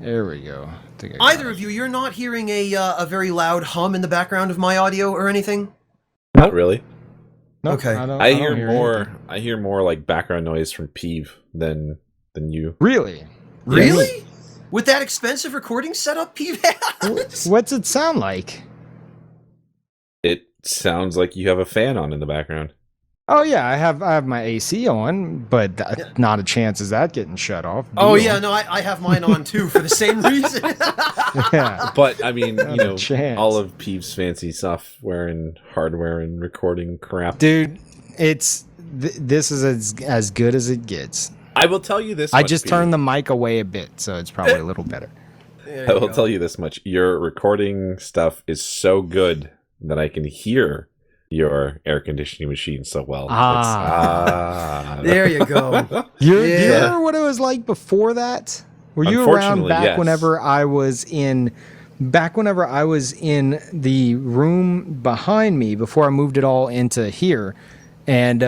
There we go. I think I Either of you, you're not hearing a very loud hum in the background of my audio or anything? Not really. Nope, Okay. I hear more. anything. I hear more like background noise from Peeve than you. Really? Really? With that expensive recording setup, Peeve has? What's it sound like? It sounds like you have a fan on in the background. Oh yeah, I have my AC on, but not a chance is that getting shut off. Oh yeah, no, I have mine on too for the same reason. Yeah. But I mean, Not you a know, chance. all of Peeve's fancy software and hardware and recording crap. Dude, it's this is as good as it gets. I will tell you this. I much, just Peeve. turned the mic away a bit, so it's probably a little better. I will tell you this much: your recording stuff is so good that I can hear your air conditioning machine so well. There you go. Do you remember what it was like before that? Were you around back yes. whenever I was in the room behind me before I moved it all into here, and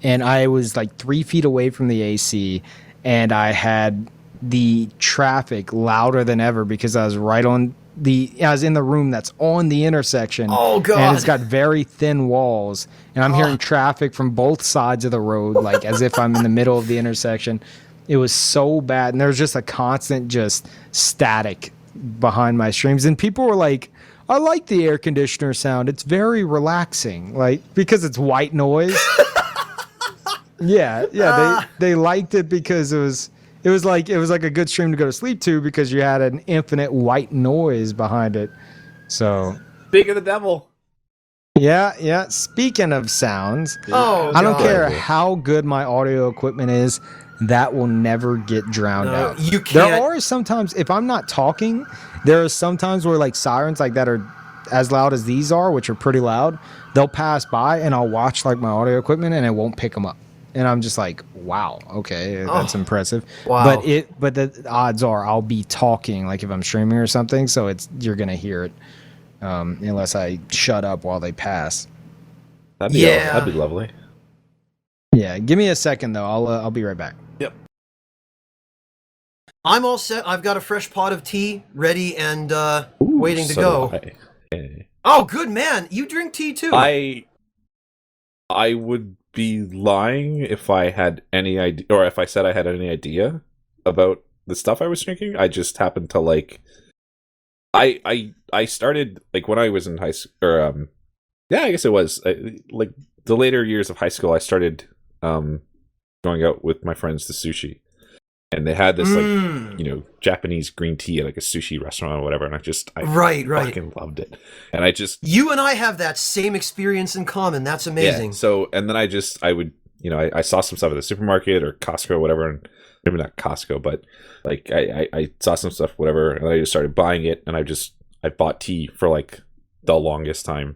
I was like 3 feet away from the AC, and I had the traffic louder than ever because I was I was in the room that's on the intersection. Oh god. And it's got very thin walls, and I'm hearing traffic from both sides of the road, like as if I'm in the middle of the intersection. It was so bad, and there was just a constant just static behind my streams, and people were like, I like the air conditioner sound, it's very relaxing, like because it's white noise. They liked it because it was like a good stream to go to sleep to because you had an infinite white noise behind it. So Speak of the devil. yeah. Speaking of sounds, I don't care how good my audio equipment is, that will never get drowned out. You can't. There are sometimes, if I'm not talking, there are sometimes where like sirens like that are as loud as these are, which are pretty loud. They'll pass by and I'll watch like my audio equipment and it won't pick them up. And I'm just like, wow, okay, that's impressive. Wow. But the odds are I'll be talking, like if I'm streaming or something, so you're gonna hear it, unless I shut up while they pass. That'd be lovely. Yeah, give me a second though. I'll be right back. Yep. I'm all set. I've got a fresh pot of tea ready and waiting to go. Oh, good man. You drink tea too. I would be lying if I had any idea, or if I said I had any idea about the stuff I was drinking. I just happened to like. I started like when I was in high school, or I guess it was like the later years of high school. I started going out with my friends to sushi, and they had this like Japanese green tea at like a sushi restaurant or whatever, and I fucking loved it, and you and I have that same experience in common. That's amazing. Yeah, so and then I would I saw some stuff at the supermarket or Costco or whatever, and maybe not Costco, but like I saw some stuff whatever, and I just started buying it, and I bought tea for like the longest time.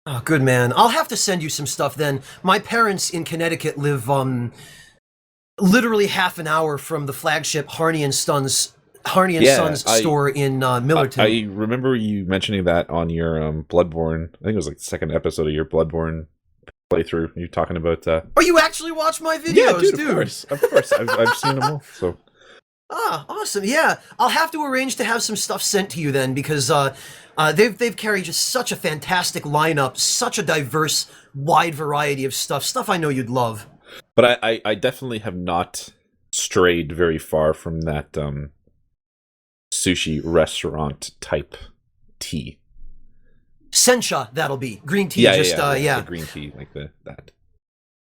Oh, good man. I'll have to send you some stuff then. My parents in Connecticut live literally half an hour from the flagship Harney and Sons store in Millerton. I remember you mentioning that on your Bloodborne. I think it was like the second episode of your Bloodborne playthrough. You talking about? Oh, you actually watch my videos, yeah, dude. Of course. I've seen them all. So. Ah, awesome. Yeah, I'll have to arrange to have some stuff sent to you then, because they've carried just such a fantastic lineup, such a diverse, wide variety of stuff I know you'd love. But I definitely have not strayed very far from that sushi restaurant type tea. Sencha, that'll be green tea. The green tea like that.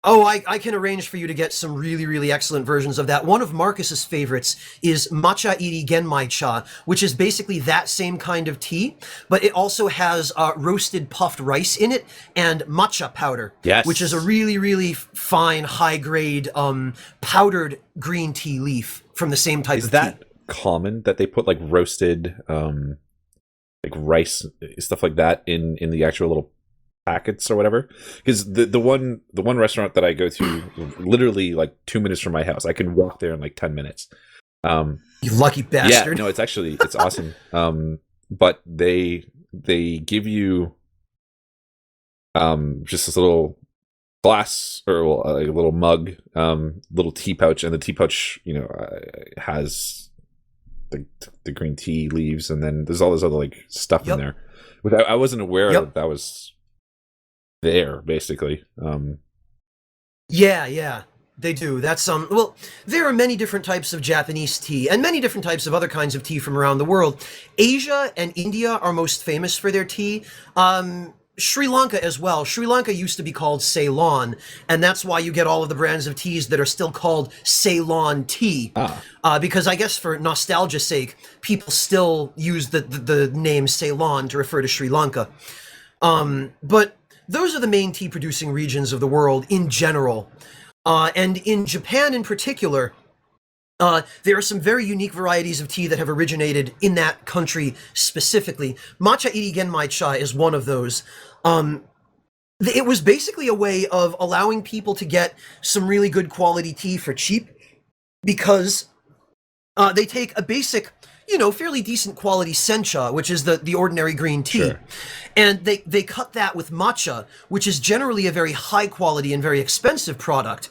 Oh, I can arrange for you to get some really, really excellent versions of that. One of Marcus's favorites is matcha iri genmai cha, which is basically that same kind of tea, but it also has roasted puffed rice in it and matcha powder, which is a really, really fine, high-grade powdered green tea leaf from the same type of tea. Is that common that they put like roasted like rice stuff like that in the actual little packets or whatever? Because the one restaurant that I go to literally like 2 minutes from my house, I can walk there in like 10 minutes. You lucky bastard. Yeah, no, it's awesome. But they give you just this little glass or like a little mug, little tea pouch, and the tea pouch has the green tea leaves, and then there's all this other like stuff Yep. in there. Without, I wasn't aware Yep. that was there. Basically, Yeah, they do. That's well, there are many different types of Japanese tea and many different types of other kinds of tea from around the world. Asia and India are most famous for their tea. Sri Lanka as well. Sri Lanka used to be called Ceylon, and that's why you get all of the brands of teas that are still called Ceylon tea. Because I guess for nostalgia's sake, people still use the name Ceylon to refer to Sri Lanka. But those are the main tea producing regions of the world in general. And in Japan in particular, there are some very unique varieties of tea that have originated in that country specifically. Matcha iri genmai cha is one of those. It was basically a way of allowing people to get some really good quality tea for cheap, because they take a basic, fairly decent quality sencha, which is the ordinary green tea, Sure. and they cut that with matcha, which is generally a very high quality and very expensive product.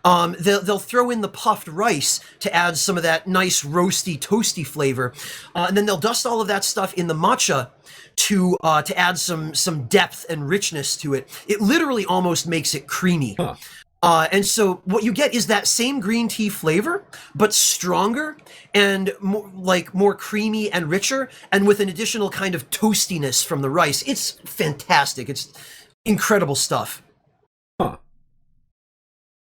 They'll throw in the puffed rice to add some of that nice roasty, toasty flavor, and then they'll dust all of that stuff in the matcha to add some depth and richness to it. It literally almost makes it creamy. Huh. And so what you get is that same green tea flavor, but stronger and more creamy and richer, and with an additional kind of toastiness from the rice. It's fantastic. It's incredible stuff. Huh.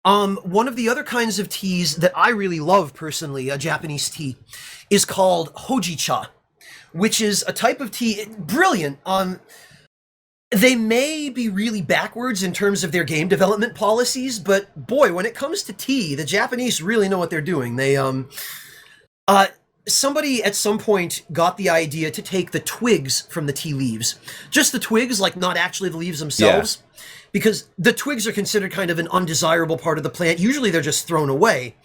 One of the other kinds of teas that I really love personally, a Japanese tea, is called hojicha, which is a type of tea. Brilliant. They may be really backwards in terms of their game development policies, but boy, when it comes to tea, the Japanese really know what they're doing. They somebody at some point got the idea to take the twigs from the tea leaves, just the twigs, like not actually the leaves themselves. Yeah. Because the twigs are considered kind of an undesirable part of the plant. Usually they're just thrown away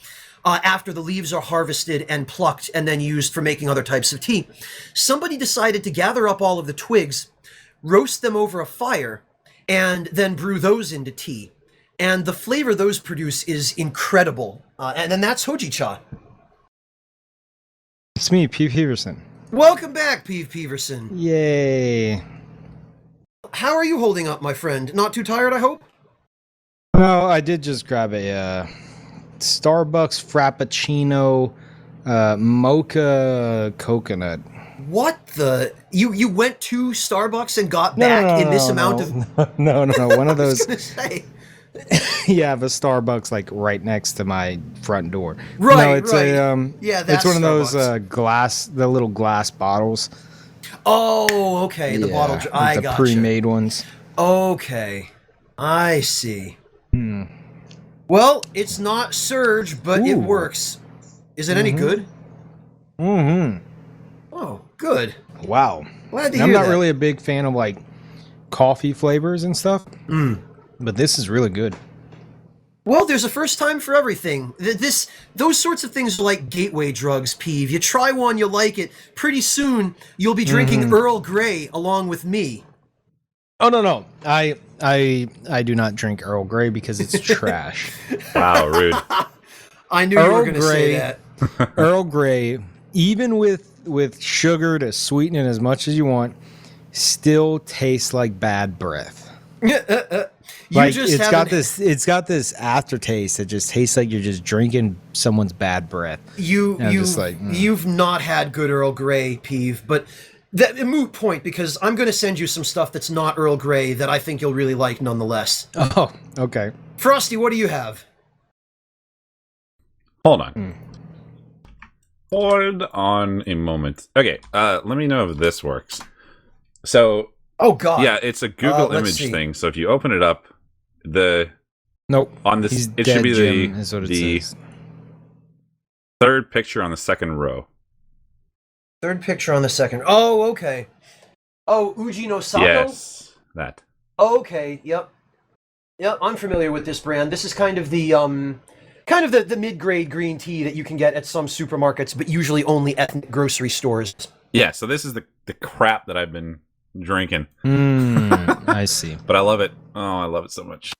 after the leaves are harvested and plucked and then used for making other types of tea. Somebody decided to gather up all of the twigs, roast them over a fire, and then brew those into tea. And the flavor those produce is incredible. And then that's hojicha. It's me, Peeve Peverson. Welcome back, Peeve Peverson. Yay. How are you holding up, my friend? Not too tired, I hope? No, I did just grab a Starbucks Frappuccino mocha coconut. What the? You went to Starbucks and got back in this amount of... No. One of those... I was gonna say. You have a Starbucks like right next to my front door. Right, no, it's right. it's one of those the little glass bottles. Oh, okay. The bottle. I got the pre-made ones. Okay, I see. Well, it's not Surge, but it works. Is it any good? Mm-hmm. Oh, good. Wow. Glad to hear I'm not that. really a big fan of like coffee flavors and stuff. But this is really good. Well, there's a first time for everything. Those sorts of things are like gateway drugs, Peeve. You try one, you like it. Pretty soon, you'll be drinking Earl Grey along with me. Oh no. I do not drink Earl Grey because it's trash. Wow, rude. I knew you were going to say that. Earl Grey, even with sugar to sweeten it as much as you want, still tastes like bad breath. It's got this aftertaste that just tastes like you're just drinking someone's bad breath. You've not had good Earl Grey, Peeve, but a moot point, because I'm going to send you some stuff that's not Earl Grey that I think you'll really like nonetheless. Oh, okay. Frosty, what do you have? Hold on. Hold on a moment. Okay, let me know if this works. So... Oh God! Yeah, it's a Google image thing. So if you open it up, nope on this, He's it should be Jim, is what it the says. third picture on the second row. Third picture on the second. Oh, okay. Oh, Uji no Sako? Yes, that. Okay, yep. I'm familiar with this brand. This is kind of the mid-grade green tea that you can get at some supermarkets, but usually only ethnic grocery stores. Yeah, so this is the crap that I've been drinking. I see. But I love it. Oh, I love it so much.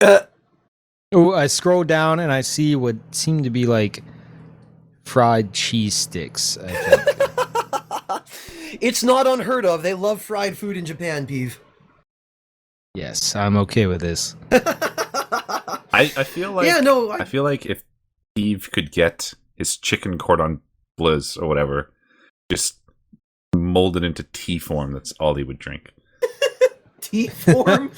I scroll down and I see what seem to be like fried cheese sticks, I think. It's not unheard of. They love fried food in Japan, Peeve. Yes, I'm okay with this. I feel like I feel like if Steve could get his chicken cordon bleus or whatever, just mold it into tea form, that's all he would drink. Tea form?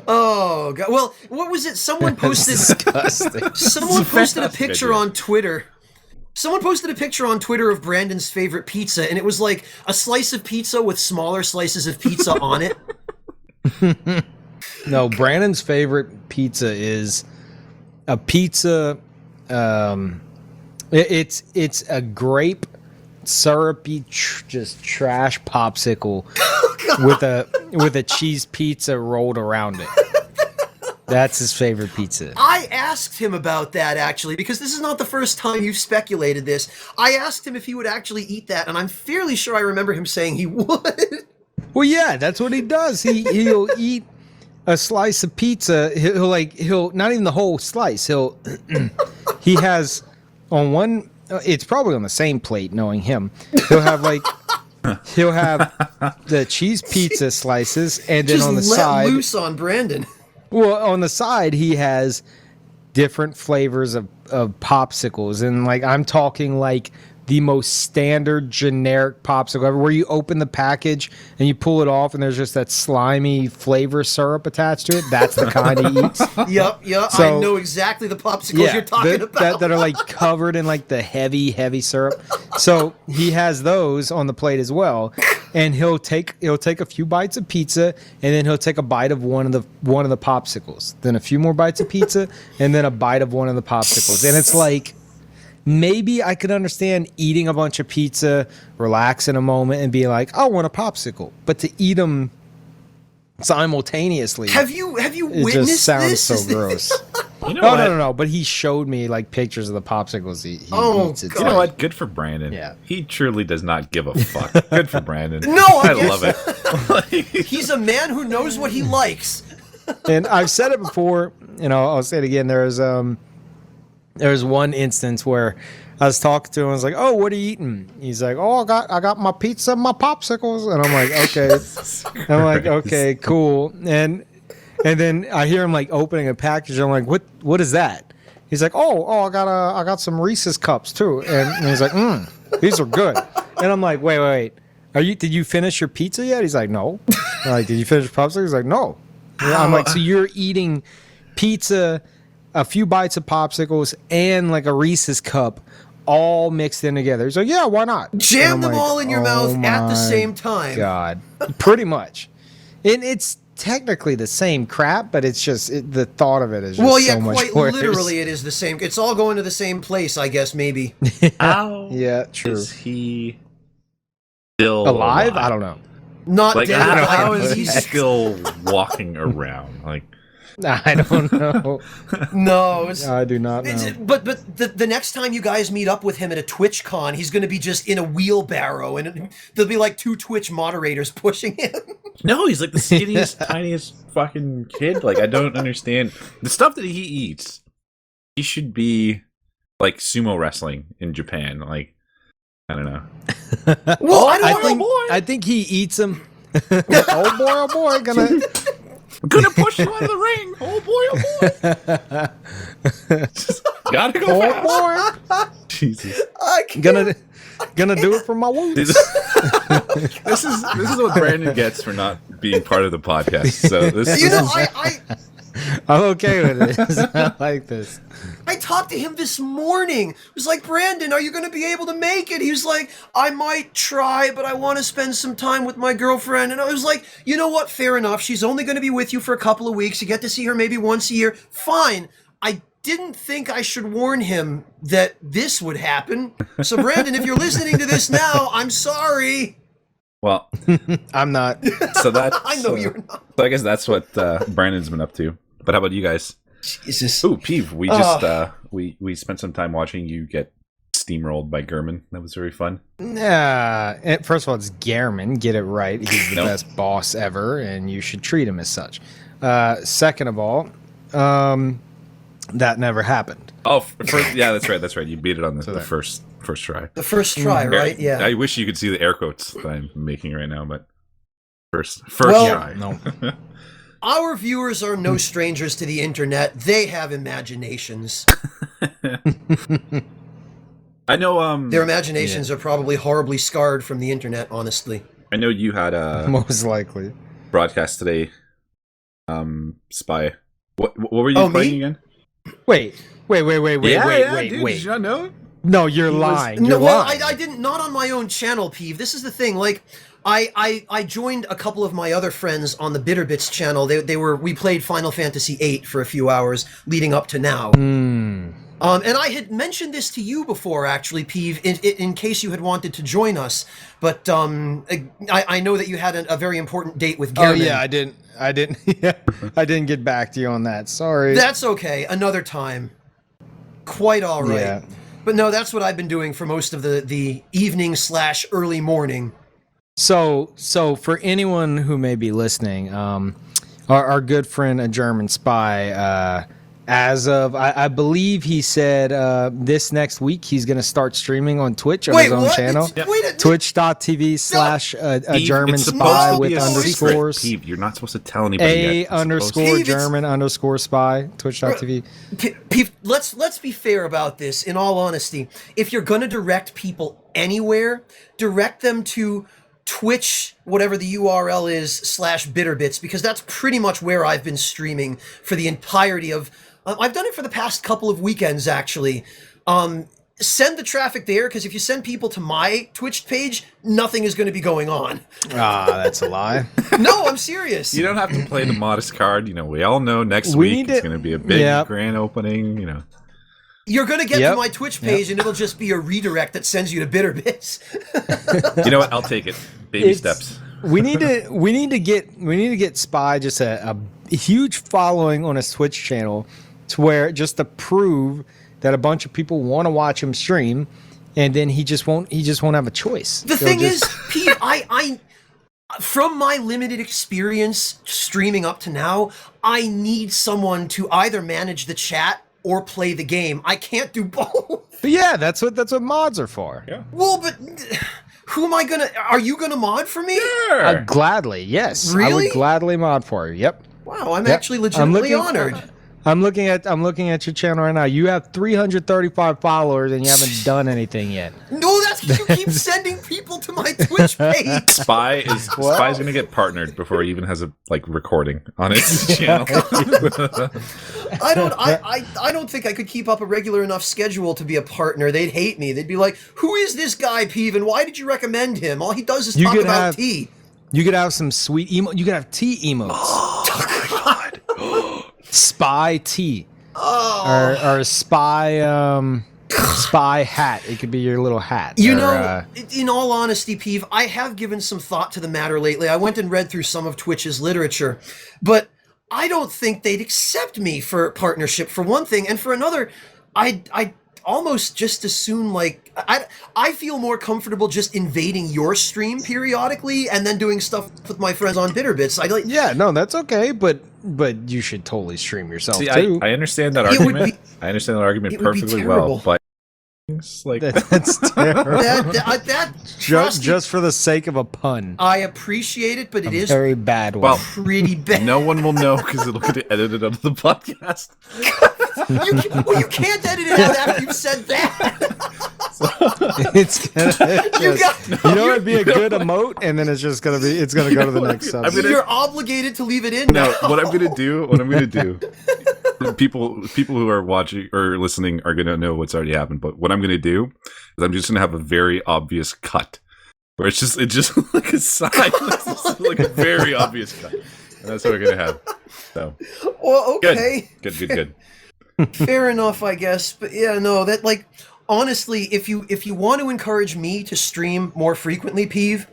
Oh god. Well, what was it? Someone posted Disgusting. Someone posted a picture idea. on Twitter. Someone posted a picture on Twitter of Brandon's favorite pizza, and it was like a slice of pizza with smaller slices of pizza on it. No, Brandon's favorite pizza is a pizza. It's a grape syrupy just trash popsicle with a cheese pizza rolled around it. That's his favorite pizza. I asked him about that, actually, because this is not the first time you've speculated this. I asked him if he would actually eat that, and I'm fairly sure I remember him saying he would. Well, yeah, that's what he does. He'll eat a slice of pizza. He'll not even the whole slice. He has on one. It's probably on the same plate, knowing him. He'll have the cheese pizza slices, and then Just on the let side, loose on Brandon. well, on the side he has different flavors of popsicles, and like I'm talking like the most standard generic popsicle ever, where you open the package and you pull it off and there's just that slimy flavor syrup attached to it. That's the kind he eats. Yep, So- I know exactly the popsicles you're talking about. that are like covered in like the heavy syrup. So he has those on the plate as well, and he'll take a few bites of pizza, and then he'll take a bite of one of the popsicles, then a few more bites of pizza, and then a bite of one of the popsicles. And it's like, maybe I could understand eating a bunch of pizza, relax in a moment, and be like, I want a popsicle. But to eat them simultaneously, Have you it witnessed just sounds this? so gross. You know No, what? no. But he showed me like pictures of the popsicles he Oh, eats. It's God. You know like- what? Good for Brandon. Yeah. He truly does not give a fuck. Good for Brandon. No, I guess- love it. Like, He's a man who knows what he likes. And I've said it before, I'll say it again. There was one instance where I was talking to him. I was like, "Oh, what are you eating?" He's like, "Oh, I got my pizza, and my popsicles." And I'm like, "Okay." I'm like, "Okay, cool." And then I hear him like opening a package. I'm like, "What is that?" He's like, "Oh, I got some Reese's cups too." And he's like, "These are good." And I'm like, "Wait. Did you finish your pizza yet?" He's like, "No." I'm like, "Did you finish your popsicles?" He's like, "No." Yeah, I'm like, "So you're eating pizza, a few bites of popsicles, and like a Reese's cup, all mixed in together?" He's like, "Yeah, why not?" Jam And I'm them like, all in your "Oh mouth at the my same time. God, pretty much. And it's technically the same crap, but it's just the thought of it is just Well, yeah, so much quite worse. literally, it is the same. It's all going to the same place, I guess. Maybe. how Yeah, true. is he still Alive? I don't know. Not Like, dead. how alive. is he He's- still walking around? Like, I don't know. No, it's, I do not it's- know. but the next time you guys meet up with him at a Twitch con, he's going to be just in a wheelbarrow, and there'll be like 2 Twitch moderators pushing him. no, he's like the skinniest, tiniest fucking kid. Like, I don't understand the stuff that he eats. He should be like sumo wrestling in Japan. Like, I don't know. Well, I I don't think know. I think he eats them. Oh boy, gonna. I'm gonna push you out of the ring. Oh boy. Just gotta go fast. Oh boy, Jesus. I can't. gonna do it for my wounds. This is what Brandon gets for not being part of the podcast. So this You is know, I I'm okay with this. I like this. I talked to him this morning. It was like, Brandon, are you going to be able to make it? He was like, I might try, but I want to spend some time with my girlfriend. And I was like, you know what? Fair enough. She's only going to be with you for a couple of weeks. You get to see her maybe once a year. Fine. I didn't think I should warn him that this would happen. So, Brandon, if you're listening to this now, I'm sorry. well. I'm not. So that I know you're not. So I guess that's what Brandon's been up to. But how about you guys? Jesus. Ooh, Peeve. We just we spent some time watching you get steamrolled by German. That was very fun. First of all, it's Gehrman. Get it right. He's the Nope. best boss ever, and you should treat him as such. Second of all, that never happened. Oh, yeah, that's right. You beat it on the there. first First try. The first try, right? Yeah. I wish you could see the air quotes that I'm making right now, but first Well, try. No. Our viewers are no strangers to the internet. They have imaginations. I know. Their imaginations are probably horribly scarred from the internet, honestly. I know you had a Most likely. broadcast today. Spy. What were you playing me? again? Wait. Dude, Wait. Did you not know? No, you're lying. No, You're well, lying. I didn't. Not on my own channel, Peeve. This is the thing. Like, I joined a couple of my other friends on the Bitterbits channel. We played Final Fantasy VIII for a few hours leading up to now. And I had mentioned this to you before, actually, Peeve, in case you had wanted to join us. But I know that you had a very important date with German. Oh yeah, I didn't. Yeah, I didn't get back to you on that. Sorry. That's okay. Another time. Quite all right. Yeah. But no, that's what I've been doing for most of the evening / early morning. So for anyone who may be listening, our good friend AGermanSpy, as of I believe he said this next week he's going to start streaming on Twitch on his own what? channel. Twitch.tv/AGermanSpy with underscores. Peeve, you're not supposed to tell anybody. _German_spy. Twitch.tv. Peeve, let's be fair about this. In all honesty, if you're going to direct people anywhere, direct them to Twitch, whatever the URL is, /Bitterbits, because that's pretty much where I've been streaming for the entirety of. I've done it for the past couple of weekends, actually. Send the traffic there, because if you send people to my Twitch page, nothing is going to be going on. That's a lie. No, I'm serious. You don't have to play the modest card. You know, we all know next week it's going to be a big grand opening. You know, you're going to get to my Twitch page, and it'll just be a redirect that sends you to Bitterbits. You know what? I'll take it. Baby steps. We need to get Spy just a huge following on his Twitch channel, to where just to prove that a bunch of people want to watch him stream, and then he just won't have a choice. The thing is, Pete, I from my limited experience streaming up to now, I need someone to either manage the chat or play the game. I can't do both. But yeah, that's what mods are for. Yeah. Well, but who am I gonna? Are you gonna mod for me? Sure. Gladly, yes. Really? I would gladly mod for you. Yep. Wow, I'm actually legitimately honored. I'm looking at your channel right now. You have 335 followers and you haven't done anything yet. No, that's because you keep sending people to my Twitch page. Spy's going to get partnered before he even has a recording on his channel. I don't think I could keep up a regular enough schedule to be a partner. They'd hate me. They'd be like, "Who is this guy, Peeve, and why did you recommend him? All he does is talk about tea." You could have some sweet emo. You could have tea emotes. Oh God. Spy tea. Or a spy spy hat. It could be your little hat. You know, in all honesty, Peeve, I have given some thought to the matter lately. I went and read through some of Twitch's literature, but I don't think they'd accept me for partnership, for one thing, and for another, I almost just as soon, like, I feel more comfortable just invading your stream periodically and then doing stuff with my friends on Bitterbits. Yeah, no, that's okay, but you should totally stream yourself See, too. I understand that argument. I understand that argument perfectly well, but like that's terrible. Frosty, just for the sake of a pun. I appreciate it, but it is very bad one. Well, pretty bad. No one will know because it'll get edited out of the podcast. You can't edit it out after you've said that. It's gonna it'd be a good emote, and then it's gonna go to the next subject. You're obligated to leave it in. No, now. what I'm gonna do. People who are watching or listening are gonna know what's already happened. But what I'm gonna do is I'm just gonna have a very obvious cut, where it's just like a side, like a very obvious cut, and that's what we're gonna have. So, well, okay, good. Fair enough, I guess. But yeah, no, that honestly, if you want to encourage me to stream more frequently, Peeve,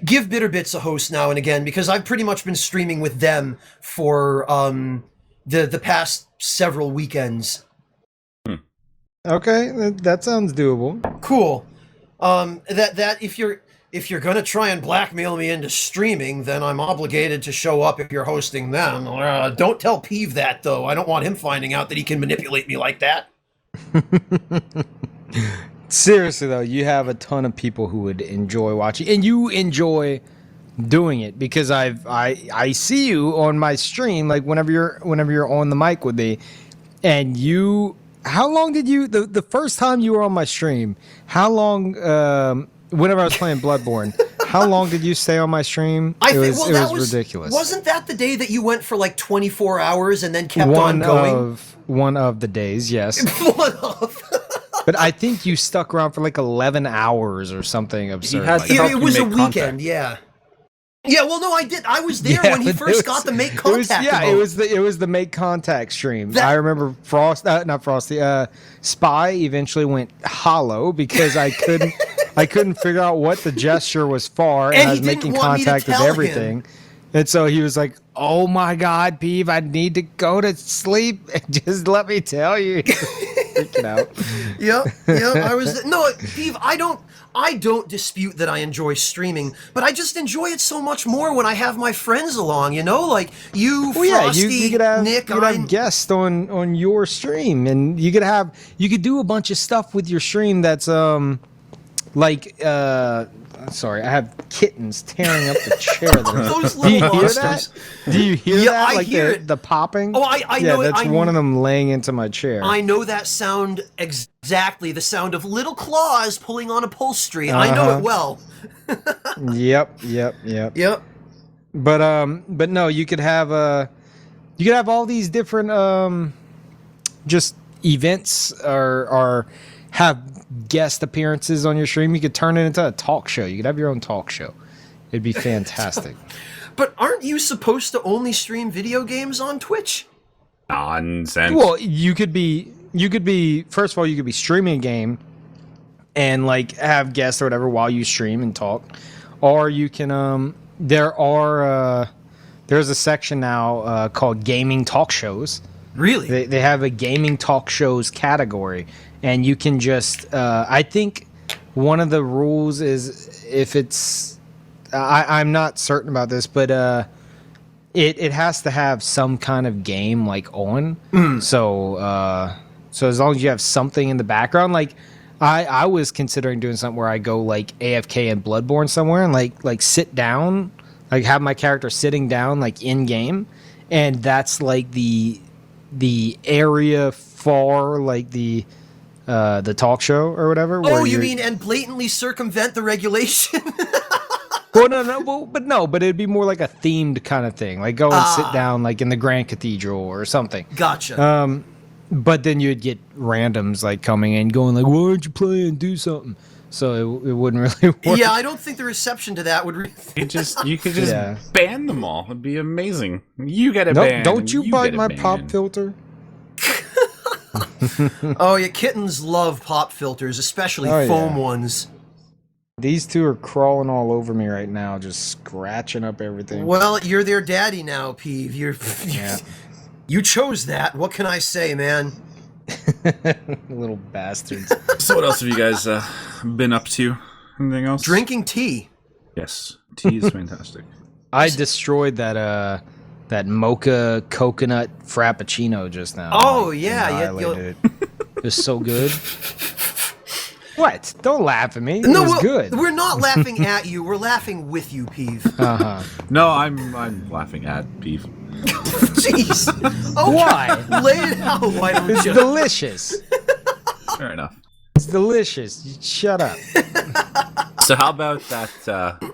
give Bitterbits a host now and again, because I've pretty much been streaming with them for the past several weekends. Okay, that sounds doable. Cool. That if you're gonna try and blackmail me into streaming, then I'm obligated to show up if you're hosting them. Don't tell Peeve that, though. I don't want him finding out that he can manipulate me like that. Seriously though, you have a ton of people who would enjoy watching, and you enjoy doing it because I see you on my stream, like whenever you're on the mic with me, and you. How long did you the first time you were on my stream? How long? Whenever I was playing Bloodborne, how long did you stay on my stream? It was ridiculous. Wasn't that the day that you went for like 24 hours and then kept on going? One of the days, yes. One of. But I think you stuck around for like 11 hours or something absurd. It was a weekend, yeah. Yeah, well, no, I did. I was there when he first got the make contact. It was the make contact stream. I remember Spy eventually went hollow because I couldn't figure out what the gesture was for, and I was making contact with everything. And so he was like, "Oh my God, Peeve, I need to go to sleep. Just let me tell you." Freaking out. I was Peeve. I don't dispute that I enjoy streaming, but I just enjoy it so much more when I have my friends along. You know, like you, Frosty, you could have, Nick. You could have guests on your stream, and you could do a bunch of stuff with your stream that's sorry, I have kittens tearing up the chair. Those little monsters. Do you hear that? I like hear the popping? Oh, I know it. That's one of them laying into my chair. I know that sound exactly. The sound of little claws pulling on upholstery. I know it well. Yep. But no, you could have all these different just events or have guest appearances on your stream. You could turn it into a talk show. You could have your own talk show. It'd be fantastic. But aren't you supposed to only stream video games on Twitch? Nonsense. Well, you could be first of all, you could be streaming a game and like have guests or whatever while you stream and talk. Or you can there's a section now called gaming talk shows. Really? They have a gaming talk shows category, and you can just I think one of the rules is if it's I'm not certain about this, but it has to have some kind of game like on. So as long as you have something in the background, like I was considering doing something where I go like AFK in Bloodborne somewhere and like sit down, like have my character sitting down like in game, and that's like the area for like the talk show or whatever. Oh, you mean and blatantly circumvent the regulation? Well, but it'd be more like a themed kind of thing, like go and sit down like in the Grand Cathedral or something. Gotcha. But then you'd get randoms like coming in, going like, "Why aren't you playing? Do something." So it wouldn't really work. Yeah, I don't think the reception to that would. You could just ban them all. It'd be amazing. You get a ban. Don't you bite my pop filter? Oh yeah, kittens love pop filters, especially foam ones. These two are crawling all over me right now, just scratching up everything. Well, you're their daddy now, Peeve. You chose that. What can I say, man? Little bastards. So what else have you guys been up to? Anything else? Drinking tea. Yes, tea is fantastic. I destroyed that mocha coconut frappuccino just now. Oh yeah, it was so good. What? Don't laugh at me. No, it was good. We're not laughing at you. We're laughing with you, Peeve. No, I'm laughing at Peeve. Jeez. Okay. Why? Lay it out. Why don't It's you? delicious. Fair enough. It's delicious. Shut up. So how about that?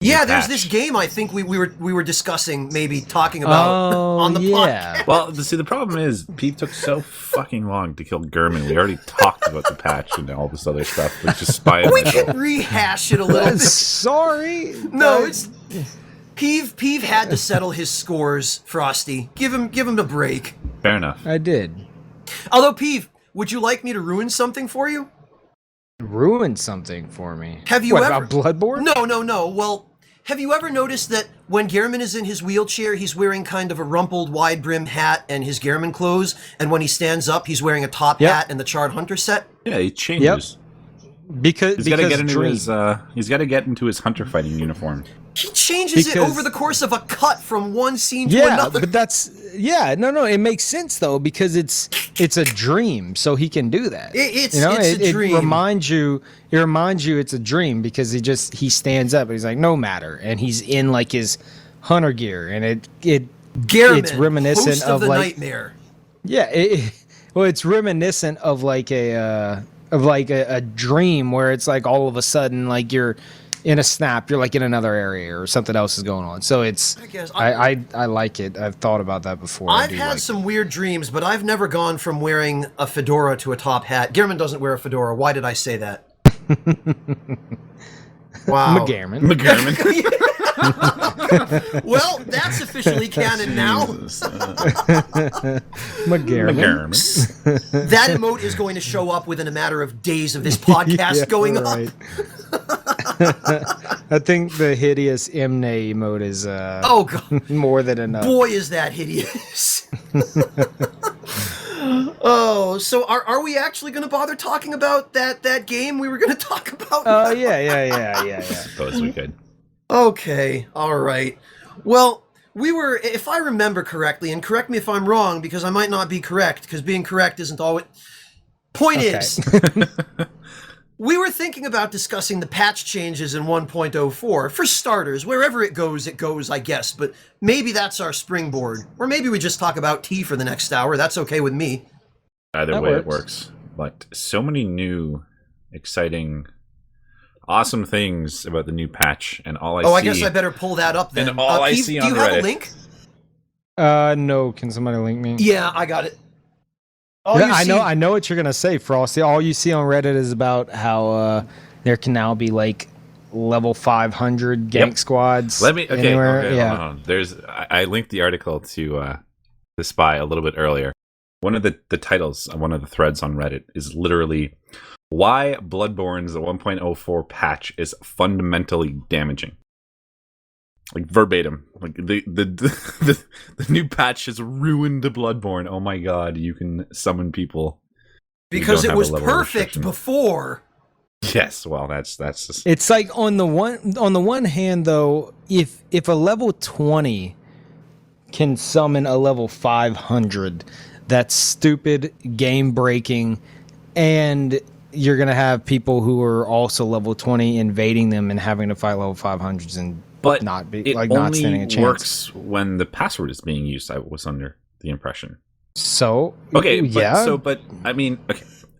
Yeah, there's this game I think we were discussing, maybe talking about on the podcast. Well, the problem is Pete took so fucking long to kill German. We already talked about the patch and all this other stuff, which is spy. We can rehash it a little bit. Sorry. No, it's Peeve had to settle his scores, Frosty. Give him a break. Fair enough. I did. Although, Peeve, would you like me to ruin something for you? Ruin something for me. Have you ever about Bloodborne? No. Well, have you ever noticed that when Gehrman is in his wheelchair, he's wearing kind of a rumpled, wide-brimmed hat and his Gehrman clothes, and when he stands up, he's wearing a top hat and the Charred Hunter set? Yeah, he changes. Because he's got to get into his hunter fighting uniform. He changes it over the course of a cut from one scene to another. But that's no, it makes sense though because it's a dream, so he can do that. It's a dream. It reminds you it's a dream because he stands up and he's like no matter, and he's in like his hunter gear, and it's reminiscent host of the like nightmare. Yeah, it's reminiscent of like a dream where it's like all of a sudden like you're in a snap, you're like in another area or something else is going on. So it's I like it. I've thought about that before. I've had some weird dreams, but I've never gone from wearing a fedora to a top hat. Gehrman doesn't wear a fedora. Why did I say that? Wow. McGehrman. Well, that's officially canon now. McGehrman. That emote is going to show up within a matter of days of this podcast going up. I think the hideous Mne emote is God. more than enough. Boy, is that hideous. Oh, so are we actually going to bother talking about that game we were going to talk about? Oh, yeah. Suppose we could. Okay, all right. Well, we were, if I remember correctly, and correct me if I'm wrong, because I might not be correct, because being correct isn't always... Point is, we were thinking about discussing the patch changes in 1.04. For starters, wherever it goes, I guess, but maybe that's our springboard. Or maybe we just talk about tea for the next hour. That's okay with me. Either way, it works. But so many new, exciting... awesome things about the new patch, and all I see... I guess I better pull that up then. And all I see on Reddit... Do you have a link? No. Can somebody link me? Yeah, I got it. I know what you're gonna say, Frosty. All you see on Reddit is about how there can now be like level 500 gank squads. Anywhere. Okay, hold on. I linked the article to the Spy a little bit earlier. One of the titles on one of the threads on Reddit is literally... why Bloodborne's 1.04 patch is fundamentally damaging. Like verbatim. Like the new patch has ruined Bloodborne. Oh my god, you can summon people. Because it was perfect before. Yes, well that's just... It's like on the one hand though, if a level 20 can summon a level 500, that's stupid, game breaking, and you're going to have people who are also level 20 invading them and having to fight level 500s and not standing a chance. It only works when the password is being used, I was under the impression. So, okay, yeah.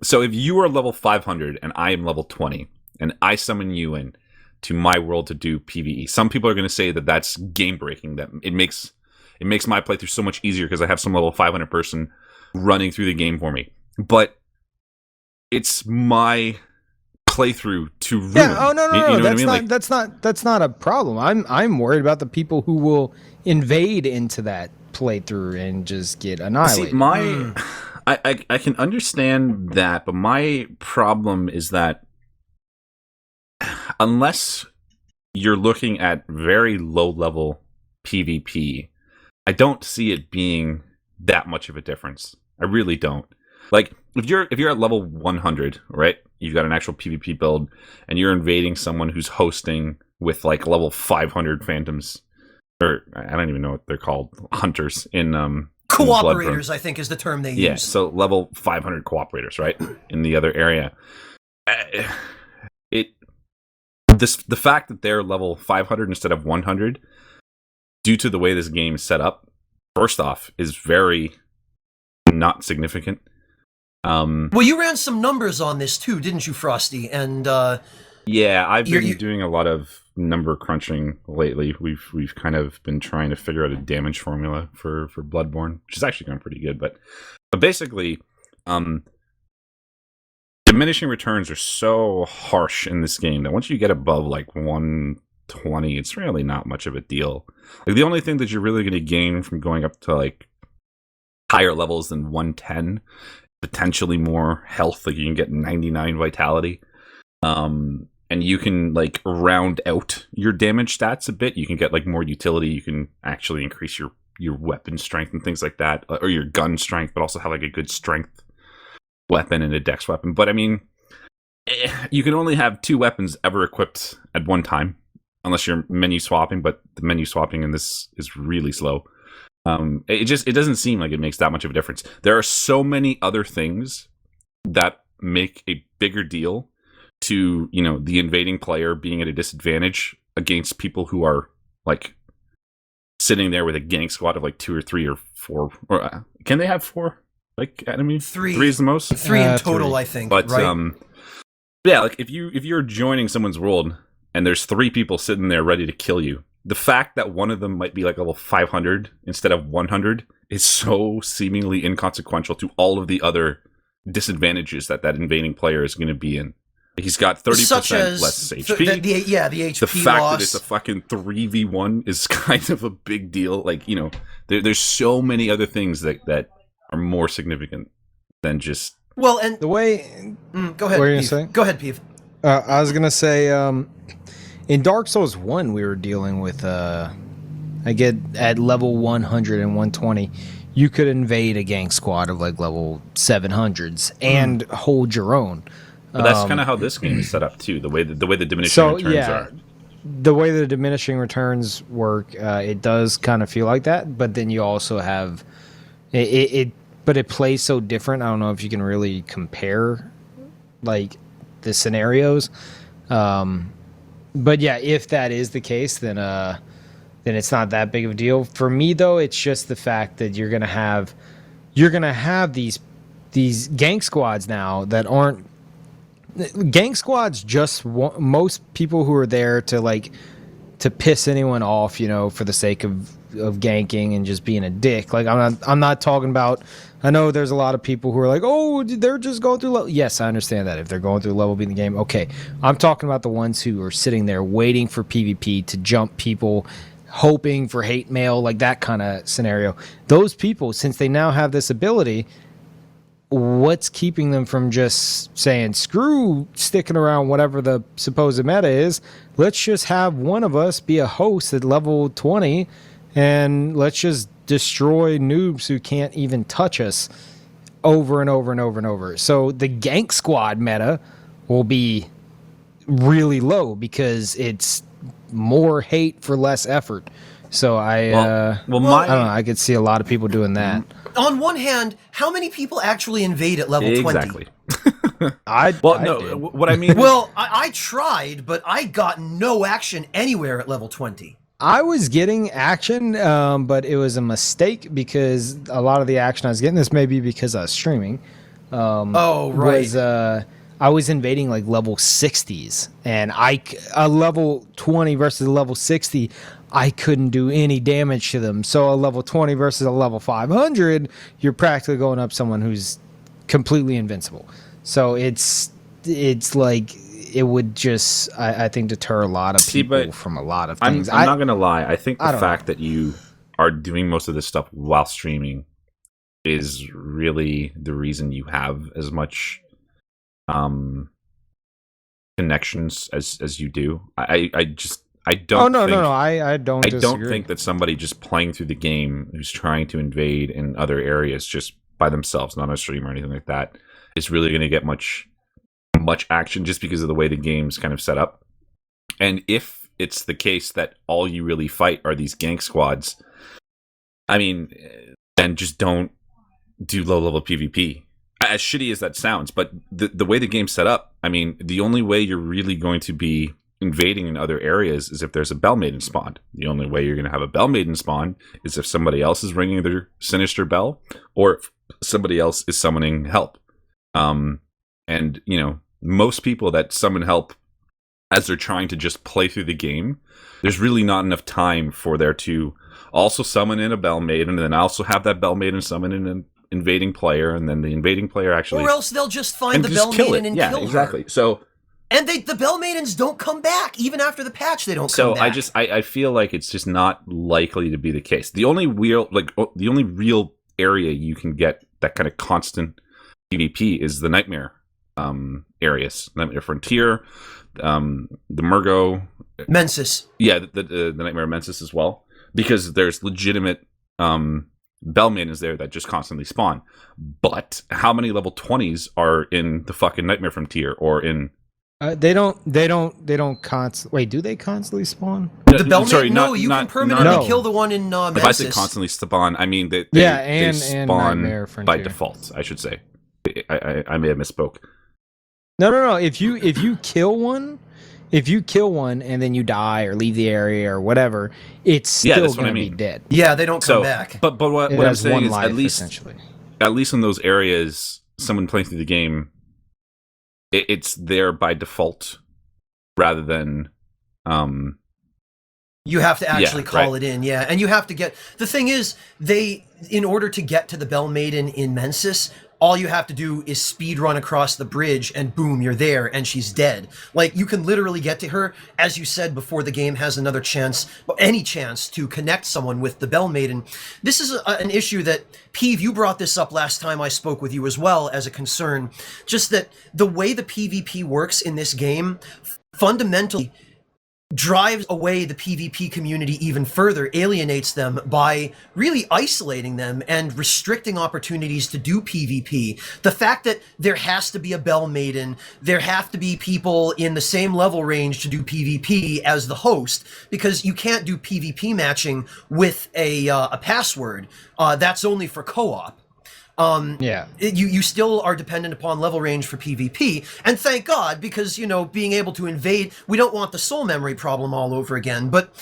So if you are level 500 and I am level 20 and I summon you in to my world to do PvE, some people are going to say that that's game breaking, that it makes my playthrough so much easier because I have some level 500 person running through the game for me. But it's my playthrough to ruin. Yeah. Oh no. You know that's what I mean? that's not a problem. I'm worried about the people who will invade into that playthrough and just get annihilated. See, I can understand that, but my problem is that unless you're looking at very low level PvP, I don't see it being that much of a difference. I really don't. Like, if you're at level 100, right? You've got an actual PvP build, and you're invading someone who's hosting with like level 500 phantoms, or I don't even know what they're called, hunters in cooperators, I think is the term they use. Yeah, so level 500 cooperators, right? In the other area, the fact that they're level 500 instead of 100, due to the way this game is set up, first off, is very not significant. Well, you ran some numbers on this too, didn't you, Frosty? And yeah, I've been doing a lot of number crunching lately. We've kind of been trying to figure out a damage formula for Bloodborne, which is actually going pretty good. But basically, diminishing returns are so harsh in this game that once you get above like 120, it's really not much of a deal. Like the only thing that you're really going to gain from going up to like higher levels than 110, potentially more health, like you can get 99 vitality, and you can like round out your damage stats a bit. You can get like more utility. You can actually increase your weapon strength and things like that, or your gun strength, but also have like a good strength weapon and a dex weapon. But I mean, you can only have 2 weapons ever equipped at one time, unless you're menu swapping, but the menu swapping in this is really slow. It doesn't seem like it makes that much of a difference. There are so many other things that make a bigger deal to, you know, the invading player being at a disadvantage against people who are like sitting there with a gang squad of like 2 or 3 or 4, or can they have 4 like enemies? 3 is the most. 3 in total, 3. I think. But right? Yeah, like if you're joining someone's world and there's 3 people sitting there ready to kill you, the fact that one of them might be like level 500 instead of 100 is so seemingly inconsequential to all of the other disadvantages that invading player is going to be in. He's got 30% less HP. The HP The fact loss. that it's a fucking 3v1 is kind of a big deal. Like, you know, there's so many other things that are more significant than just... Well, and... The way... go ahead, What are you Peeve. saying? Go ahead, Peeve. I was going to say, in Dark Souls 1, we were dealing with, I get at level 100 and 120, you could invade a gang squad of like level 700s and hold your own. But that's kind of how this game is set up too. The way the diminishing returns are. The way the diminishing returns work, it does kind of feel like that. But then you also have but it plays so different. I don't know if you can really compare like the scenarios. But yeah, if that is the case, then it's not that big of a deal. For me though, it's just the fact that you're gonna have these gang squads now that aren't gang squads. Just most people who are there to piss anyone off, you know, for the sake of ganking and just being a dick. Like I'm not talking about. I know there's a lot of people who are like, oh, they're just going through level. Yes, I understand that if they're going through level being the game. Okay, I'm talking about the ones who are sitting there waiting for PvP to jump people, hoping for hate mail, like that kind of scenario. Those people, since they now have this ability, what's keeping them from just saying, screw sticking around whatever the supposed meta is? Let's just have one of us be a host at level 20 and let's just destroy noobs who can't even touch us over and over and over and over. So the gank squad meta will be really low because it's more hate for less effort. So I don't know, I could see a lot of people doing that. On one hand, how many people actually invade at level 20? Exactly. Did. What I mean... Well, I tried, but I got no action anywhere at level 20. I was getting action, but it was a mistake because a lot of the action I was getting, this may be because I was streaming. Was I was invading like level 60s, and a level 20 versus a level 60, I couldn't do any damage to them. So a level 20 versus a level 500, you're practically going up someone who's completely invincible. So it's like it would just, I think, deter a lot of people from a lot of things. I'm not going to lie. I think the fact that you are doing most of this stuff while streaming is really the reason you have as much connections as you do. I don't think that somebody just playing through the game who's trying to invade in other areas just by themselves, not on a stream or anything like that, is really going to get much action just because of the way the game's kind of set up. And if it's the case that all you really fight are these gank squads, I mean, then just don't do low-level PvP. As shitty as that sounds, but the way the game's set up, I mean, the only way you're really going to be invading in other areas is if there's a Bell Maiden spawned. The only way you're going to have a Bell Maiden spawn is if somebody else is ringing their sinister bell, or if somebody else is summoning help. And, you know, most people that summon help as they're trying to just play through the game, there's really not enough time for there to also summon in a Bell Maiden, and then also have that Bell Maiden summon in an invading player, and then the invading player actually... Or else they'll just find the Bell Maiden and kill her. Exactly. So... And the Bell Maidens don't come back. Even after the patch, they don't come back. So I feel like it's just not likely to be the case. The only real area you can get that kind of constant PvP is the Nightmare areas. Nightmare Frontier, the Murgo... Mensis. Yeah, the Nightmare Mensis as well. Because there's legitimate Bell Maidens there that just constantly spawn. But how many level 20s are in the fucking Nightmare Frontier or in... They don't constantly. Wait, do they constantly spawn? The Bellmaiden? No, you can permanently kill the one in Mensis. If I say constantly spawn, I mean they spawn by default. I should say. I may have misspoke. No. If you kill one, and then you die or leave the area or whatever, it's still going to be dead. Yeah, they don't come back. But what I'm saying is, life, at least in those areas, someone playing through the game, it's there by default, rather than. You have to actually call it in, yeah. And you have to get... The thing is, in order to get to the Bellmaiden in Mensis, all you have to do is speed run across the bridge, and boom, you're there, and she's dead. Like, you can literally get to her, as you said, before the game has another chance, any chance, to connect someone with the Bellmaiden. This is an issue that, Peeve, you brought this up last time I spoke with you as well as a concern. Just that the way the PvP works in this game, fundamentally drives away the PvP community even further, alienates them by really isolating them and restricting opportunities to do PvP. The fact that there has to be a Bellmaiden, there have to be people in the same level range to do PvP as the host, because you can't do PvP matching with a password. That's only for co-op. You still are dependent upon level range for PvP, and thank God, because, being able to invade, we don't want the soul memory problem all over again. But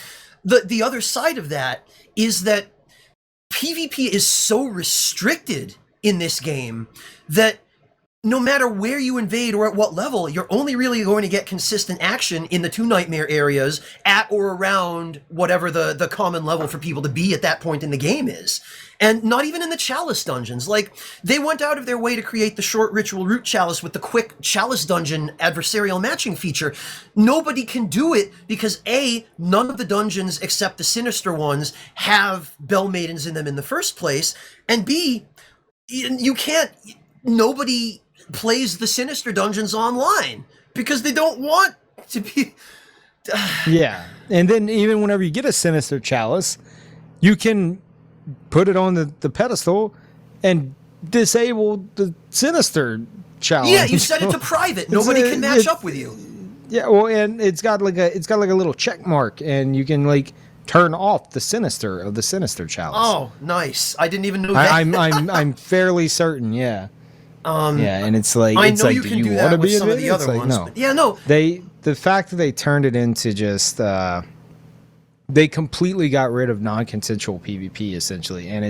the other side of that is that PvP is so restricted in this game that no matter where you invade or at what level, you're only really going to get consistent action in the 2 nightmare areas at or around whatever the common level for people to be at that point in the game is. And not even in the Chalice dungeons. Like, they went out of their way to create the short ritual route Chalice with the quick Chalice dungeon adversarial matching feature. Nobody can do it because A, none of the dungeons except the sinister ones have Bellmaidens in them in the first place, and B, you can't... Nobody plays the sinister dungeons online because they don't want to be... Yeah, and then even whenever you get a sinister Chalice, you can put it on the pedestal and disable the sinister Chalice. Yeah, you set it to private. Nobody can match up with you. Yeah, well, and it's got like a little check mark, and you can turn off the sinister Chalice. Oh, nice! I didn't even know that. I'm fairly certain. Yeah. And it's like, I know you can do that with some of the other ones. No. But yeah, no. The fact that they turned it into just they completely got rid of non-consensual PvP essentially, and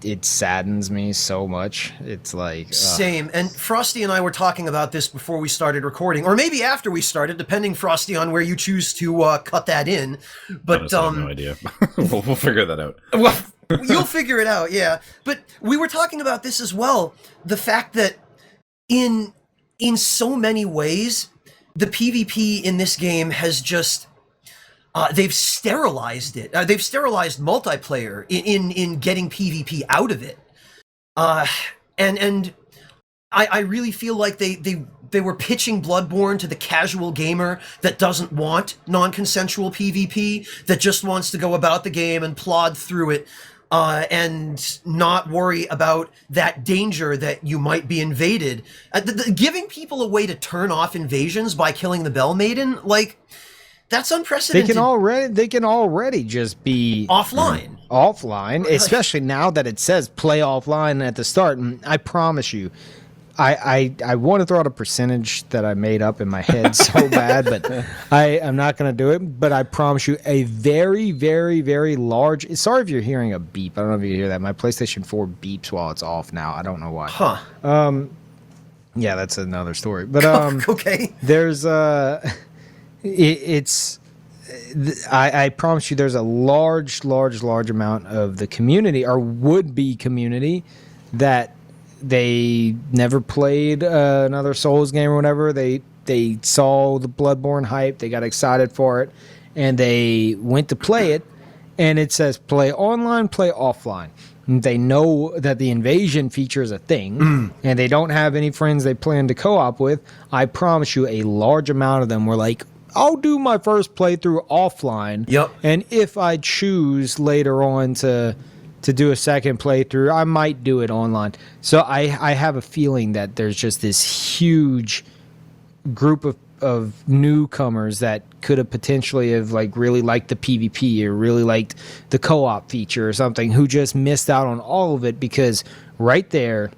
it saddens me so much. It's like same. And Frosty and I were talking about this before we started recording, or maybe after we started, depending, Frosty, on where you choose to cut that in. But I have no idea. we'll figure that out. Well, you'll figure it out, yeah. But we were talking about this as well. The fact that in so many ways, the PvP in this game has just... they've sterilized it. They've sterilized multiplayer in getting PvP out of it. And I really feel like they were pitching Bloodborne to the casual gamer that doesn't want non-consensual PvP, that just wants to go about the game and plod through it, and not worry about that danger that you might be invaded. Giving people a way to turn off invasions by killing the Bellmaiden, like... That's unprecedented. They can already just be offline. Especially now that it says play offline at the start. And I promise you, I want to throw out a percentage that I made up in my head so bad, but I'm not going to do it. But I promise you, a very, very, very large... Sorry if you're hearing a beep. I don't know if you hear that. My PlayStation 4 beeps while it's off now. I don't know why. Huh. Yeah, that's another story. But okay. There's I promise you there's a large amount of the community, or would-be community, that they never played another Souls game or whatever. They saw the Bloodborne hype, they got excited for it, and they went to play it, and it says play online, play offline. And they know that the invasion feature is a thing, and they don't have any friends they plan to co-op with. I promise you a large amount of them were like, I'll do my first playthrough offline. Yep. And if I choose later on to to do a second playthrough. I might do it online. So I have a feeling that there's just this huge group of newcomers that could have potentially have like really liked the PvP or really liked the co-op feature or something, who just missed out on all of it because right there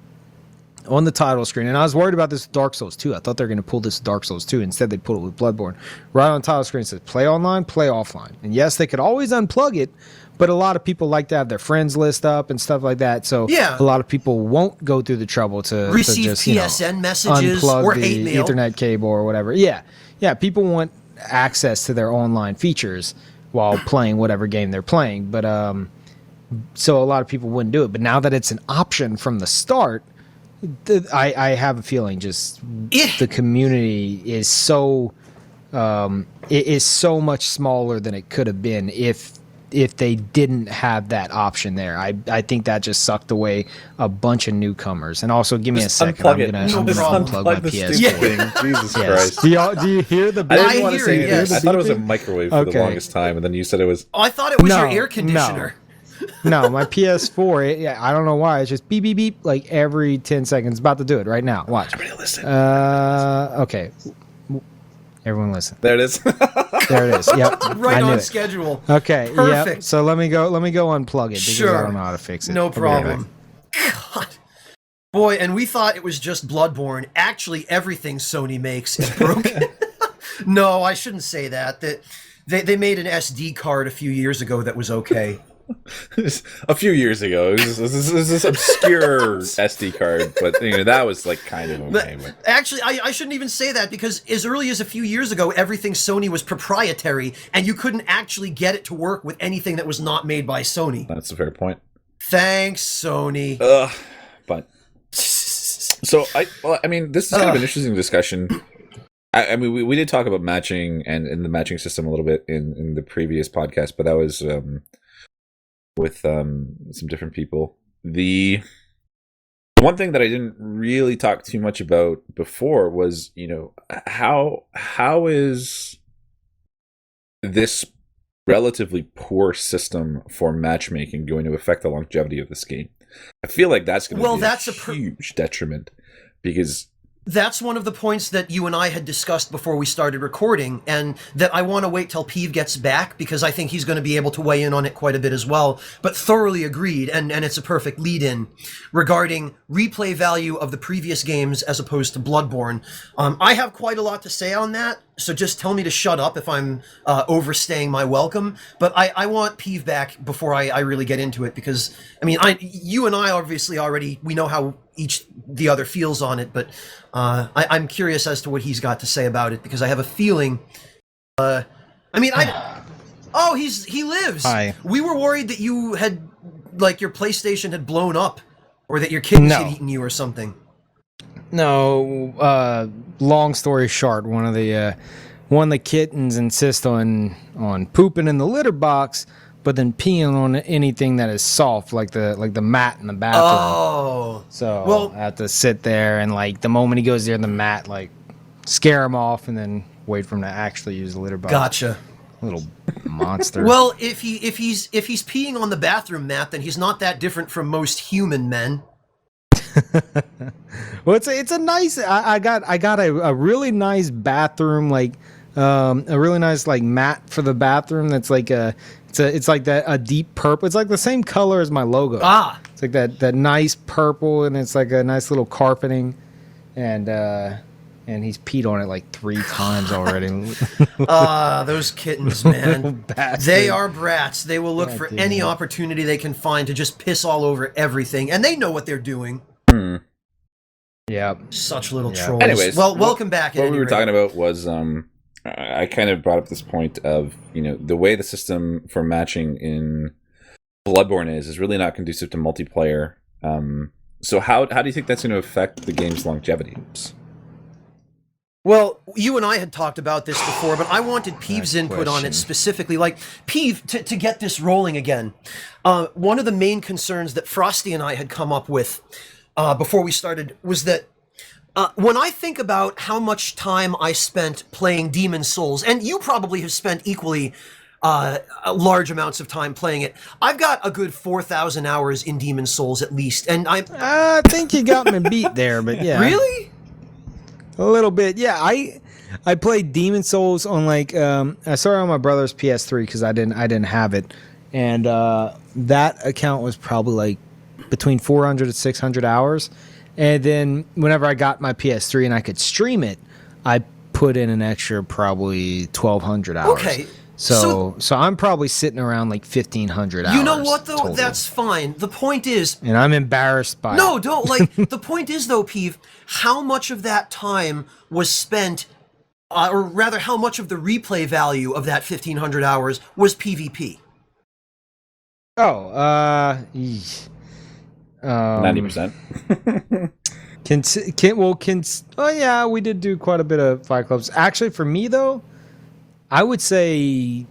on the title screen, and I was worried about this with Dark Souls 2. I thought they were going to pull this with Dark Souls 2. Instead, they pulled it with Bloodborne. Right on the title screen, it says play online, play offline. And yes, they could always unplug it, but a lot of people like to have their friends list up and stuff like that. So a lot of people won't go through the trouble to receive just, PSN messages unplug or the hate mail. Ethernet cable or whatever. Yeah. People want access to their online features while playing whatever game they're playing. But so a lot of people wouldn't do it. But now that it's an option from the start, I have a feeling just the community is so it is so much smaller than it could have been if they didn't have that option there. I think that just sucked away a bunch of newcomers. And also, give me a second. I'm gonna unplug my PS4. Jesus Christ! Do you hear the? I didn't want to say it. I thought it was a microwave for the longest time, and then you said it was. Oh, I thought it was your air conditioner. No, my PS4, I don't know why. It's just beep, beep, beep, like every 10 seconds. About to do it right now. Watch. Everybody listen. Okay. Everyone listen. There it is. There it is. Yep. Right on schedule. Okay. Perfect. Yep. So let me go unplug it because I don't know how to fix it. No problem. God. Boy, and we thought it was just Bloodborne. Actually, everything Sony makes is broken. No, I shouldn't say that. They made an SD card a few years ago that was okay. A few years ago, it was this obscure SD card, but that was like kind of okay. But. Actually, I shouldn't even say that because as early as a few years ago, everything Sony was proprietary, and you couldn't actually get it to work with anything that was not made by Sony. That's a fair point. Thanks, Sony. But so I mean, this is kind of an interesting discussion. I mean, we did talk about matching and the matching system a little bit in the previous podcast, but that was with some different people. The one thing that I didn't really talk too much about before was, how is this relatively poor system for matchmaking going to affect the longevity of this game? I feel like that's going to be a huge detriment, because that's one of the points that you and I had discussed before we started recording, and that I want to wait till Peeve gets back, because I think he's going to be able to weigh in on it quite a bit as well, but thoroughly agreed, and it's a perfect lead-in, regarding replay value of the previous games as opposed to Bloodborne. I have quite a lot to say on that, so just tell me to shut up if I'm overstaying my welcome, but I want Peeve back before I really get into it, because, I mean, you and I obviously we know how the other feels on it, but I'm curious as to what he's got to say about it, because I have a feeling. He lives. Hi. We were worried that you had, like, your PlayStation had blown up, or that your kittens had eaten you or something. No. Long story short, one of the kittens insist on pooping in the litter box, but then peeing on anything that is soft, like the mat in the bathroom. Oh. So I have to sit there and, like, the moment he goes near the mat, like, scare him off and then wait for him to actually use the litter box. Gotcha. Little monster. Well, if he's peeing on the bathroom mat, then he's not that different from most human men. Well, it's a nice. I got a really nice bathroom, like a really nice, like, mat for the bathroom. That's like it's like a deep purple. It's like the same color as my logo. It's like that nice purple, and it's like a nice little carpeting, and he's peed on it like 3 times already. Those kittens, man. They are brats. They will look for any opportunity they can find to just piss all over everything, and they know what they're doing. Yeah. Such little trolls. Anyways, welcome back. What we were talking about was I kind of brought up this point of, the way the system for matching in Bloodborne is really not conducive to multiplayer. So how do you think that's going to affect the game's longevity? Well, you and I had talked about this before, but I wanted Peeve's input on it specifically. Like, Peeve, to get this rolling again, one of the main concerns that Frosty and I had come up with before we started was that when I think about how much time I spent playing Demon Souls, and you probably have spent equally large amounts of time playing it. I've got a good 4,000 hours in Demon's Souls at least, and I think you got me beat there, but yeah. Really? A little bit. Yeah, I played Demon's Souls on like I started on my brother's PS3 because I didn't have it, and that account was probably like between 400 and 600 hours. And then whenever I got my PS3 and I could stream it, I put in an extra probably 1,200 hours. Okay. So I'm probably sitting around like 1,500 hours. You know what, though? total. That's fine. The point is... And I'm embarrassed by No, it. don't. Like, the point is, though, Peeve, how much of that time was spent, or rather, how much of the replay value of that 1,500 hours was PvP? Oh, 90%. Oh yeah, we did do quite a bit of Fight Clubs. Actually, for me though, I would say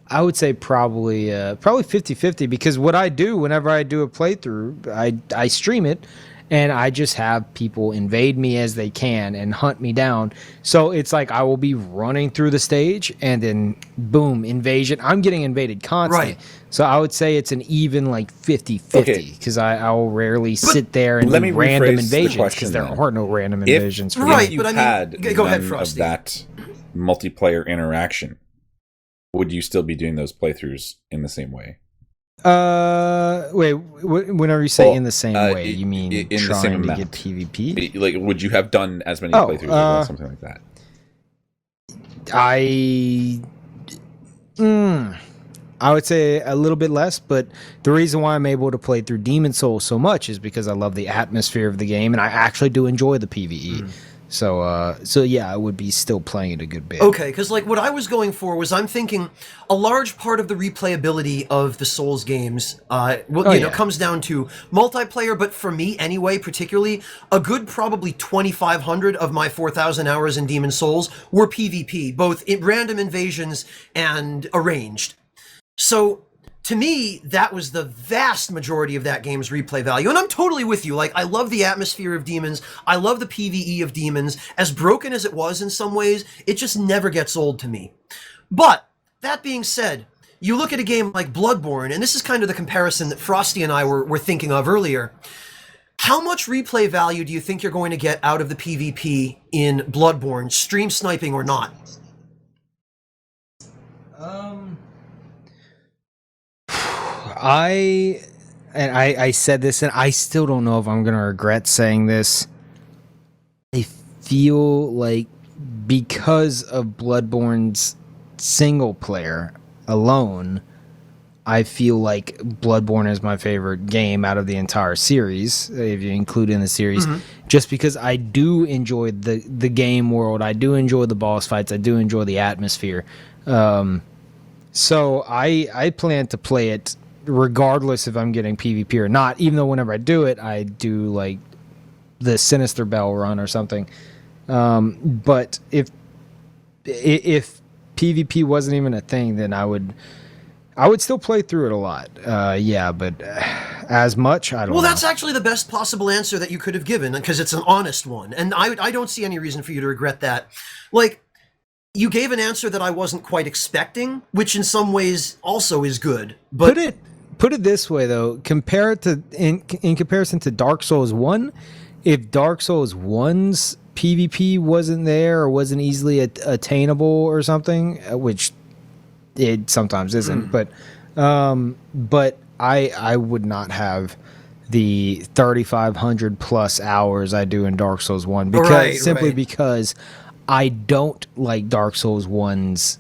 probably 50-50, because what I do whenever I do a playthrough, I stream it, and I just have people invade me as they can and hunt me down. So it's like I will be running through the stage and then boom, invasion. I'm getting invaded constantly. Right. So I would say it's an even like 50-50, because I will rarely sit there and let do me random rephrase the invasions, question because there then. are no random invasions. For Right, me. but I mean, had go ahead, none Frosty. of that multiplayer interaction, would you still be doing those playthroughs in the same way? Wait. Whenever you say in the same way, you mean in the trying same to amount. get PvP? Like, would you have done as many playthroughs or something like that? I would say a little bit less, but the reason why I'm able to play through Demon's Souls so much is because I love the atmosphere of the game, and I actually do enjoy the PvE. So yeah, I would be still playing it a good bit. Okay, because like what I was going for was, I'm thinking a large part of the replayability of the Souls games, comes down to multiplayer. But for me, anyway, particularly a good probably 2,500 of my 4,000 hours in Demon's Souls were PvP, both in random invasions and arranged. So to me, that was the vast majority of that game's replay value. And I'm totally with you. Like, I love the atmosphere of Demons. I love the PvE of Demons. As broken as it was in some ways, it just never gets old to me. But, that being said, you look at a game like Bloodborne, and this is kind of the comparison that Frosty and I were thinking of earlier. How much replay value do you think you're going to get out of the PvP in Bloodborne, stream sniping or not? I said this, and I still don't know if I'm gonna regret saying this. I feel like because of Bloodborne's single player alone, I feel like Bloodborne is my favorite game out of the entire series, if you include in the series, just because I do enjoy the game world, I do enjoy the boss fights, I do enjoy the atmosphere. So I plan to play it regardless if I'm getting PvP or not, even though whenever I do it, I do like the Sinister Bell run or something. But if PvP wasn't even a thing, then I would still play through it a lot. But as much, I don't know. Well, that's actually the best possible answer that you could have given, because it's an honest one. And I don't see any reason for you to regret that. Like, you gave an answer that I wasn't quite expecting, which in some ways also is good. But Put it this way, though. Compare it to in comparison to Dark Souls 1, if Dark Souls 1's PvP wasn't there or wasn't easily attainable or something, which it sometimes isn't, but I would not have the 3,500 plus hours I do in Dark Souls 1 because because I don't like Dark Souls 1's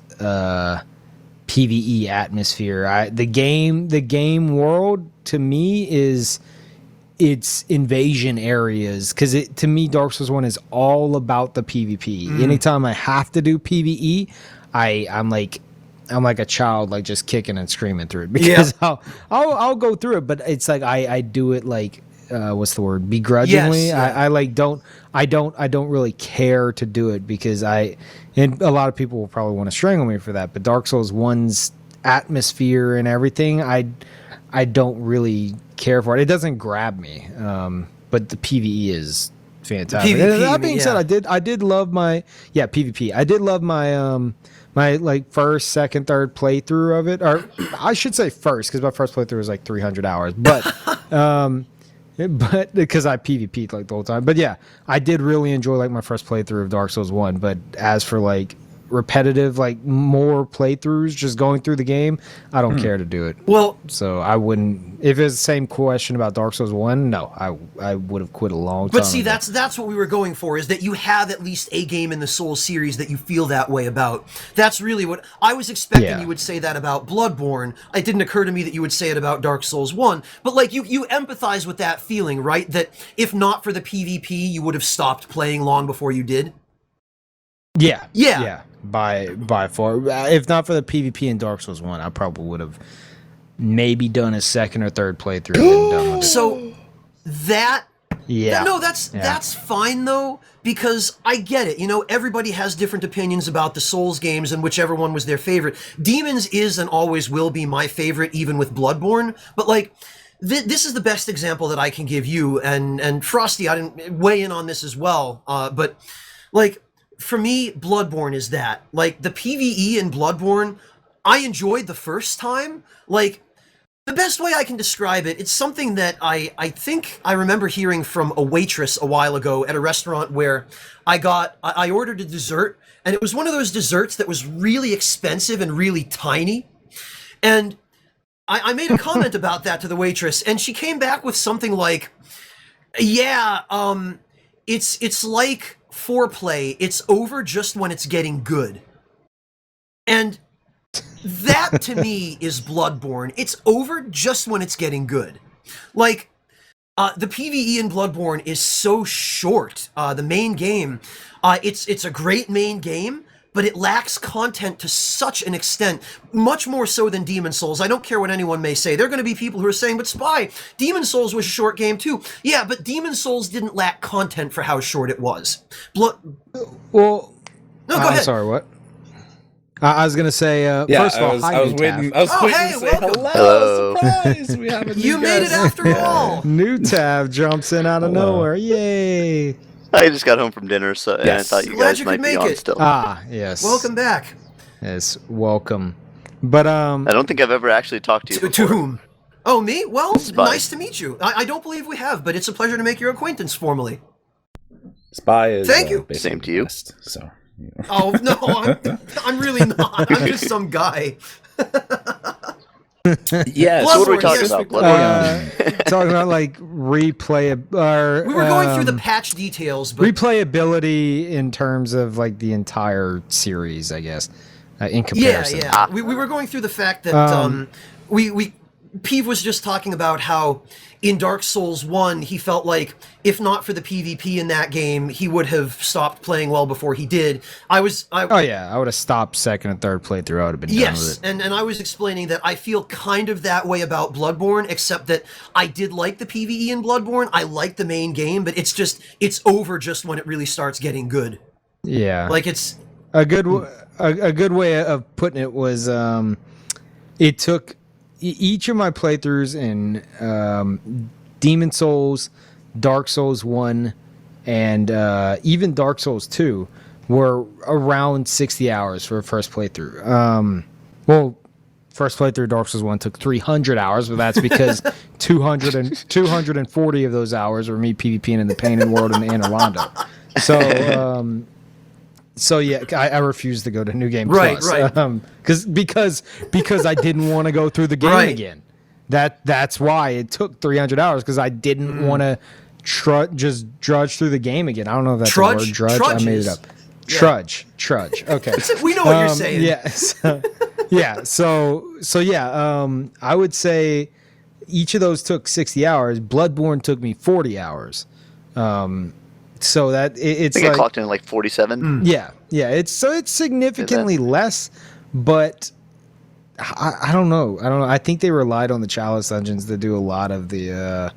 PvE atmosphere. The game world to me is its invasion areas, because to me Dark Souls 1 is all about the PvP. Anytime I have to do PvE, I'm like a child, like just kicking and screaming through it, because I'll go through it, but it's like I do it like what's the word, begrudgingly. Yes, I don't really care to do it, because and a lot of people will probably want to strangle me for that, but Dark Souls 1's atmosphere and everything, I don't really care for it. It doesn't grab me. But the PvE is fantastic. PvP, That being said, yeah. I did love my PvP. I did love my my like first, second, third playthrough of it, or I should say first, because my first playthrough was like 300 hours, but because I PvP'd like the whole time. But yeah, I did really enjoy like my first playthrough of Dark Souls 1. But as for like repetitive, like more playthroughs, just going through the game, I don't care to do it. Well, So I wouldn't. If it's the same question about Dark Souls 1, no, I would have quit a long time but see, ago. that's what we were going for, is that you have at least a game in the Souls series that you feel that way about. That's really what I was expecting. Yeah. You would say that about Bloodborne. It didn't occur to me that you would say it about Dark Souls 1. But like you empathize with that feeling, right? That if not for the PvP, you would have stopped playing long before you did. Yeah. By far. If not for the PvP in Dark Souls 1, I probably would have maybe done a second or third playthrough and done with it. So that Yeah. that's fine though, because I get it. You know, everybody has different opinions about the Souls games and whichever one was their favorite. Demons is and always will be my favorite, even with Bloodborne. But like, this is the best example that I can give you. And Frosty, I didn't weigh in on this as well. But like, for me, Bloodborne is that. Like, the PvE in Bloodborne, I enjoyed the first time. Like, the best way I can describe it, it's something that I think I remember hearing from a waitress a while ago at a restaurant where I ordered a dessert, and it was one of those desserts that was really expensive and really tiny. And I made a comment about that to the waitress, and she came back with something like, yeah, it's like foreplay. It's over just when it's getting good. And that to me is Bloodborne. It's over just when it's getting good. Like, the PvE in Bloodborne is so short. The main game, it's a great main game, but it lacks content to such an extent, much more so than Demon Souls. I don't care what anyone may say. There are going to be people who are saying, but Spy, Demon Souls was a short game too. Yeah, but Demon Souls didn't lack content for how short it was. Well, No, go I'm ahead. sorry, what? I was going to say, Yeah, first of all, hi, I was Knutaf. waiting. I was Oh, waiting hey, to say welcome. hello. Surprise! We have a You new made guest. it after all. Knutaf jumps in out of Hello. nowhere. Yay! I just got home from dinner, so and I Yes. thought you Glad guys you might could be make on it. still. Ah, yes. Welcome back. Yes, welcome. But I don't think I've ever actually talked to you To before. whom? Oh, me? Well, Spy. nice to meet you. I don't believe we have, but it's a pleasure to make your acquaintance formally. Spy is. Thank you. basically Same to you. the best, so. You know. Oh, no, I'm really not. I'm just some guy. Yeah. So what are we Bloodborne, talking yes, about? we- Bloodborne? talking about like replay or We were going through the patch details, but replayability in terms of like the entire series, I guess, in yeah, comparison. yeah. We were going through the fact that Peeve was just talking about how in Dark Souls 1, he felt like if not for the PvP in that game, he would have stopped playing well before he did. Oh yeah, I would have stopped second and third playthrough. I would have been done Yes, with it. and I was explaining that I feel kind of that way about Bloodborne, except that I did like the PvE in Bloodborne. I like the main game, but it's over just when it really starts getting good. Yeah, Like it's a good way of putting it was it took each of my playthroughs in Demon Souls, Dark Souls 1, and even Dark Souls 2 were around 60 hours for a first playthrough. First playthrough Dark Souls 1 took 300 hours, but that's because 240 of those hours were me PvPing in the Painted World in Anne Orlando. So yeah, I refuse to go to New Game Right, Plus, right. because I didn't want to go through the game Right. again. That's why it took 300 hours, because I didn't want to just drudge through the game again. I don't know if that's Trudge? a word. Drudge. I made it Trudges. up. Yeah. Trudge. Okay. we know what you're saying. Yeah. So yeah. I would say each of those took 60 hours. Bloodborne took me 40 hours. So that I it's think I like, clocked in at like 47. yeah. It's significantly less, but I don't know. I think they relied on the Chalice dungeons to do a lot of the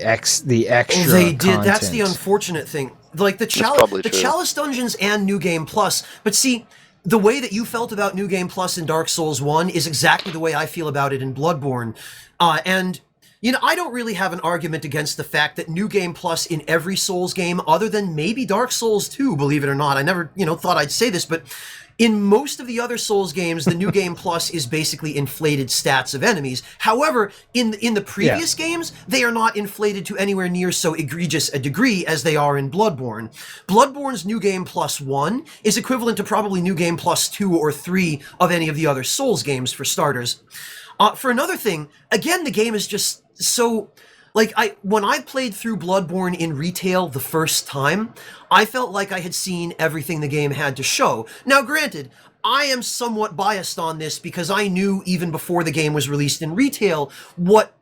extra. They did. That's the content. unfortunate thing. Like the probably true. Chalice dungeons and New Game Plus. But see, the way that you felt about New Game Plus in Dark Souls 1 is exactly the way I feel about it in Bloodborne. And You know, I don't really have an argument against the fact that New Game Plus in every Souls game, other than maybe Dark Souls 2, believe it or not. I never, thought I'd say this, but in most of the other Souls games, the New Game Plus is basically inflated stats of enemies. However, in the previous games, they are not inflated to anywhere near so egregious a degree as they are in Bloodborne. Bloodborne's New Game Plus 1 is equivalent to probably New Game Plus 2 or 3 of any of the other Souls games, for starters. For another thing, again, the game is just so... when I played through Bloodborne in retail the first time, I felt like I had seen everything the game had to show. Now, granted, I am somewhat biased on this because I knew even before the game was released in retail what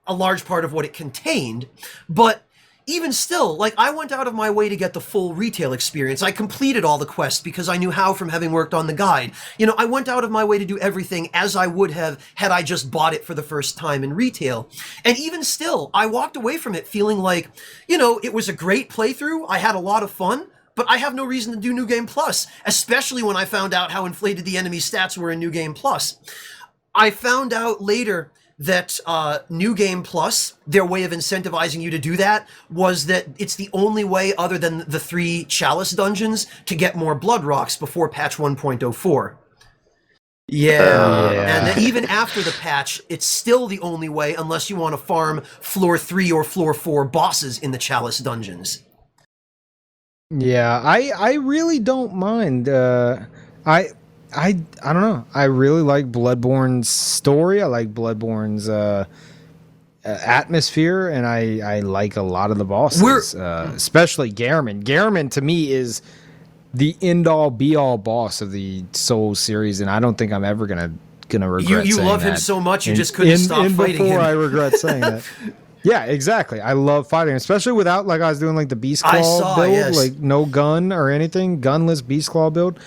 a large part of what it contained, but even still, I went out of my way to get the full retail experience. I completed all the quests because I knew how from having worked on the guide. I went out of my way to do everything as I would have had I just bought it for the first time in retail. And even still, I walked away from it feeling like, it was a great playthrough. I had a lot of fun, but I have no reason to do New Game Plus, especially when I found out how inflated the enemy stats were in New Game Plus. I found out later that New Game Plus, their way of incentivizing you to do that was that it's the only way other than the 3 Chalice dungeons to get more blood rocks before patch 1.04. Yeah. And then even after the patch, it's still the only way unless you want to farm floor 3 or floor 4 bosses in the Chalice dungeons. Yeah, I really don't mind. I don't know. I really like Bloodborne's story. I like Bloodborne's atmosphere, and I like a lot of the bosses, especially Gehrman. Gehrman to me is the end-all, be-all boss of the Souls series, and I don't think I'm ever gonna regret. You saying love him that. so much, you just couldn't stop fighting him. Before I regret saying that. Yeah, exactly. I love fighting, especially without I was doing the Beast Claw build, yes. No gun or anything, gunless Beast Claw build.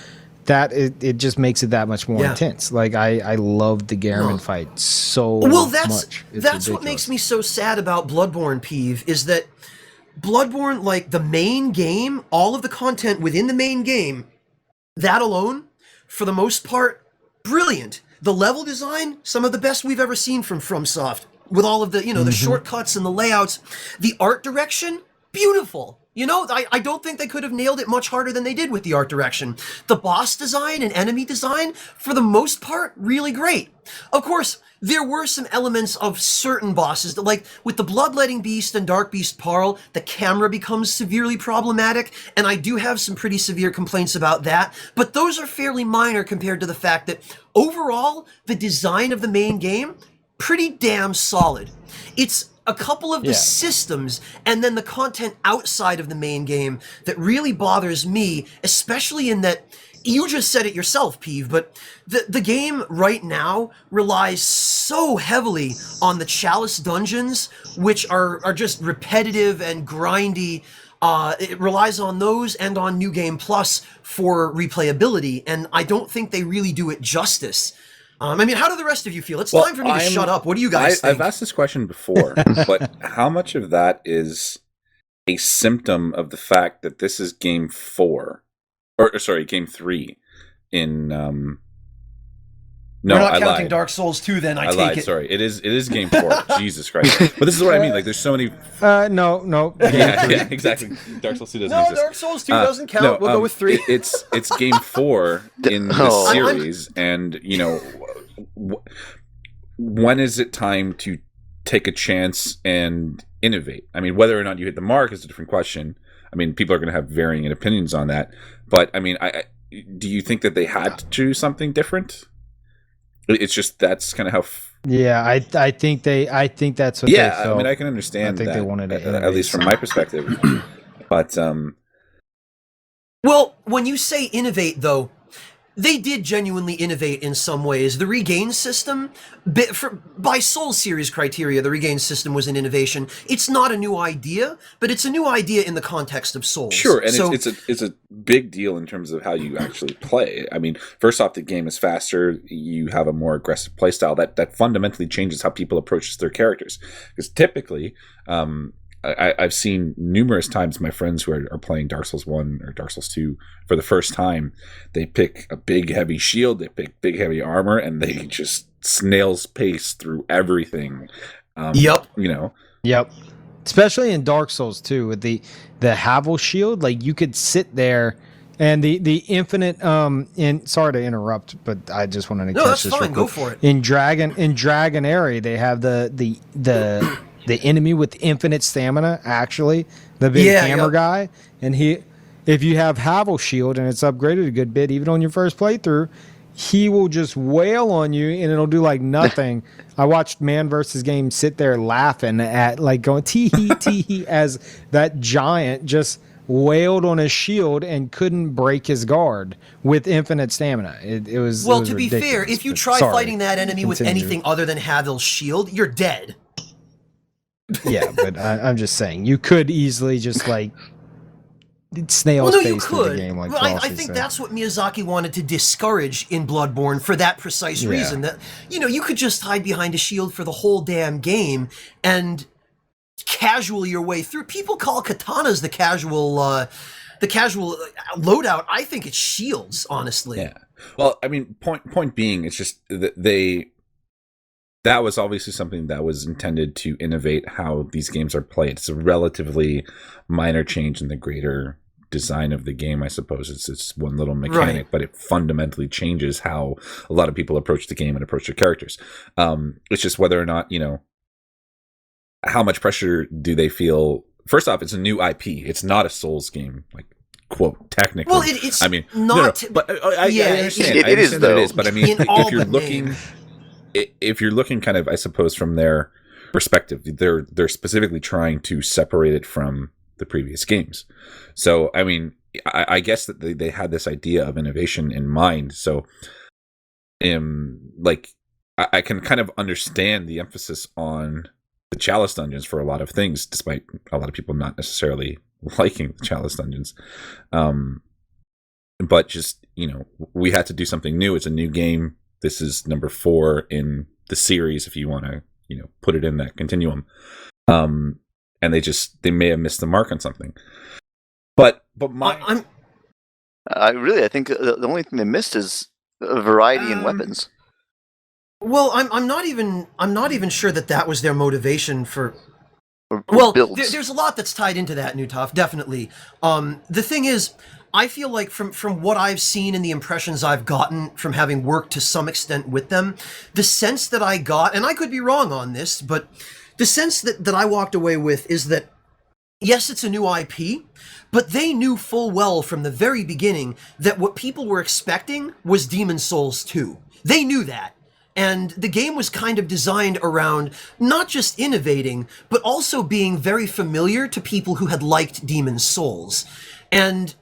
That it just makes it that much more intense. I love the Gehrman fight so much. That's what makes me so sad about Bloodborne, Peeve, is that Bloodborne, the main game, all of the content within the main game, that alone, for the most part, brilliant. The level design, some of the best we've ever seen from FromSoft, with all of the, the shortcuts and the layouts. The art direction, beautiful. I don't think they could have nailed it much harder than they did with the art direction. The boss design and enemy design, for the most part, really great. Of course, there were some elements of certain bosses that, with the Bloodletting Beast and Dark Beast Parl, the camera becomes severely problematic, and I do have some pretty severe complaints about that, but those are fairly minor compared to the fact that, overall, the design of the main game, pretty damn solid. It's a couple of the systems and then the content outside of the main game that really bothers me, especially in that, you just said it yourself, Peeve, but the game right now relies so heavily on the Chalice dungeons, which are just repetitive and grindy. It relies on those and on New Game Plus for replayability, and I don't think they really do it justice. How do the rest of you feel? It's time for me to shut up. What do you guys think? I've asked this question before, but how much of that is a symptom of the fact that this is game 4, game 3 in No, we're not I counting lied. Dark Souls 2 then, I take lied, it. sorry. It is game 4. Jesus Christ. But this is what I mean. There's so many... No. yeah, exactly. Dark Souls 2 doesn't exist. Dark Souls 2 doesn't count. We'll go with 3. It's game 4 in the series, and, when is it time to take a chance and innovate? I mean, whether or not you hit the mark is a different question. I mean, people are going to have varying opinions on that. But, I mean, do you think that they had to do something different? It's just that's kind of how. I think that's what. Yeah, they felt. I mean, I can understand. I think that, they wanted to at least from my perspective. But well, when you say innovate, though, they did genuinely innovate in some ways. The regain system, by Soul series criteria, the regain system was an innovation. It's not a new idea, but it's a new idea in the context of Souls. Sure, and it's a big deal in terms of how you actually play. I mean, first off, the game is faster. You have a more aggressive playstyle that fundamentally changes how people approach their characters. Because typically, I've seen numerous times my friends who are playing Dark Souls 1 or Dark Souls 2 for the first time, they pick a big heavy shield, they pick big heavy armor, and they just snail's pace through everything. Yep. You know. Yep. Especially in Dark Souls too, with the Havel shield, like you could sit there and the infinite in sorry to interrupt, but I just wanted to No, catch that's this fine. real Go quick. for it. In Dragon Area, they have the enemy with infinite stamina, actually, the big hammer guy, and if you have Havel shield and it's upgraded a good bit, even on your first playthrough, he will just wail on you and it'll do like nothing. I watched Man vs. Game sit there laughing at like going tee hee as that giant just wailed on his shield and couldn't break his guard with infinite stamina. It was Well, it was to be ridiculous, fair, if you but try sorry. fighting that enemy with Continue. anything other than Havel's shield, you're dead. Yeah, but I'm just saying you could easily just like snail's Well, no, you face through the could. game like Well, I Frosty think said. that's what Miyazaki wanted to discourage in Bloodborne for that precise reason. That you could just hide behind a shield for the whole damn game and casual your way through. People call katanas the casual loadout. I think it's shields, honestly. Yeah. Well, I mean, point being, it's just that that was obviously something that was intended to innovate how these games are played. It's a relatively minor change in the greater design of the game, I suppose. It's one little mechanic, but it fundamentally changes how a lot of people approach the game and approach their characters. It's just whether or not, how much pressure do they feel? First off, it's a new IP. It's not a Souls game, like, quote, technically. Well, it's I mean, not. but I understand. It is, that though. it is, but I mean, if you're looking... If you're looking kind of, I suppose, from their perspective, they're specifically trying to separate it from the previous games. So, I mean, I guess that they had this idea of innovation in mind. So, I can kind of understand the emphasis on the Chalice dungeons for a lot of things, despite a lot of people not necessarily liking the Chalice dungeons. But just, we had to do something new. It's a new game. This is number 4 in the series, if you want to, put it in that continuum. And they may have missed the mark on something. But I think the only thing they missed is a variety in weapons. Well, I'm not even sure that was their motivation for. Or builds. There's a lot that's tied into that, Knutaf, definitely. The thing is, I feel like from what I've seen and the impressions I've gotten from having worked to some extent with them, the sense that I got, and I could be wrong on this, but the sense that I walked away with is that, yes, it's a new IP, but they knew full well from the very beginning that what people were expecting was Demon's Souls 2. They knew that. And the game was kind of designed around not just innovating, but also being very familiar to people who had liked Demon's Souls. And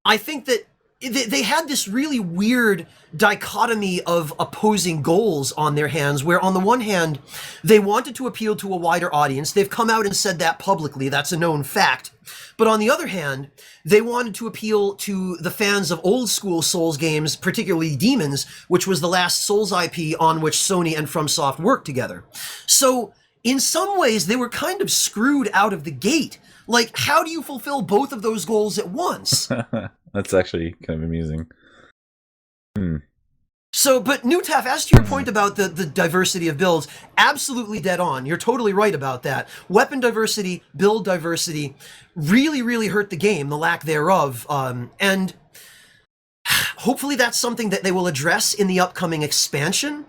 I think that they had this really weird dichotomy of opposing goals on their hands, where on the one hand, they wanted to appeal to a wider audience. They've come out and said that publicly. That's a known fact. But on the other hand, they wanted to appeal to the fans of old school Souls games, particularly Demons, which was the last Souls IP on which Sony and FromSoft worked together. So in some ways, they were kind of screwed out of the gate. Like, how do you fulfill both of those goals at once? That's actually kind of amusing. So, but Knutaf, as to your point about the diversity of builds, absolutely dead on. You're totally right about that. Weapon diversity, build diversity, really, really hurt the game, the lack thereof. And hopefully that's something that they will address in the upcoming expansion.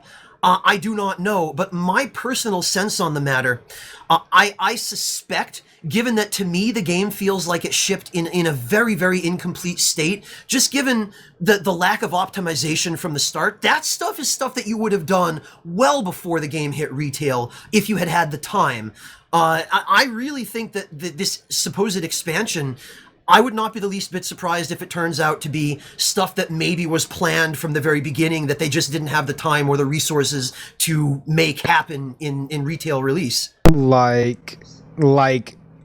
I do not know, but my personal sense on the matter, I suspect, given that to me the game feels like it shipped in a very, very incomplete state, just given the lack of optimization from the start, that stuff is stuff that you would have done well before the game hit retail if you had had the time. I really think that this supposed expansion, I would not be the least bit surprised if it turns out to be stuff that maybe was planned from the very beginning that they just didn't have the time or the resources to make happen in retail release. Like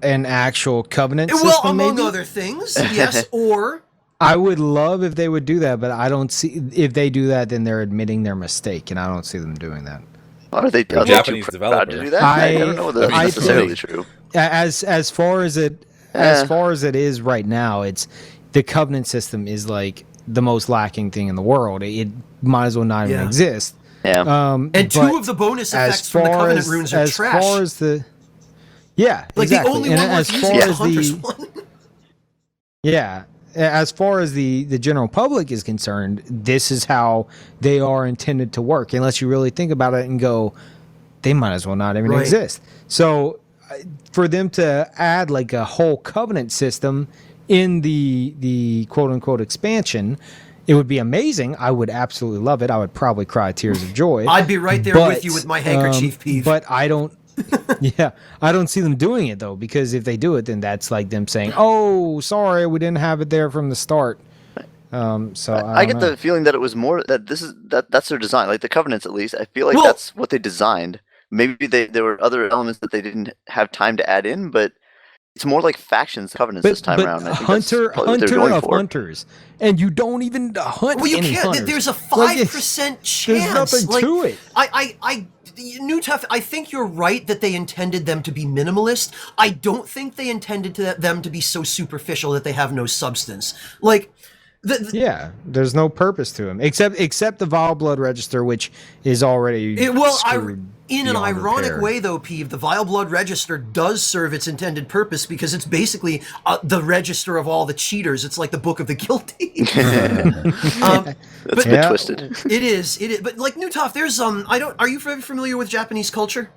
an actual Covenant system, Well, among maybe? other things, yes, or... I would love if they would do that, but I don't see... If they do that, then they're admitting their mistake, and I don't see them doing that. Are they Japanese too developer. proud to do that? I don't know whether that's necessarily true. As far as it is right now, it's the Covenant system is like the most lacking thing in the world. It might as well not even exist. Yeah. And two of the bonus effects from the Covenant runes are trash. As far as the like exactly. the only and one as worth far using is as the Hunter's the one. as far as the general public is concerned, this is how they are intended to work. Unless you really think about it and go, they might as well not even Right. exist. So for them to add like a whole Covenant system in the quote unquote expansion, it would be amazing. I would absolutely love it. I would probably cry tears of joy. I'd be right there with you with my handkerchief, Peeve. But I don't. I don't see them doing it though, because if they do it, then that's like them saying, "Oh, sorry, we didn't have it there from the start." So I get don't the feeling that it was more that that's their design, like the Covenants at least. I feel like Well- that's what they designed. Maybe there were other elements that they didn't have time to add in, but it's more like factions Covenants this time around. I think Hunter that's probably what they're of going for. hunters, and you don't even hunt Well, you any can't. hunters. There's a Like, 5% chance. There's nothing like, to it. Knutaf, I think you're right that they intended them to be minimalist. I don't think they intended them to be so superficial that they have no substance. Like, There's no purpose to him except the Vile Blood Register, which is already screwed in an beyond ironic repair. way, though, Peeve, the Vile Blood Register does serve its intended purpose because it's basically the register of all the cheaters. It's like the Book of the Guilty. That's a bit twisted. It is. But like Knutaf, there's Are you very familiar with Japanese culture?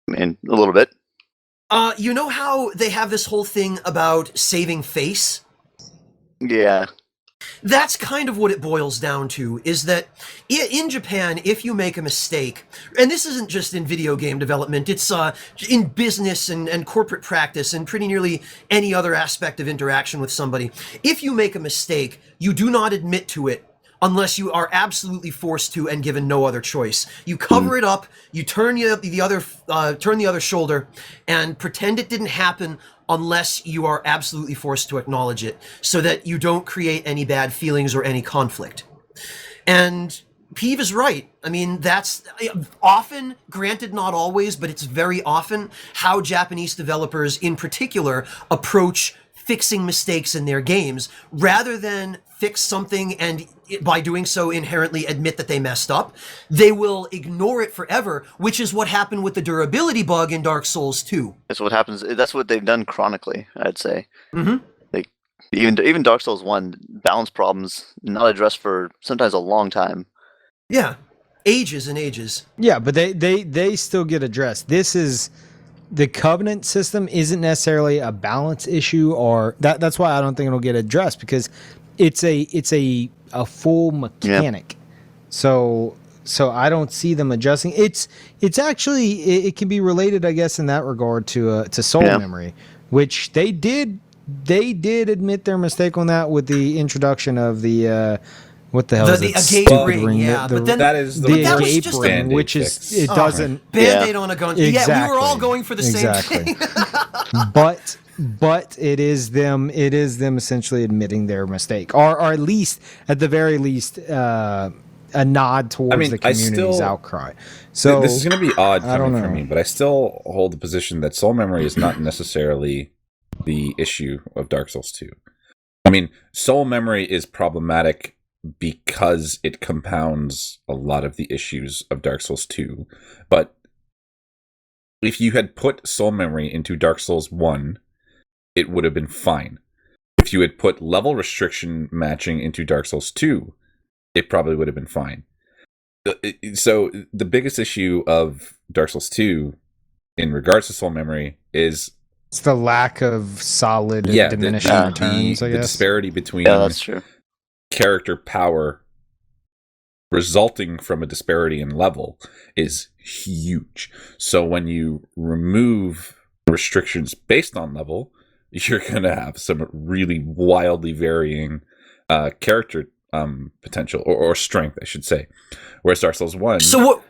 I mean, a little bit. You know how they have this whole thing about saving face? Yeah. That's kind of what it boils down to, is that in Japan, if you make a mistake, and this isn't just in video game development, it's in business and corporate practice and pretty nearly any other aspect of interaction with somebody. If you make a mistake, you do not admit to it unless you are absolutely forced to and given no other choice. You cover it up, you turn the other shoulder, and pretend it didn't happen unless you are absolutely forced to acknowledge it, so that you don't create any bad feelings or any conflict. And Peeve is right. I mean, that's often, granted not always, but it's very often how Japanese developers in particular approach fixing mistakes in their games, rather than fix something and by doing so inherently admit that they messed up. They will ignore it forever, which is what happened with the durability bug in Dark Souls 2. That's what happens. That's what they've done chronically, I'd say. Mm-hmm. Like even Dark Souls 1, balance problems not addressed for sometimes a long time. Yeah. Ages and ages. Yeah, but they still get addressed. This is the Covenant system isn't necessarily a balance issue, or that's why I don't think it'll get addressed, because it's a full mechanic. So I don't see them adjusting. It's actually it can be related, I guess, in that regard to soul memory, which they did admit their mistake on that with the introduction of the what the hell is the it? agape Stupid ring, yeah. But then that is the that was agape just ring, a which is Band-Aid it doesn't Band-Aid on a gun. Exactly. Yeah, we were all going for the same Exactly. thing. but it is them essentially admitting their mistake, or at least at the very least a nod towards the community's outcry. So this is going to be odd I don't coming from know. me, but I still hold the position that soul memory is not necessarily the issue of Dark Souls 2. I mean, soul memory is problematic because it compounds a lot of the issues of Dark Souls 2. But if you had put soul memory into Dark Souls 1, it would have been fine. If you had put level restriction matching into Dark Souls 2, it probably would have been fine. So the biggest issue of Dark Souls 2 in regards to soul memory is it's the lack of solid diminishing returns, I the guess. disparity between that's true. character power resulting from a disparity in level is huge. So when you remove restrictions based on level, you're going to have some really wildly varying character potential or strength, I should say. Whereas Dark Souls 1... So what?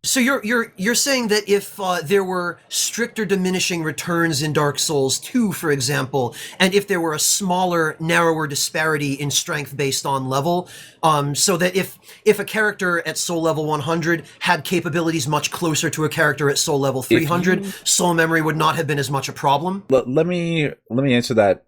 So you're saying that if there were stricter diminishing returns in Dark Souls 2, for example, and if there were a smaller, narrower disparity in strength based on level, so that if a character at soul level 100 had capabilities much closer to a character at soul level 300, soul memory would not have been as much a problem? Let me answer that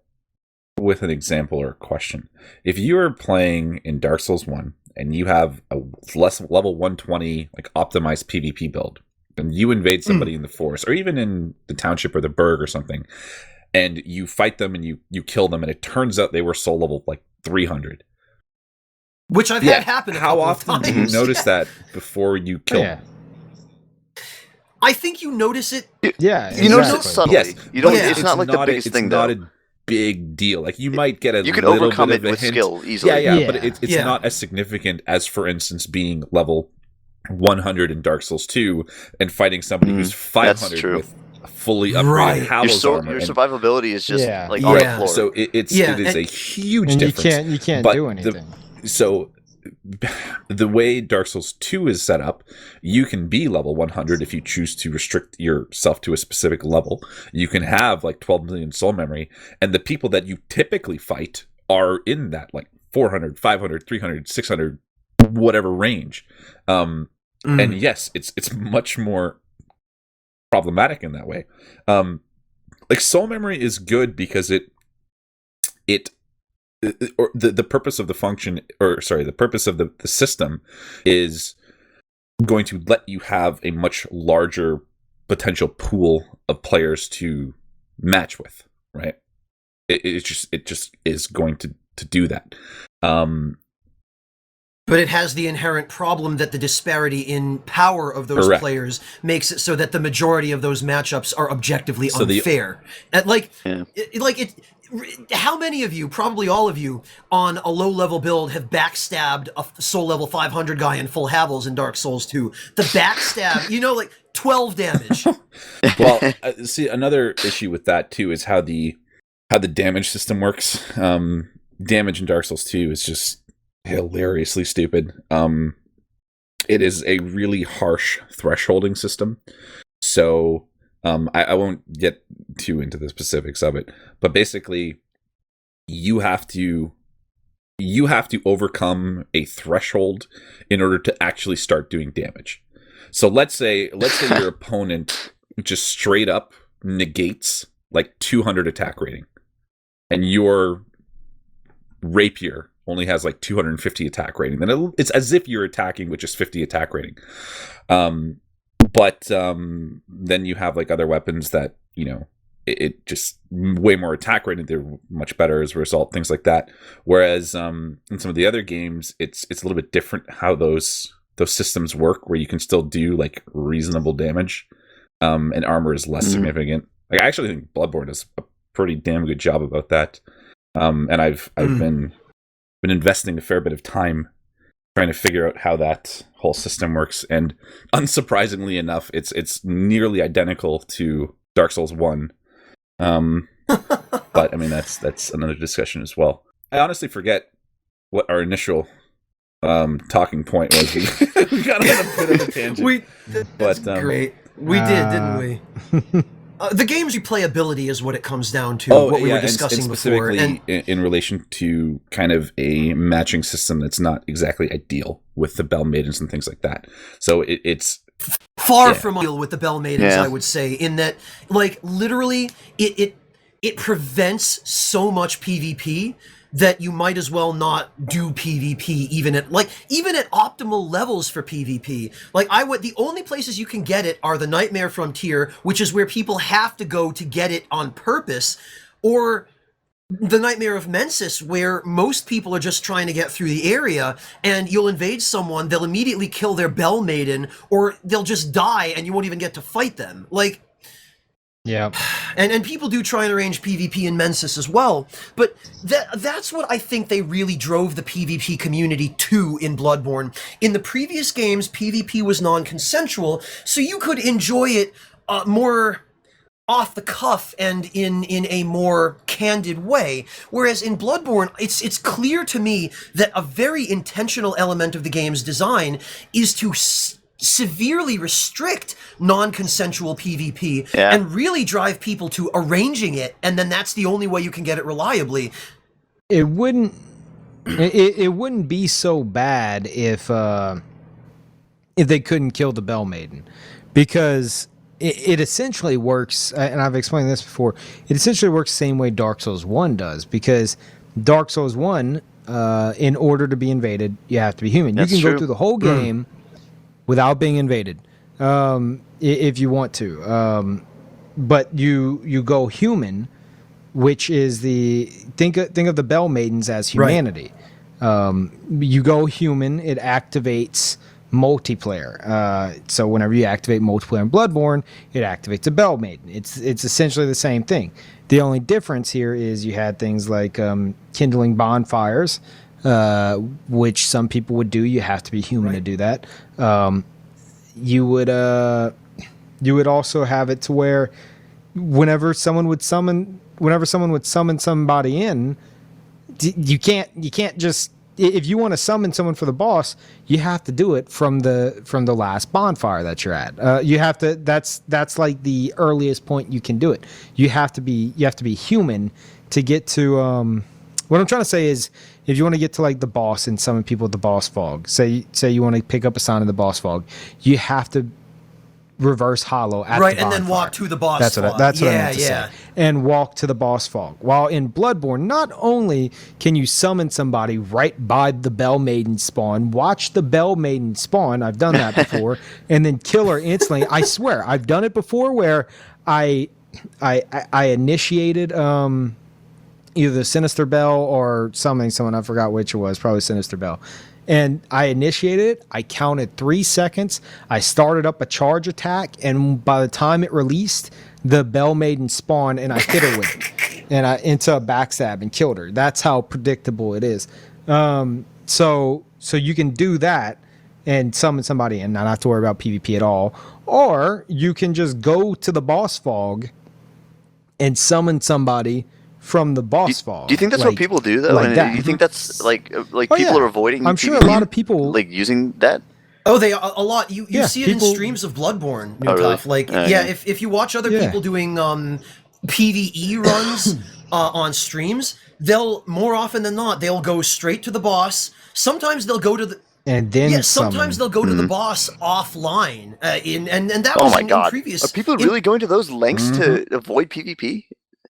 with an example or a question. If you are playing in Dark Souls 1 and you have a less level 120 like optimized PvP build, and you invade somebody in the forest or even in the township or the burg or something, and you fight them and you kill them, and it turns out they were soul level like 300. Which I've had happen. How often do you notice that before you kill them? I think you notice it. Yeah, you notice it subtly. Yes, you don't. It's not like the biggest thing, though. It's not a big deal. Like you might get a you can little overcome bit it of a with hint. skill easily. Yeah, but it's not as significant as, for instance, being level 100 in Dark Souls 2 and fighting somebody who's 500 with fully upgraded Hallows armor. Your survivability is just like on the the floor. So it is a huge difference. You can't do anything. So the way Dark Souls 2 is set up, you can be level 100 if you choose to restrict yourself to a specific level. You can have like 12 million soul memory, and the people that you typically fight are in that like 400, 500, 300, 600, whatever range. And yes, it's much more problematic in that way. Like soul memory is good because the purpose of the function, the purpose of the system is going to let you have a much larger potential pool of players to match with, right? It just is going to do that. But it has the inherent problem that the disparity in power of those players makes it so that the majority of those matchups are objectively unfair. How many of you, probably all of you, on a low-level build have backstabbed a soul level 500 guy in full Havels in Dark Souls 2? The backstab, like 12 damage. Well, see, another issue with that too is how the damage system works. Damage in Dark Souls 2 is just hilariously stupid. It is a really harsh thresholding system. So I won't get too into the specifics of it, but basically you have to overcome a threshold in order to actually start doing damage. So let's say your opponent just straight up negates like 200 attack rating, and your rapier only has like 250 attack rating. Then it's as if you're attacking with just 50 attack rating. But then you have like other weapons that, it just way more attack rating. They're much better as a result, things like that. Whereas in some of the other games, it's a little bit different how those systems work, where you can still do like reasonable damage, and armor is less significant. Like I actually think Bloodborne does a pretty damn good job about that. And I've been investing a fair bit of time trying to figure out how that whole system works, and unsurprisingly enough, it's nearly identical to Dark Souls 1. But I mean that's another discussion as well. I honestly forget what our initial talking point was. We got on a bit of a tangent. That's great. We did, didn't we? The game's replayability is what it comes down to, what we were discussing and specifically before. And in relation to kind of a matching system that's not exactly ideal with the Bell Maidens and things like that. So it's far from ideal with the Bell Maidens, I would say, in that, like, literally, it prevents so much PvP that you might as well not do PvP even at optimal levels for PvP. Like the only places you can get it are the Nightmare Frontier, which is where people have to go to get it on purpose, or the Nightmare of Mensis, where most people are just trying to get through the area, and you'll invade someone, they'll immediately kill their Bell Maiden, or they'll just die and you won't even get to fight them. Like, yeah, and people do try and arrange PvP in Mensis as well, but that's what I think they really drove the PvP community to in Bloodborne. In the previous games, PvP was non-consensual, so you could enjoy it more off the cuff and in a more candid way. Whereas in Bloodborne, it's clear to me that a very intentional element of the game's design is to severely restrict non-consensual PvP and really drive people to arranging it, and then that's the only way you can get it reliably. It wouldn't be so bad if they couldn't kill the Bell Maiden, because it essentially works, and I've explained this before, it essentially works the same way Dark Souls 1 does, because Dark Souls 1, in order to be invaded, you have to be human. That's you can true. go through the whole game without being invaded, if you want to. But you go human, which is think of the Bell Maidens as humanity. You go human, it activates multiplayer. So whenever you activate multiplayer in Bloodborne, it activates a Bell Maiden. It's essentially the same thing. The only difference here is you had things like kindling bonfires, which some people would do. You have to be human to do that. You would also have it to where whenever someone would summon somebody in, you can't just, if you want to summon someone for the boss, you have to do it from the last bonfire that you're at. You have to. That's like the earliest point you can do it. You have to be human to get to. What I'm trying to say is, if you want to get to like the boss and summon people with the boss fog, say you want to pick up a sign in the boss fog, you have to reverse hollow at right, the and then bonfire. walk to the boss That's fog. what I meant to say. And walk to the boss fog. While in Bloodborne, not only can you summon somebody right by the Bell Maiden spawn, watch the Bell Maiden spawn, I've done that before, and then kill her instantly. I swear, I've done it before where I initiated either the Sinister Bell or someone, I forgot which it was, probably Sinister Bell. And I initiated it. I counted 3 seconds. I started up a charge attack, and by the time it released, the Bell Maiden spawned, and I hit her with it, and I into a backstab and killed her. That's how predictable it is. So you can do that and summon somebody and not have to worry about PvP at all, or you can just go to the boss fog and summon somebody from the boss fog. Do you think that's what people do though? Like that. Do you think that's like people yeah. are avoiding? I'm sure a PvP, lot of people like using that. Oh, they a lot. You Yeah, see it people- in streams of Bloodborne. Oh, really? Knutaf. Like Yeah. if you watch other Yeah. people doing PvE runs on streams, they'll more often than not they'll go straight to the boss. Sometimes they'll go to the and then sometimes they'll go to the boss offline. And that Oh was my in god! previous. Are people really going to those lengths to avoid PvP?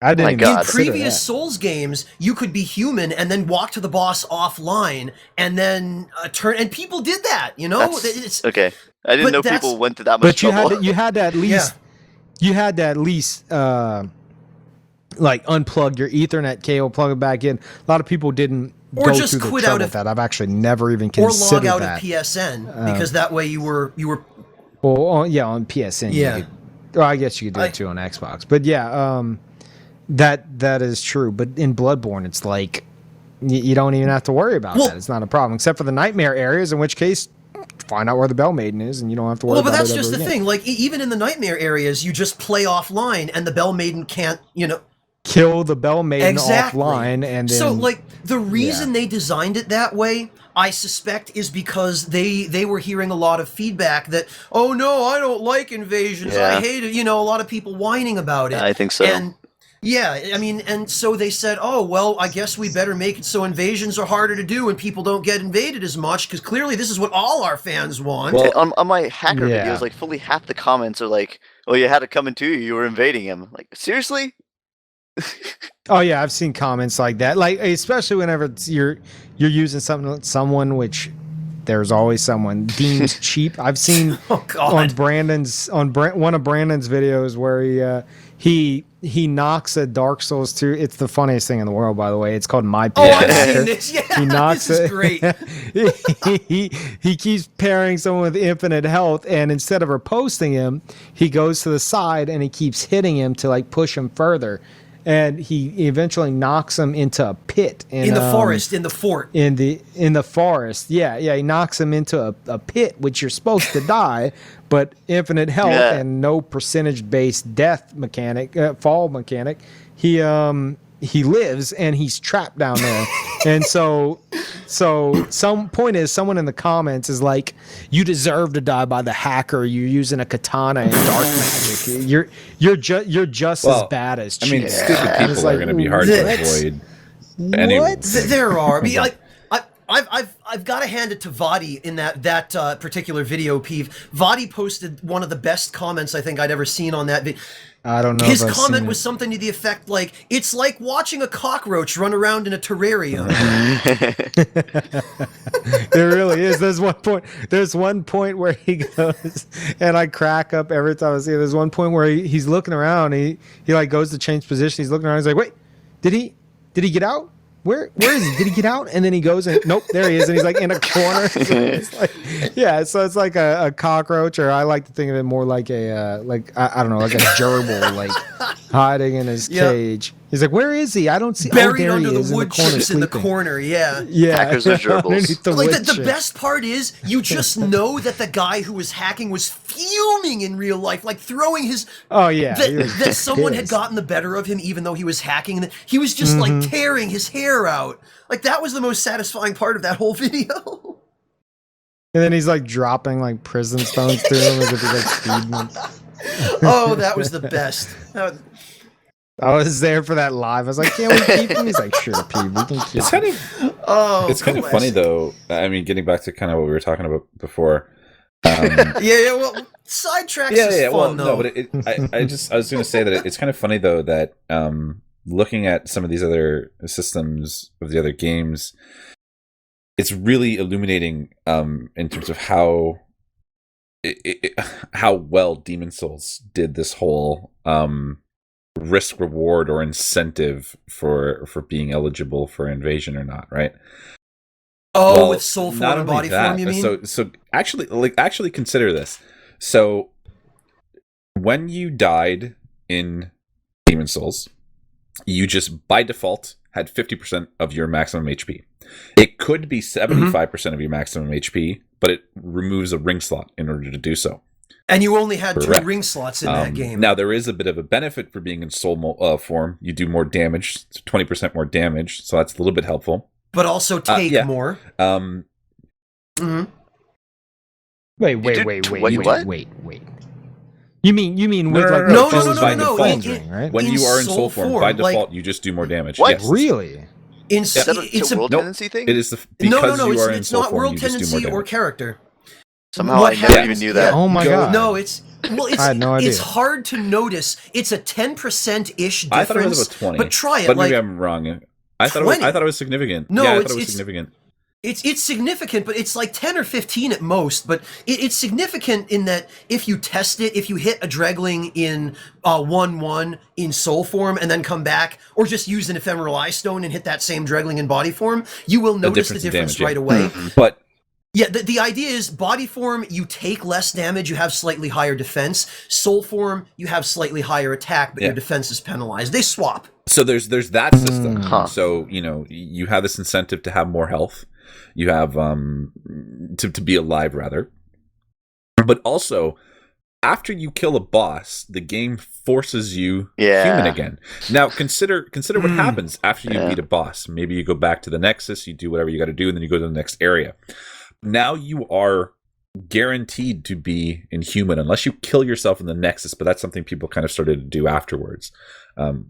I didn't my even God. In consider previous that. Souls games, you could be human and then walk to the boss offline, and then turn. And people did that, you know. That's, okay, I didn't but know that's- people went to that much But you trouble. had to at least like unplug your Ethernet cable, plug it back in. A lot of people didn't Or go just through the quit trouble out with of- that. I've actually never even or considered log out that. of PSN because that way you were. Well, on PSN. Yeah. You could, well, I guess you could do it too on Xbox. But yeah, that is true. But in Bloodborne, it's like you don't even have to worry about that. It's not a problem, except for the nightmare areas, in which case, find out where the Bell Maiden is, and you don't have to worry Well, but about it. that's just the again. thing. Like even in the nightmare areas, you just play offline, and the Bell Maiden can't. Kill the Bell Maiden Exactly. offline, and then So, like, the reason they designed it that way, I suspect, is because they were hearing a lot of feedback that, oh no, I don't like invasions, Yeah. I hate it. A lot of people whining about it. I think so. And yeah, I mean, and so they said, oh well, I guess we better make it so invasions are harder to do and people don't get invaded as much because clearly this is what all our fans want. Well, on my hacker Yeah. videos, like fully half the comments are like, "Oh, you had it coming to you. You were invading him." Like seriously? Oh yeah, I've seen comments like that. Like especially whenever you're using someone which there's always someone deemed cheap. I've seen Oh, God. on one of Brandon's videos where he knocks a Dark Souls 2. It's the funniest thing in the world, by the way. It's called My Oh, Pit I've Hacker. seen this. Yeah, He knocks this is it. great. he keeps pairing someone with infinite health, and instead of riposting him, he goes to the side and he keeps hitting him to like push him further. And he eventually knocks him into a pit In the forest, in the fort. in the forest. Yeah, he knocks him into a pit, which you're supposed to die, but infinite health Yeah. and no percentage based death mechanic, fall mechanic. He lives and he's trapped down there. And so some point is someone in the comments is like, you deserve to die by the hacker. You're using a katana and dark magic. You're just as bad as I mean, cheating. stupid And people it's are like, going to be hard to what? avoid. Anyway. What? There are. I mean, I've got to hand it to Vadi in that particular video, Peeve. Vadi posted one of the best comments I think I'd ever seen on that video. I don't know. His if I've comment seen was it. something to the effect like, "It's like watching a cockroach run around in a terrarium." There really is. There's one point where he goes, and I crack up every time I see it. There's one point where he's looking around. He like goes to change position. He's looking around. He's like, wait, did he get out? Where is he? Did he get out? And then he goes and nope, there he is. And he's like in a corner. So it's like, yeah, so it's like a cockroach, or I like to think of it more like a I don't know, like a gerbil, like hiding in his cage. He's like, where is he? I don't see. Buried there under he the is wood chips in the corner. Yeah. Yeah, Hackers are gerbils. underneath the Like wood the chip. best part is you just know that the guy who was hacking was fuming in real life, like throwing his Oh yeah, he was that someone had pissed. gotten the better of him even though he was hacking, and he was just like tearing his hair out. Like that was the most satisfying part of that whole video. And then he's like dropping like prison stones to him as if he's like feeding them. Oh, that was the best. I was there for that live. I was like, "Can we keep him?" He's like, "Sure, Peeve, we can keep It's him." kind of Oh, it's kind of funny though. I mean, getting back to kind of what we were talking about before. Yeah, well, sidetracks is fun though. no, but I was going to say that it's kind of funny though that looking at some of these other systems of the other games, it's really illuminating in terms of how how well Demon Souls did this whole risk reward or incentive for being eligible for invasion or not, right? Oh, Well, with soul form not and only body form, you mean? So actually consider this. So when you died in Demon Souls, you just by default had 50% of your maximum HP. It could be 75% of your maximum HP, but it removes a ring slot in order to do so. And you only had Correct. 2 ring slots in that game. Now, there is a bit of a benefit for being in soul form. You do more damage, 20% more damage, so that's a little bit helpful. But also take yeah. more. Wait. You mean with like No, the by defense default. ring, right? When in you are in soul soul form, form, by like- default, you just do more damage. What? Yes. Really? Is that It's a a world tendency thing? It is no, because you are in it's soul not form, world you just do more tendency or damage. character. Somehow What I never happens- even knew that. Oh my god. No, it's I had no idea. It's hard to notice. It's a 10% ish difference. I thought it was about 20. But try it. But like maybe I'm wrong. I thought 20? it was significant. No, yeah, I it's- thought it was it's- significant. it's significant, but it's like 10 or 15 at most. But it's significant in that if you test it, if you hit a Dregling in 1-1 in soul form and then come back, or just use an ephemeral eye stone and hit that same Dregling in body form, you will notice the difference in right damage, away. But Yeah, the idea is body form, you take less damage, you have slightly higher defense. Soul form, you have slightly higher attack, but your defense is penalized. They swap. so there's that system. Huh. So you have this incentive to have more health. You have to be alive rather. But also, after you kill a boss, the game forces you human again. Now consider what happens after you beat a boss. Maybe you go back to the Nexus, you do whatever you got to do, and then you go to the next area. Now you are guaranteed to be inhuman unless you kill yourself in the Nexus, but that's something people kind of started to do afterwards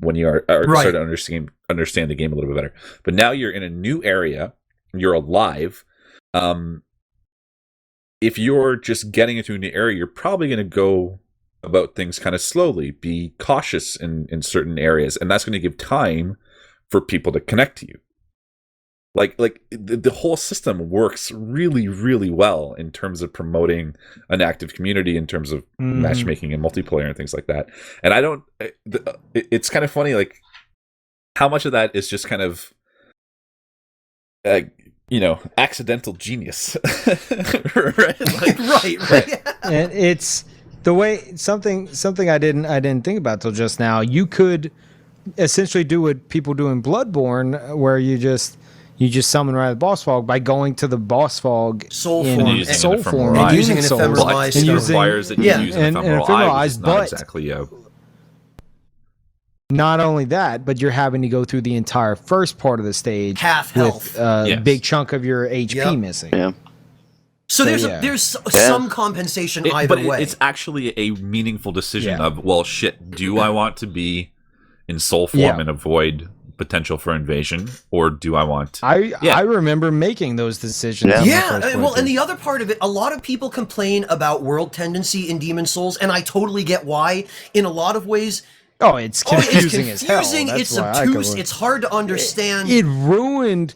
when you are started to understand the game a little bit better. But now you're in a new area, you're alive. If you're just getting into a new area, you're probably going to go about things kind of slowly, be cautious in certain areas, and that's going to give time for people to connect to you. Like the whole system works really, really well in terms of promoting an active community, in terms of matchmaking and multiplayer and things like that. And I don't. It's kind of funny, like how much of that is just kind of, accidental genius, right? Like, right. And it's the way something I didn't think about till just now. You could essentially do what people do in Bloodborne, where you just summon right at the boss fog by going to the boss fog Soul in form. And using soul an ephemeral form eye. and Using using an souls. ephemeral eye But stone. it requires that you Yeah. use an And ephemeral ephemeral eye, which eyes, is not but- exactly Not only that, but you're having to go through the entire first part of the stage Half with health. a Yes. big chunk of your HP Yep. missing. Yeah. So there's yeah. there's some compensation either but way. it's actually a meaningful decision Yeah. of, well, shit, do I want to be in soul form Yeah. and avoid potential for invasion, or do I want? I remember making those decisions. Yeah. in my Yeah, first well, and playthrough. the other part of it, a lot of people complain about world tendency in Demon Souls, and I totally get why. In a lot of ways, Oh, it's confusing as hell. confusing, That's it's why I obtuse, could- it's hard to understand. It ruined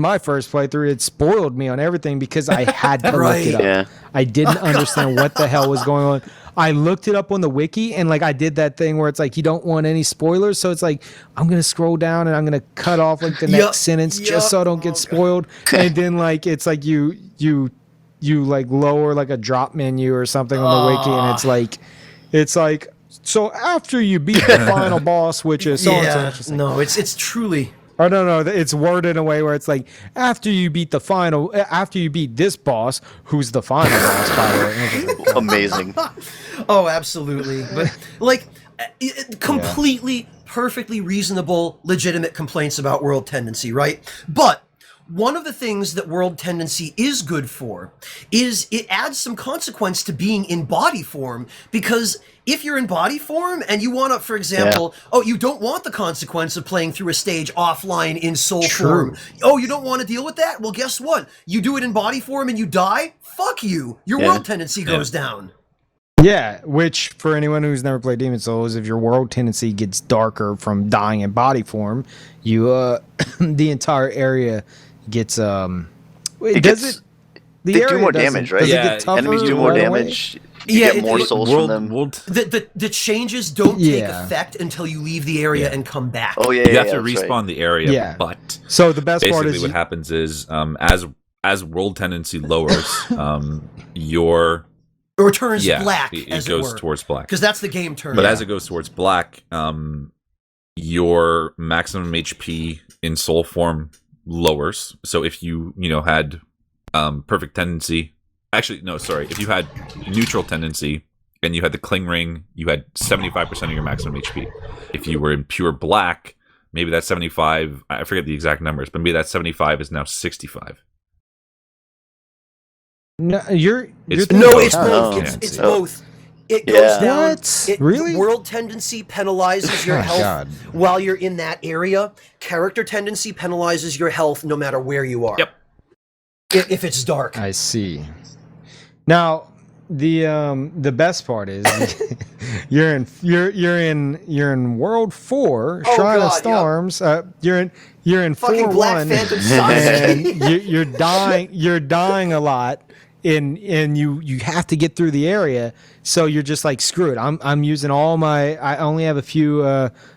my first playthrough. It spoiled me on everything because I had to look it up. Yeah. I didn't understand what the hell was going on. I looked it up on the wiki, and like I did that thing where it's like you don't want any spoilers, so it's like I'm gonna scroll down and I'm gonna cut off like the Yup, next sentence yup. just so I don't get spoiled. And then like it's like you like lower like a drop menu or something on the wiki, and it's like so after you beat the final boss, which is so Yeah, no, it's truly. or no, it's worded in a way where it's like after you beat this boss, who's the final boss, by the way. And it's just like, Amazing. Oh, absolutely. But like, completely, perfectly reasonable, legitimate complaints about world tendency, right? But one of the things that world tendency is good for is it adds some consequence to being in body form, because if you're in body form and you want to, for example, you don't want the consequence of playing through a stage offline in soul form. Oh, you don't want to deal with that? Well, guess what? You do it in body form and you die? Fuck you. Your world tendency goes down. Yeah, which for anyone who's never played Demon Souls, if your world tendency gets darker from dying in body form, you the entire area gets The They do more damage, right? Does it Yeah, get tougher Enemies do more right away? damage. You Yeah, get more it- souls from them. The changes don't take Yeah. effect until you leave the area and come back. Oh yeah, You have to that's respawn right. the area, Yeah. but So the best part basically is what happens is as world tendency lowers, your Or turns black, it as goes it were. towards black. Because that's the game turn. But as it goes towards black, your maximum HP in soul form lowers. So if you had perfect tendency, actually no, sorry, if you had neutral tendency and you had the cling ring, you had 75% of your maximum HP. If you were in pure black, maybe that 75, I forget the exact numbers, but maybe that 75 is now 65. no, no, it's thinking both. about Oh. It's Oh. both. It goes Yeah. down. What? Really? World tendency penalizes your Oh, health God. while you're in that area. Character tendency penalizes your health no matter where you are. Yep. If it's dark. I see. Now, the best part is you're in World 4, Oh, Shrine of God, yep. Storms. You're in Fucking 4-1, Black Phantom sucks. and you're dying a lot. And you have to get through the area, so you're just like, screw it. I'm using I only have a few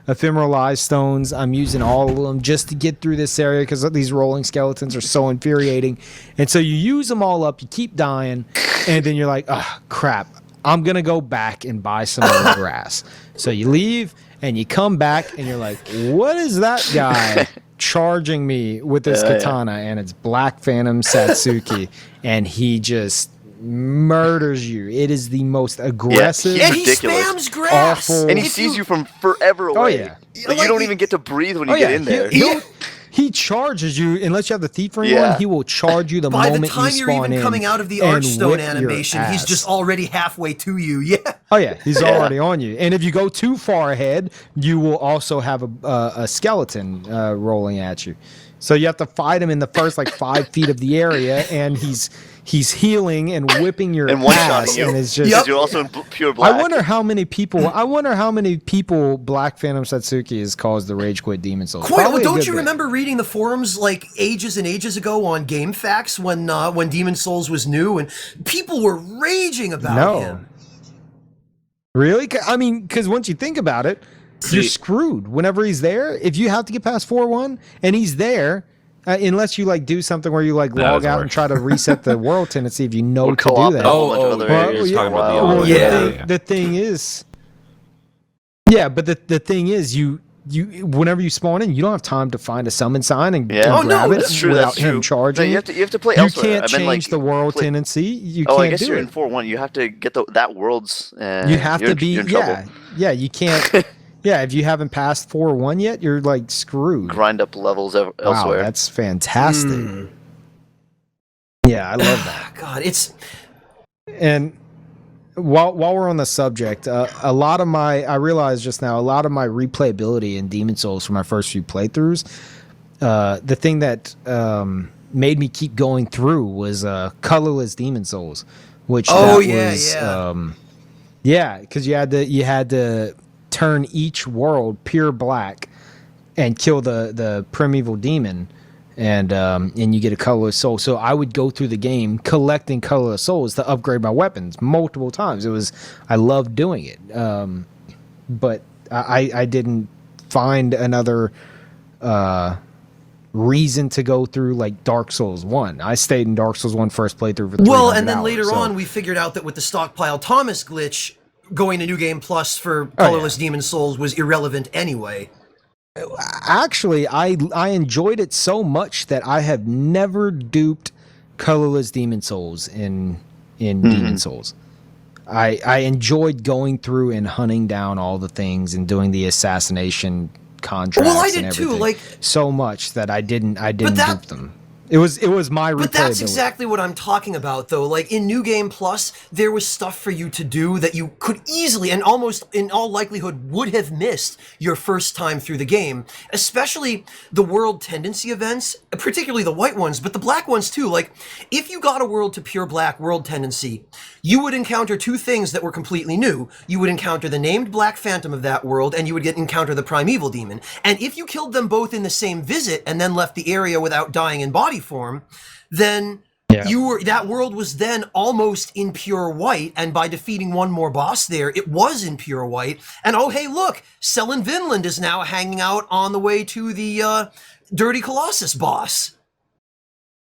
ephemeralized stones. I'm using all of them just to get through this area because these rolling skeletons are so infuriating. And so you use them all up, you keep dying, and then you're like, oh crap, I'm gonna go back and buy some more grass. So you leave and you come back and you're like, what is that guy charging me with this katana? And it's Black Phantom Satsuki, and he just murders you. It is the most aggressive, And he ridiculous. spams grass. awful. And he sees you from forever away. yeah. Like, you don't even get to breathe when you get in there. He charges you unless you have the thief ring Yeah. on. He will charge you the By moment the time you you're spawn even in coming out of the and Archstone whip your animation, he's ass. just already halfway to you. Yeah. Oh yeah, he's already on you. And if you go too far ahead, you will also have a skeleton rolling at you. So you have to fight him in the first like 5 feet of the area, and he's healing and whipping your And ass, one-shotting you. and it's just. Because you're also in pure black. I wonder how many people Black Phantom Satsuki has caused the rage quit Demon Souls. Quite, well, Probably a don't good you bit. remember reading the forums like ages and ages ago on GameFAQs when Demon Souls was new and people were raging about him? Really? I mean, because once you think about it, you're See- screwed. Whenever he's there, if you have to get past 4-1 and he's there, unless you like do something where you like That log doesn't out work. and try to reset the world tendency if you know Or to do co-op that. in a whole bunch of other Well, areas. yeah, talking about the Wow. other yeah. The thing is, but the thing is, you whenever you spawn in, you don't have time to find a summon sign and, Yeah. and Oh, no, grab it that's true, without that's him true. charging. No, you have to play You elsewhere. can't I change mean, like, the world play- tendency. You Oh, can't I guess do you're it. in 4-1. You have to get that world's. You have to be, you're in trouble. yeah. You can't. Yeah, if you haven't passed 4-1 yet, you're like screwed. Grind up levels Wow, elsewhere. that's fantastic. Yeah, I love that. God, it's And while we're on the subject, I realized just now, a lot of my replayability in Demon Souls for my first few playthroughs, the thing that made me keep going through was colorless Demon Souls, which because you had to turn each world pure black and kill the primeval demon, and you get a colorless soul. So I would go through the game collecting colorless souls to upgrade my weapons multiple times. I loved doing it, but I didn't find another reason to go through like Dark Souls 1. I stayed in Dark Souls 1 first playthrough for 300 well, and then hours, later on we figured out that with the Stockpile Thomas glitch, going to New Game Plus for colorless Demon Souls was irrelevant anyway. Actually, I enjoyed it so much that I have never duped colorless Demon Souls in Demon Souls. I enjoyed going through and hunting down all the things and doing the assassination contracts. Well, I did too, like so much that I didn't dupe them. It was my replayability. But that's exactly what I'm talking about, though. Like, in New Game Plus, there was stuff for you to do that you could easily, and almost in all likelihood, would have missed your first time through the game. Especially the world tendency events, particularly the white ones, but the black ones too. Like, if you got a world to pure black world tendency, you would encounter two things that were completely new. You would encounter the named Black Phantom of that world, and you would encounter the Primeval Demon. And if you killed them both in the same visit, and then left the area without dying in body form, then that world was then almost in pure white, and by defeating one more boss there, it was in pure white. And oh hey, look, Selin Vinland is now hanging out on the way to the Dirty Colossus boss.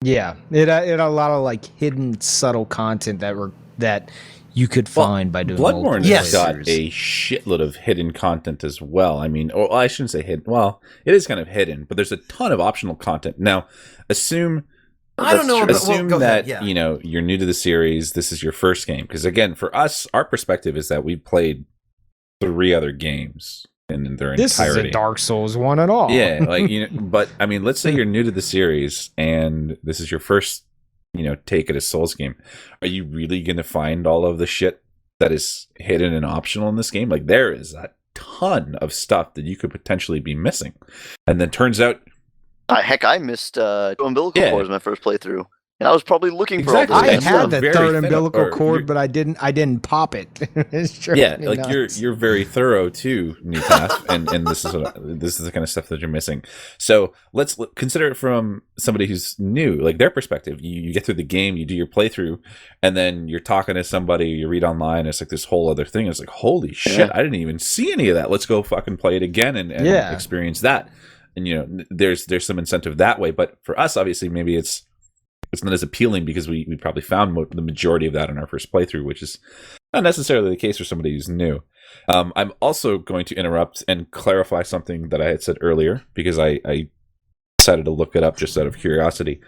Yeah, it had a lot of like hidden subtle content that you could find by doing Bloodborne has got playthroughs. a shitload of hidden content as well. I mean, or I shouldn't say hidden. Well, it is kind of hidden, but there's a ton of optional content. Now, assume that you know, you're new to the series. This is your first game, because again, for us, our perspective is that we've played 3 other games in their entirety. This isn't Dark Souls 1 at all. Yeah, like, you know, but I mean, let's say you're new to the series and this is your first, you know, take at a Souls game. Are you really going to find all of the shit that is hidden and optional in this game? Like, there is a ton of stuff that you could potentially be missing, and then turns out, heck, I missed umbilical cords my first playthrough, and I was probably looking for all this. I had stuff. the Very third fin- umbilical or cord, you're- but I didn't pop it. It's Yeah, driving me like nuts. you're very thorough too, Knutaf, and this is the kind of stuff that you're missing. So let's consider it from somebody who's new, like their perspective. You get through the game, you do your playthrough, and then you're talking to somebody, you read online, it's like this whole other thing. It's like, holy shit, I didn't even see any of that. Let's go fucking play it again and experience that. And you know, there's some incentive that way. But for us, obviously, maybe it's not as appealing because we probably found the majority of that in our first playthrough, which is not necessarily the case for somebody who's new. I'm also going to interrupt and clarify something that I had said earlier, because I decided to look it up just out of curiosity.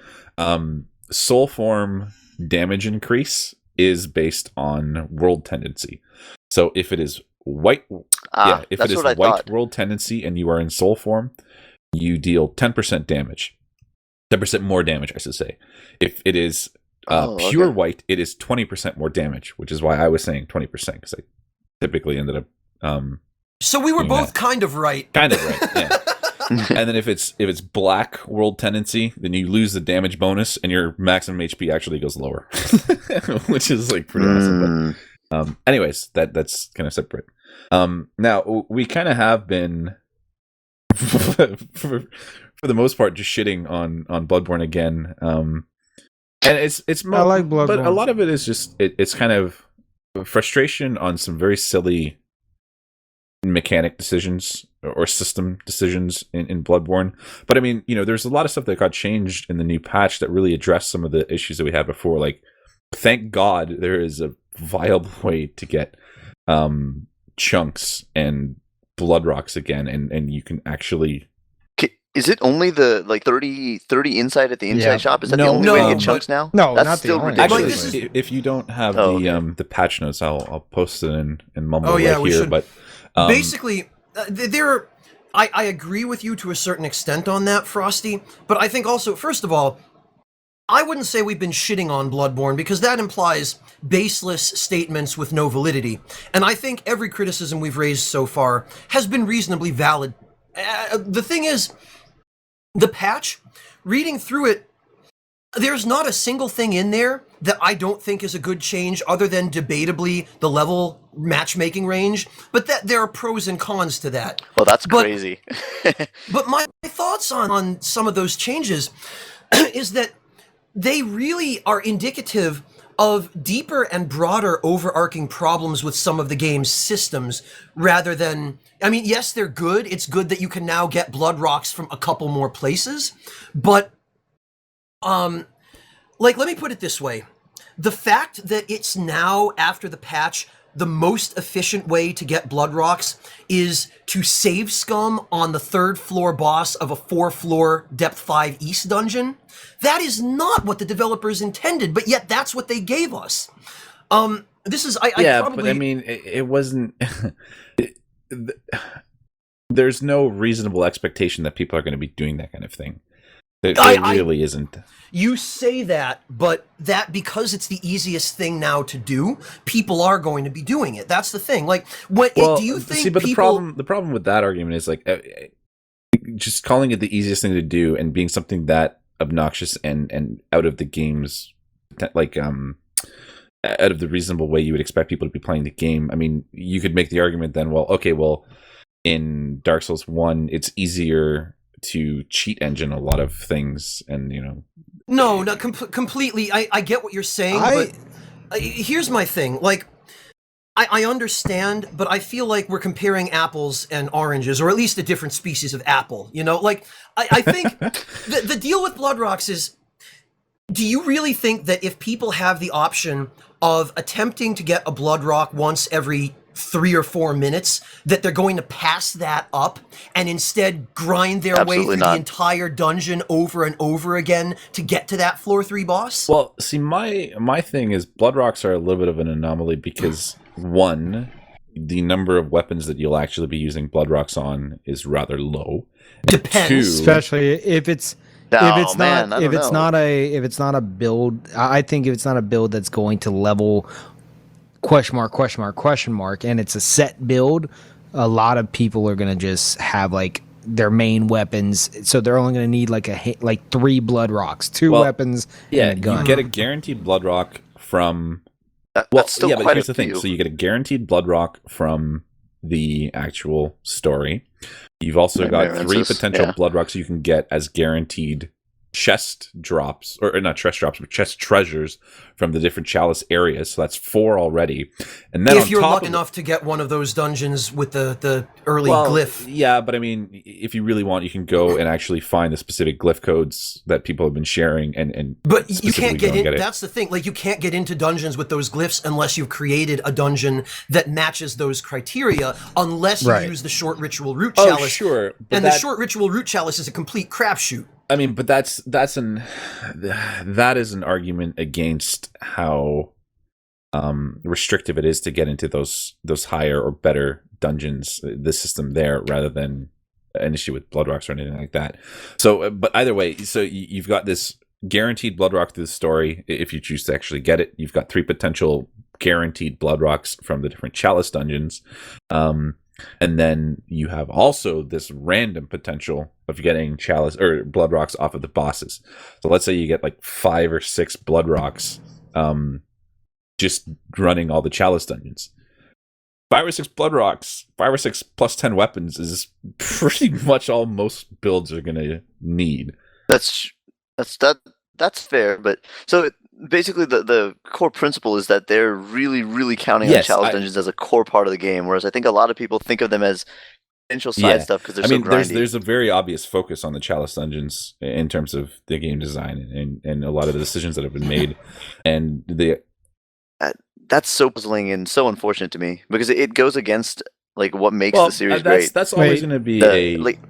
Soul form damage increase is based on world tendency. So if it is white, if it is white world tendency and you are in soul form, you deal 10% damage. 10% more damage, I should say. If it is pure white, it is 20% more damage, which is why I was saying 20%, because I typically ended up. So we were both kind of right. Kind of right, yeah. And then if it's black world tendency, then you lose the damage bonus, and your maximum HP actually goes lower, which is like pretty awesome. But, anyways, that's kind of separate. Now we kind of have been. For the most part, just shitting on Bloodborne again, and it's I like Bloodborne, but a lot of it is just it's kind of frustration on some very silly mechanic decisions or system decisions in Bloodborne. But I mean, you know, there's a lot of stuff that got changed in the new patch that really addressed some of the issues that we had before. Like, thank God there is a viable way to get chunks and blood rocks again, and you can actually. Is it only the 30 inside at the inside shop? Is that the only way to get chunks now? No, that's not still the only. ridiculous. Actually, if you don't have the patch notes, I'll post it in Mumble we here. should. But basically, I agree with you to a certain extent on that, Frosty. But I think also, first of all, I wouldn't say we've been shitting on Bloodborne because that implies baseless statements with no validity. And I think every criticism we've raised so far has been reasonably valid. The thing is, the patch, reading through it, there's not a single thing in there that I don't think is a good change other than debatably the level matchmaking range, but that there are pros and cons to that. Well, that's crazy. But my thoughts on some of those changes is that they really are indicative of deeper and broader overarching problems with some of the game's systems rather than, I mean, yes, they're good. It's good that you can now get blood rocks from a couple more places, but like, let me put it this way. The fact that it's now, after the patch, the most efficient way to get blood rocks is to save scum on the 3rd floor boss of a 4-floor depth 5 east dungeon. That is not what the developers intended, but yet that's what they gave us. This is, but I mean, it wasn't. There's no reasonable expectation that people are going to be doing that kind of thing. There really isn't. You say that, but that because it's the easiest thing now to do, people are going to be doing it. That's the thing. Like, do you think? See, but the problem with that argument is like just calling it the easiest thing to do and being something that obnoxious and out of the game's like out of the reasonable way you would expect people to be playing the game. I mean, you could make the argument then, well, in Dark Souls 1, it's easier to cheat engine a lot of things, and no, completely. I get what you're saying, but here's my thing. Like, I understand, but I feel like we're comparing apples and oranges, or at least a different species of apple. Like I think the deal with blood rocks is, do you really think that if people have the option of attempting to get a blood rock once every 3 or 4 minutes, that they're going to pass that up and instead grind their way through the entire dungeon over and over again to get to that floor 3 boss? Well, see, my thing is blood rocks are a little bit of an anomaly because, one, the number of weapons that you'll actually be using blood rocks on is rather low. Depends, two, especially if it's not a build. I think if it's not a build that's going to level question mark, and it's a set build, a lot of people are going to just have like their main weapons, so they're only going to need like 3 blood rocks, 2 weapons, and a gun. You get a guaranteed blood rock from that's still but quite here's a the thing. few. So you get a guaranteed blood rock from the actual story. You've also got 3 potential blood rocks you can get as guaranteed chest drops, or not chest drops, but chest treasures from the different Chalice areas. So that's 4 already. And then if you're lucky enough to get one of those dungeons with the early glyph. Yeah, but I mean, if you really want, you can go and actually find the specific glyph codes that people have been sharing and but you can't get in. Get that's the thing. Like, you can't get into dungeons with those glyphs unless you've created a dungeon that matches those criteria, unless you use the short ritual root chalice. Oh, sure. And the short ritual root chalice is a complete crapshoot. I mean, but that is an argument against how restrictive it is to get into those higher or better dungeons, the system there, rather than an issue with blood rocks or anything like that. So, but either way, so you've got this guaranteed blood rock through the story if you choose to actually get it. You've got 3 potential guaranteed blood rocks from the different Chalice dungeons. And then you have also this random potential of getting Chalice or blood rocks off of the bosses. So let's say you get like 5 or 6 blood rocks just running all the Chalice dungeons. 5 or 6 blood rocks, 5 or 6 plus 10 weapons is pretty much all most builds are going to need. That's fair, but so basically the core principle is that they're really, really counting on Chalice dungeons as a core part of the game, whereas I think a lot of people think of them as potential side stuff because they're so grindy. There's a very obvious focus on the Chalice dungeons in terms of the game design and a lot of the decisions that have been made, and that's so puzzling and so unfortunate to me because it goes against like what makes the series great. That's always going to be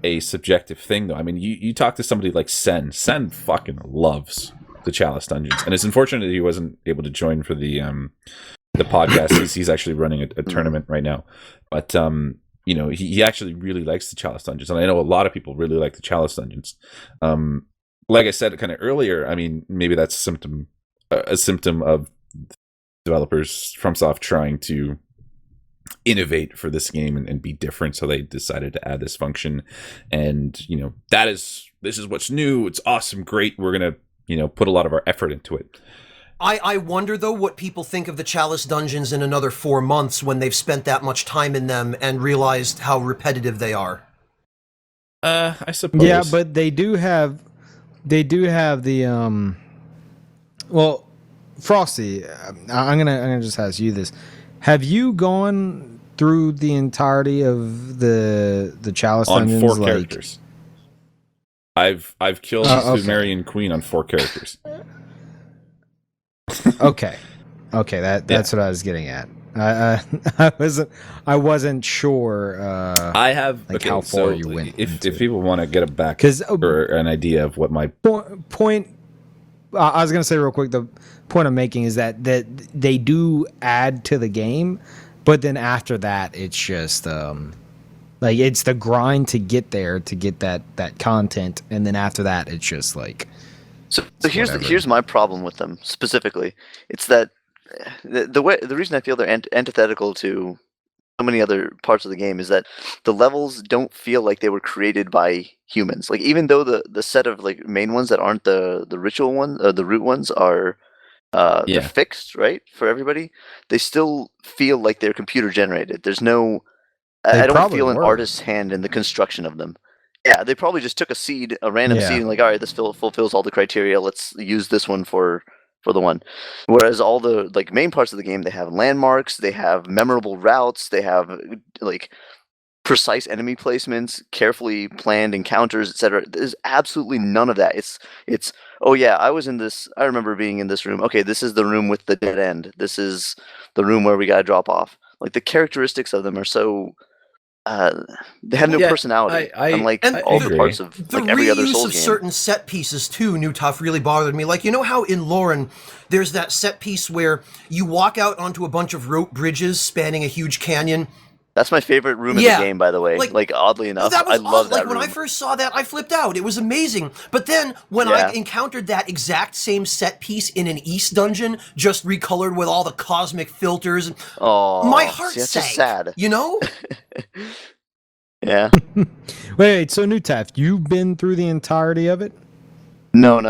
a subjective thing, though. I mean, you talk to somebody like Sen. Sen fucking loves the Chalice dungeons, and it's unfortunate that he wasn't able to join for the podcast. He's actually running a tournament right now, but he actually really likes the Chalice dungeons, and I know a lot of people really like the Chalice dungeons. like I said kind of earlier, I mean, maybe that's a symptom of developers FromSoft trying to innovate for this game and be different, so they decided to add this function. And this is what's new, it's awesome, great, we're gonna put a lot of our effort into it. I wonder, though, what people think of the Chalice dungeons in another 4 months when they've spent that much time in them and realized how repetitive they are. I suppose. Yeah, but they do have the well, Frosty, I'm gonna just ask you this: have you gone through the entirety of the Chalice dungeons on 4 characters? I've killed the Sumerian Queen on 4 characters. Okay, that's what I was getting at. I wasn't sure. I have how far you went. If people want to get it back or an idea of what my point, I was gonna say real quick. The point I'm making is that they do add to the game, but then after that, it's just like it's the grind to get there to get that content, and then after that, it's just like. So here's my problem with them specifically. It's that the reason I feel they're antithetical to so many other parts of the game is that the levels don't feel like they were created by humans. Like, even though the set of like main ones that aren't the ritual ones or the root ones are they're fixed, right, for everybody, they still feel like they're computer generated. There's no I don't feel an artist's hand in the construction of them. Yeah, they probably just took a random seed, and like, all right, this fulfills all the criteria. Let's use this one for the one. Whereas all the like main parts of the game, they have landmarks, they have memorable routes, they have like precise enemy placements, carefully planned encounters, etc. There's absolutely none of that. It's oh yeah, I remember being in this room. Okay, this is the room with the dead end. This is the room where we gotta drop off. Like, the characteristics of them are so. They have no personality, unlike all the parts of like every other Souls game. The reuse of certain set pieces too, Knutaf, really bothered me. Like, you know how in Lauren, there's that set piece where you walk out onto a bunch of rope bridges spanning a huge canyon. That's my favorite room in the game, by the way. Like oddly enough, I love that room. When I first saw that, I flipped out. It was amazing. But then when I encountered that exact same set piece in an East dungeon, just recolored with all the cosmic filters, my heart sank. Just sad. You know? Yeah. Wait, so Knutaf, you've been through the entirety of it? No.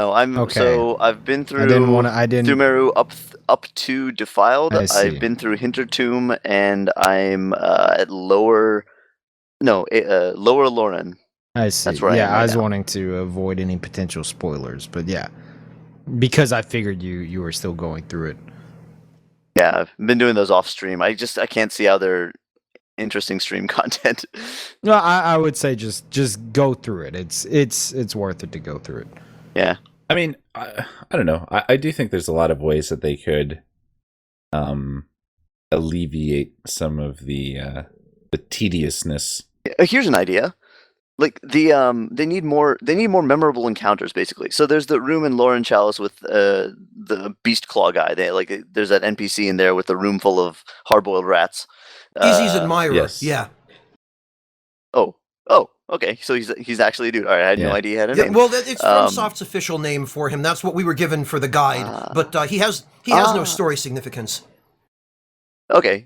So I've been through. Through Meru up to Defiled. I've been through Hintertomb, and I'm at Lower Lauren. I see. That's where I was wanting to avoid any potential spoilers, but yeah, because I figured you were still going through it. Yeah, I've been doing those off stream. I can't see how they're interesting stream content. No, I would say just go through it. It's worth it to go through it. Yeah. I mean, I don't know. I do think there's a lot of ways that they could alleviate some of the tediousness. Here's an idea. Like, they need more memorable encounters, basically. So there's the room in Lauren Chalice with the beast claw guy. There's that NPC in there with a room full of hard-boiled rats. Izzy's admirer. Yes. Yeah. Oh, okay. So he's actually a dude. All right, I had no idea he had a name. Well, it's FromSoft's official name for him. That's what we were given for the guide. But he has no story significance. Okay.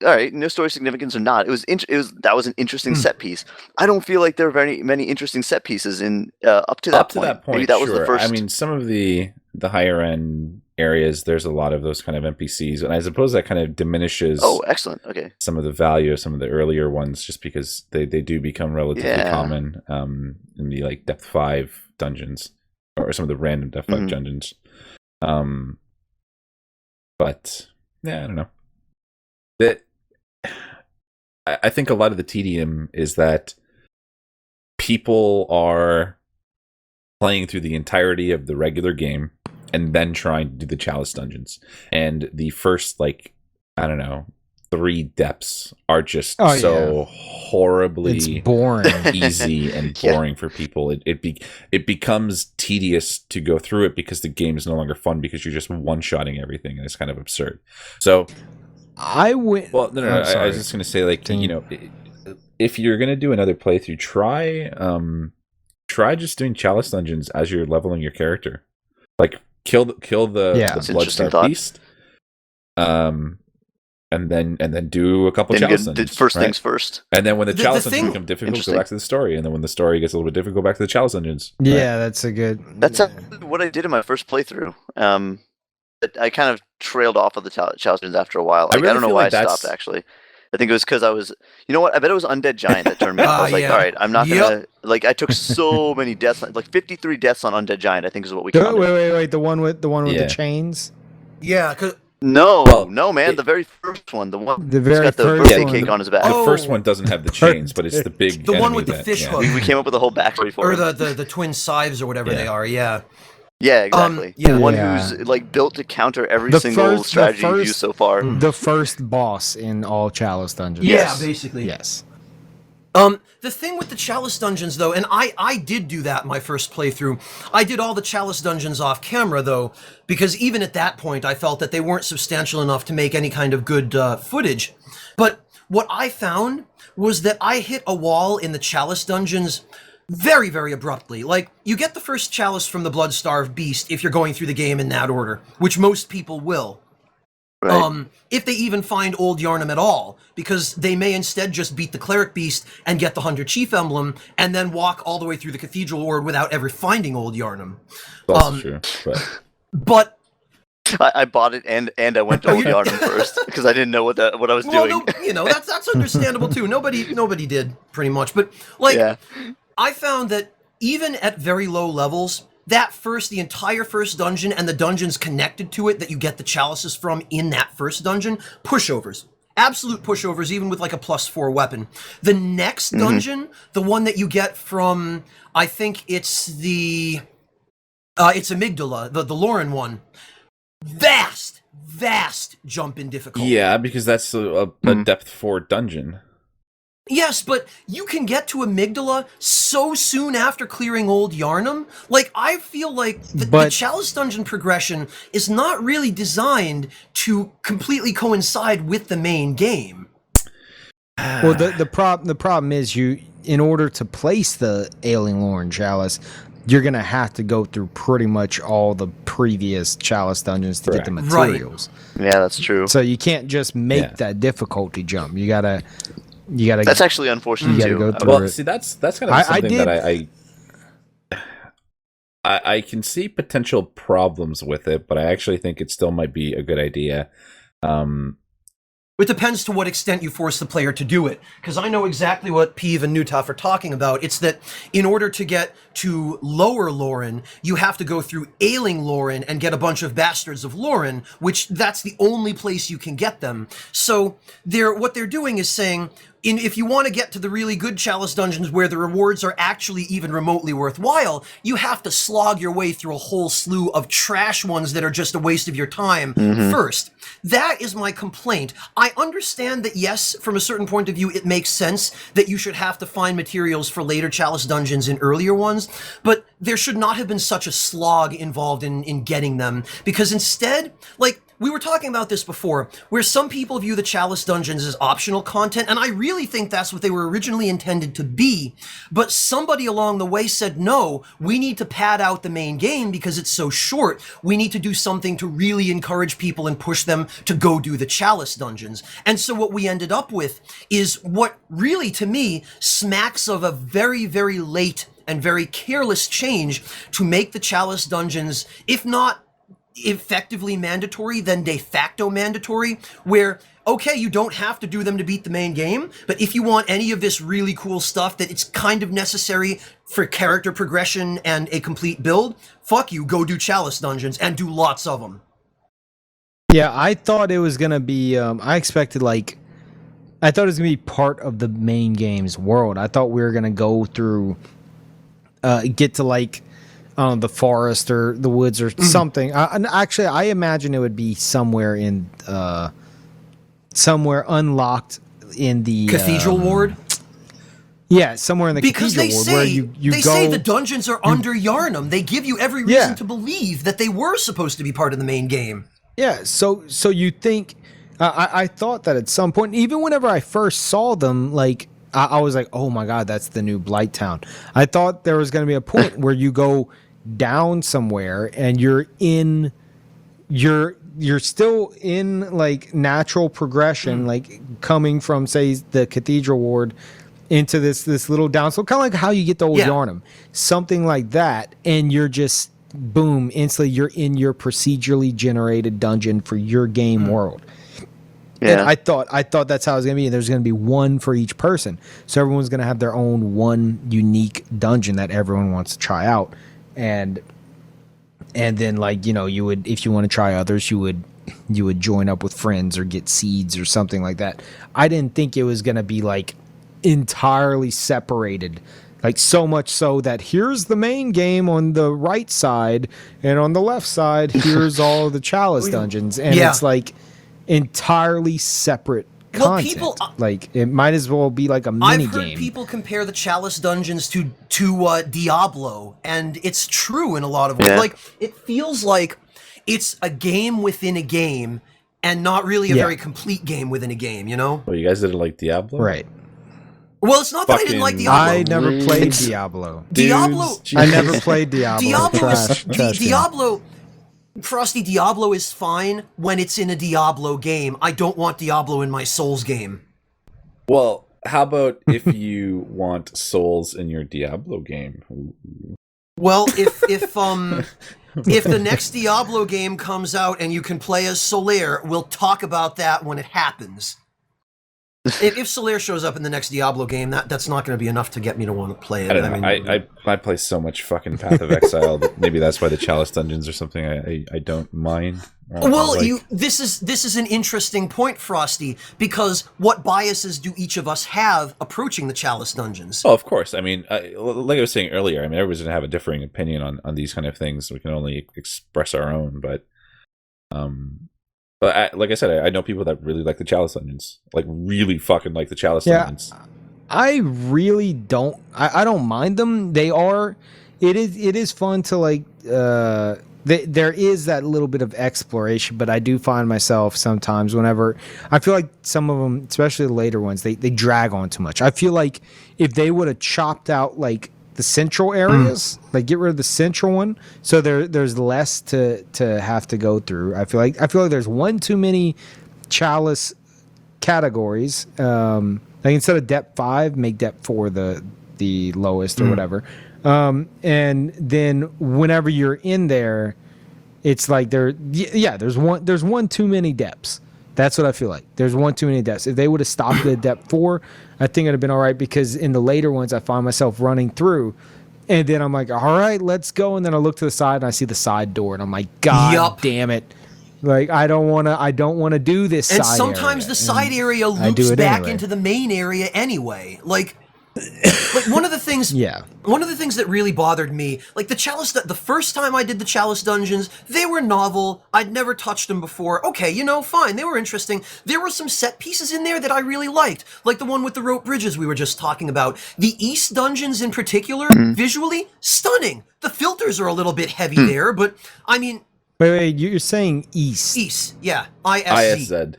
All right. No story significance or not. That was an interesting set piece. I don't feel like there are very many interesting set pieces in up to that point. Maybe that was the first. I mean, some of the higher end areas, there's a lot of those kind of NPCs, and I suppose that kind of diminishes. Oh, excellent. Okay. Some of the value of some of the earlier ones, just because they do become relatively common in the like depth 5 dungeons, or some of the random depth 5 dungeons. But yeah, I don't know. I think a lot of the tedium is that people are playing through the entirety of the regular game and then trying to do the Chalice dungeons. And the first, 3 depths are just horribly it's boring. easy and boring for people. It becomes tedious to go through it because the game is no longer fun because you're just one-shotting everything, and it's kind of absurd. So I went. Well, no. I was just going to say, if you're going to do another playthrough, try try just doing Chalice dungeons as you're leveling your character. Like kill the Bloodstar Beast. And then do a couple Chalice dungeons. First things first. And then when the Chalice dungeons become difficult, go back to the story. And then when the story gets a little bit difficult, go back to the Chalice dungeons. Yeah, that's a good. That's what I did in my first playthrough. I kind of trailed off of the Chalice dungeons after a while. Like, I don't know why I stopped, actually. I think it was because I was, you know what? I bet it was Undead Giant that turned me off. I was like, all right, I'm not gonna, like, I took so many deaths, like 53 deaths on Undead Giant, I think is what we counted. Wait, the one with the chains? Yeah, cause no, man, the very first one, the one the very got the first birthday one. cake on his back. The first one doesn't have the chains, but it's the big the one with the that, fish hook. We came up with a whole backstory for it. Or the twin scythes or whatever they are, yeah. Yeah, exactly. The one who's like built to counter every single strategy you've used so far. The first boss in all Chalice dungeons. Yeah, basically. Yes. The thing with the Chalice dungeons, though, and I did do that my first playthrough. I did all the Chalice dungeons off camera, though, because even at that point, I felt that they weren't substantial enough to make any kind of good footage. But what I found was that I hit a wall in the Chalice dungeons very, very abruptly. Like, you get the first Chalice from the Bloodstarved Beast if you're going through the game in that order, which most people will. Right. If they even find Old Yarnum at all, because they may instead just beat the Cleric Beast and get the Hunter Chief Emblem, and then walk all the way through the Cathedral Ward without ever finding Old Yarnum. That's true. But I bought it and I went to Old Yarnum first because I didn't know what I was doing. No, that's understandable too. Nobody did pretty much, but like I found that even at very low levels, the entire first dungeon and the dungeons connected to it that you get the chalices from in that first dungeon, pushovers. Absolute pushovers, even with like a +4 weapon. The next dungeon, the one that you get from, I think it's it's Amygdala, the Lauren one. Vast jump in difficulty. Yeah, because that's a depth 4 dungeon. Yes, but you can get to Amygdala so soon after clearing Old Yarnum. Like, I feel like the Chalice dungeon progression is not really designed to completely coincide with the main game. Well, the problem is in order to place the Ailing Lauren Chalice, you're going to have to go through pretty much all the previous Chalice dungeons to get the materials. Right. Yeah, that's true. So you can't just make that difficulty jump. You gotta. That's actually unfortunate too. Go through it. See, that's kind of something that I can see potential problems with it, but I actually think it still might be a good idea. It depends to what extent you force the player to do it, because I know exactly what Peeve and Knutaf are talking about. It's that in order to get to Lower Lauren, you have to go through Ailing Lauren and get a bunch of Bastards of Lauren, which that's the only place you can get them. So what they're doing is saying, if you want to get to the really good Chalice dungeons where the rewards are actually even remotely worthwhile, you have to slog your way through a whole slew of trash ones that are just a waste of your time first. That is my complaint. I understand that, yes, from a certain point of view, it makes sense that you should have to find materials for later Chalice dungeons in earlier ones, but there should not have been such a slog involved in getting them, because instead, like, we were talking about this before, where some people view the Chalice dungeons as optional content, and I really think that's what they were originally intended to be, but somebody along the way said, no, we need to pad out the main game because it's so short. We need to do something to really encourage people and push them to go do the Chalice dungeons. And so what we ended up with is what really, to me, smacks of a very, very late and very careless change to make the Chalice dungeons, if not effectively mandatory, then de facto mandatory, where, okay, you don't have to do them to beat the main game, but if you want any of this really cool stuff that it's kind of necessary for character progression and a complete build, fuck you, go do Chalice dungeons and do lots of them. Yeah, I thought it was going to be, I thought it was going to be part of the main game's world. I thought we were going to go through, get to like, the forest or the woods or something. Actually, I imagine it would be somewhere unlocked in the Cathedral Ward. Yeah, somewhere in the Cathedral Ward where you say the dungeons are under Yarnum. They give you every reason to believe that they were supposed to be part of the main game. Yeah, so you think I thought that at some point, even whenever I first saw them, like I was like, oh my god, that's the new Blight Town. I thought there was going to be a point where you go down somewhere and you're still in like natural progression, like coming from say the Cathedral Ward into this little down, so kind of like how you get the old Yharnam, something like that, and you're just boom, instantly you're in your procedurally generated dungeon for your game world. Yeah. And I thought that's how it was gonna be. And there's gonna be one for each person, so everyone's gonna have their own one unique dungeon that everyone wants to try out, and then like you would, if you want to try others, you would join up with friends or get seeds or something like that. I didn't think it was gonna be like entirely separated, like so much so that here's the main game on the right side and on the left side here's all the Chalice dungeons, and it's like entirely separate content. Like it might as well be like a mini game. I've heard people compare the Chalice dungeons to Diablo, and it's true in a lot of ways. Like it feels like it's a game within a game and not really a very complete game within a game, Well, you guys didn't like Diablo? Right. Well, it's not that I didn't like Diablo. I never played Diablo. I never played Diablo. Diablo, Frosty, Diablo is fine when it's in a Diablo game. I don't want Diablo in my Souls game. Well, how about if you want Souls in your Diablo game? Well, if the next Diablo game comes out and you can play as Solaire, we'll talk about that when it happens. If Solaire shows up in the next Diablo game, that's not going to be enough to get me to want to play it. I don't know. I play so much fucking Path of Exile that maybe that's why the Chalice dungeons or something I don't mind. Well, this is an interesting point, Frosty, because what biases do each of us have approaching the Chalice dungeons? Oh, of course. I mean, like I was saying earlier, I mean, everybody's going to have a differing opinion on these kind of things. We can only express our own, but like I said, I know people that really like the Chalice dungeons, like really fucking like the Chalice dungeons. I really don't. I don't mind them. They are. It is fun to like. There is that little bit of exploration, but I do find myself sometimes whenever I feel like some of them, especially the later ones, they drag on too much. I feel like if they would have chopped out like the central areas, like get rid of the central one, so there's less to have to go through. I feel like there's one too many Chalice categories. Like instead of depth 5, make depth 4 the lowest or whatever. And then whenever you're in there, it's like there's one too many depths. That's what I feel like. There's one too many depths. If they would have stopped at depth 4, I think it'd have been all right, because in the later ones I find myself running through and then I'm like, all right, let's go, and then I look to the side and I see the side door and I'm like, God damn it. Like I don't want to do this and side area. And sometimes the side area loops back into the main area anyway. Like one of the things that really bothered me, like the Chalice, the first time I did the Chalice dungeons, they were novel. I'd never touched them before. Okay, fine, they were interesting. There were some set pieces in there that I really liked, like the one with the rope bridges we were just talking about. The East dungeons in particular, visually stunning. The filters are a little bit heavy there, but I mean, wait, you're saying East? East, yeah, ISZ.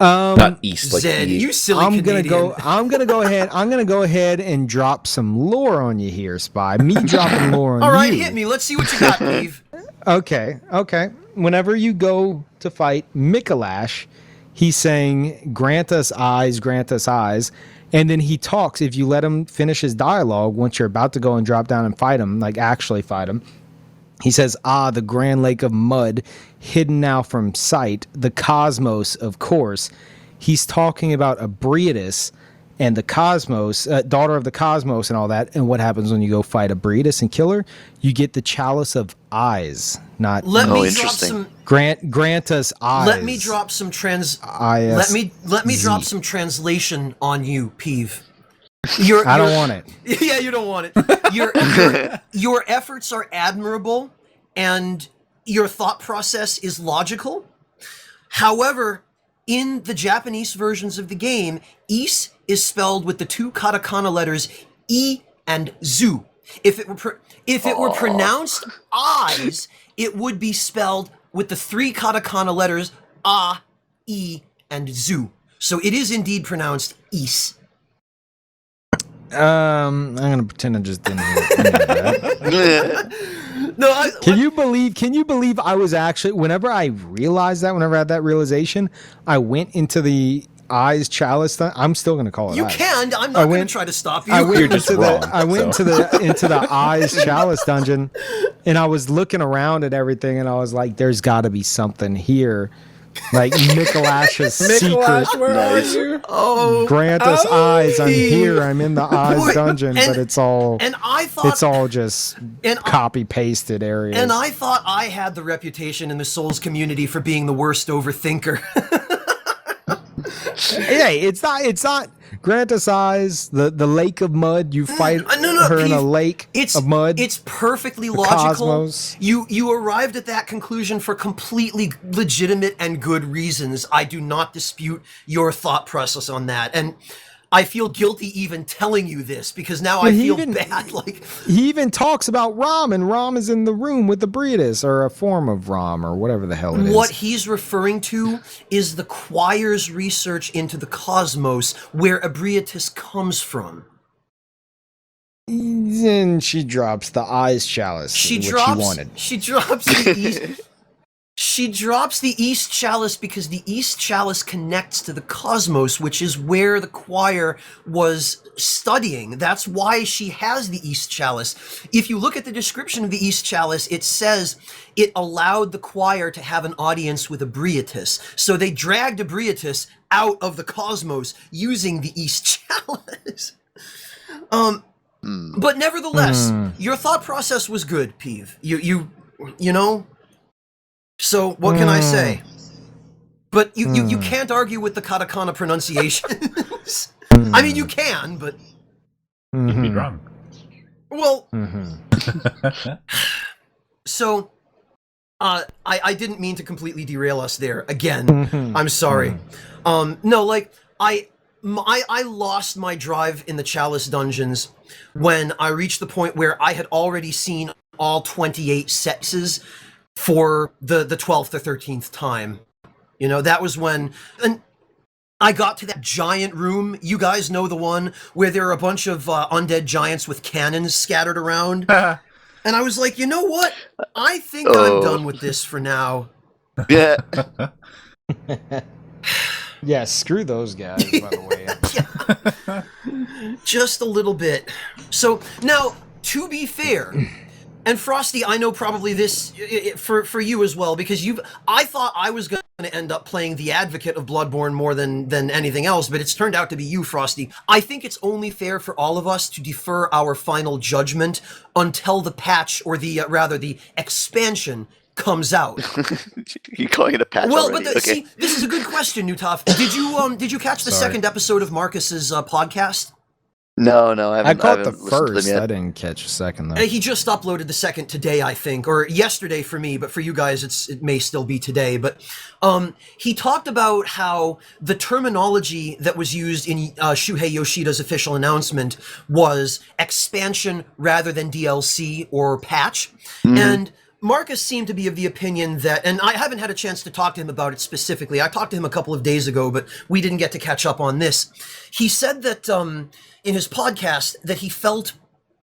Not East, like Zed, E. you silly Canadian. I'm gonna go ahead and drop some lore on you here, Spy. Me dropping lore on you. All right, hit me. Let's see what you got, Peeve. Okay. Whenever you go to fight Mikolash, he's saying, grant us eyes, and then he talks. If you let him finish his dialogue, once you're about to go and drop down and fight him, like actually fight him, he says, the grand lake of mud, hidden now from sight, the cosmos, of course. He's talking about Abreatus and the cosmos, daughter of the cosmos and all that. And what happens when you go fight Abreatus and kill her? You get the Chalice of Eyes, not... Let me drop some... Grant us eyes. Let me drop some Let me drop some translation on you, Peeve. I don't want it. Yeah, you don't want it. Your efforts are admirable, and your thought process is logical. However, in the Japanese versions of the game, Is is spelled with the 2 katakana letters E and Zu. If it were pronounced eyes, it would be spelled with the 3 katakana letters A, E, and Zu. So it is indeed pronounced Is. I'm gonna pretend I just didn't hear any of that. No, Can you believe I was actually, whenever I realized that, whenever I had that realization, I went into the eyes chalice. I'm still gonna call it. you eyes. can. I'm not going to try to stop you. I went You're just into wrong, the I went so. into the eyes chalice dungeon, and I was looking around at everything, and I was like, "There's got to be something here." Like Mikolash's secret. where are you? Oh, Grant us eyes. I'm Pete. here. I'm in the eyes Boy, dungeon, but it's all and I thought it's all just and copy pasted areas. And I thought I had the reputation in the Souls community for being the worst overthinker. Hey, it's not Grant us eyes. The lake of mud. You fight her in a lake of mud. It's perfectly logical. Cosmos. You arrived at that conclusion for completely legitimate and good reasons. I do not dispute your thought process on that. And I feel guilty even telling you this because now I feel bad. Like he even talks about Rom, and Rom is in the room with the Breedis, or a form of Rom, or whatever the hell it is. what he's referring to is the choir's research into the cosmos, where Abriatus comes from. Then she drops the eyes chalice. She which drops. He wanted. She drops the east. She drops the East Chalice because the East Chalice connects to the cosmos, which is where the choir was studying. That's why she has the East Chalice. If you look at the description of the East Chalice, it says it allowed the choir to have an audience with Abriatus. So they dragged Abriatus out of the cosmos using the East Chalice. But nevertheless, your thought process was good, Peeve. You know. So what can I say? But you can't argue with the katakana pronunciations. I mean, you can, but You'd be drunk. well. So, I didn't mean to completely derail us there. Again, I'm sorry. No, like I lost my drive in the Chalice dungeons when I reached the point where I had already seen all 28 sexes for the 12th or 13th time. You know, that was when and I got to that giant room. You guys know the one where there are a bunch of undead giants with cannons scattered around. And I was like, you know what? I think I'm done with this for now. Yeah. Yeah, screw those guys, by the way. Just a little bit. So, now, to be fair, and Frosty, I know probably this for you as well, because I thought I was going to end up playing the advocate of Bloodborne more than anything else, but it's turned out to be you, Frosty. I think it's only fair for all of us to defer our final judgment until the patch, or rather the expansion, comes out. You calling it a patch? Well, already? but see, this is a good question, Knutaf. Did you catch the second episode of Marcus's podcast? No, I haven't. I caught the haven't listened to them first. yet. I didn't catch the second though. He just uploaded the second today, I think, or yesterday for me, but for you guys, it may still be today. But he talked about how the terminology that was used in Shuhei Yoshida's official announcement was expansion rather than DLC or patch, and Marcus seemed to be of the opinion that, and I haven't had a chance to talk to him about it specifically. I talked to him a couple of days ago, but we didn't get to catch up on this. He said that in his podcast that he felt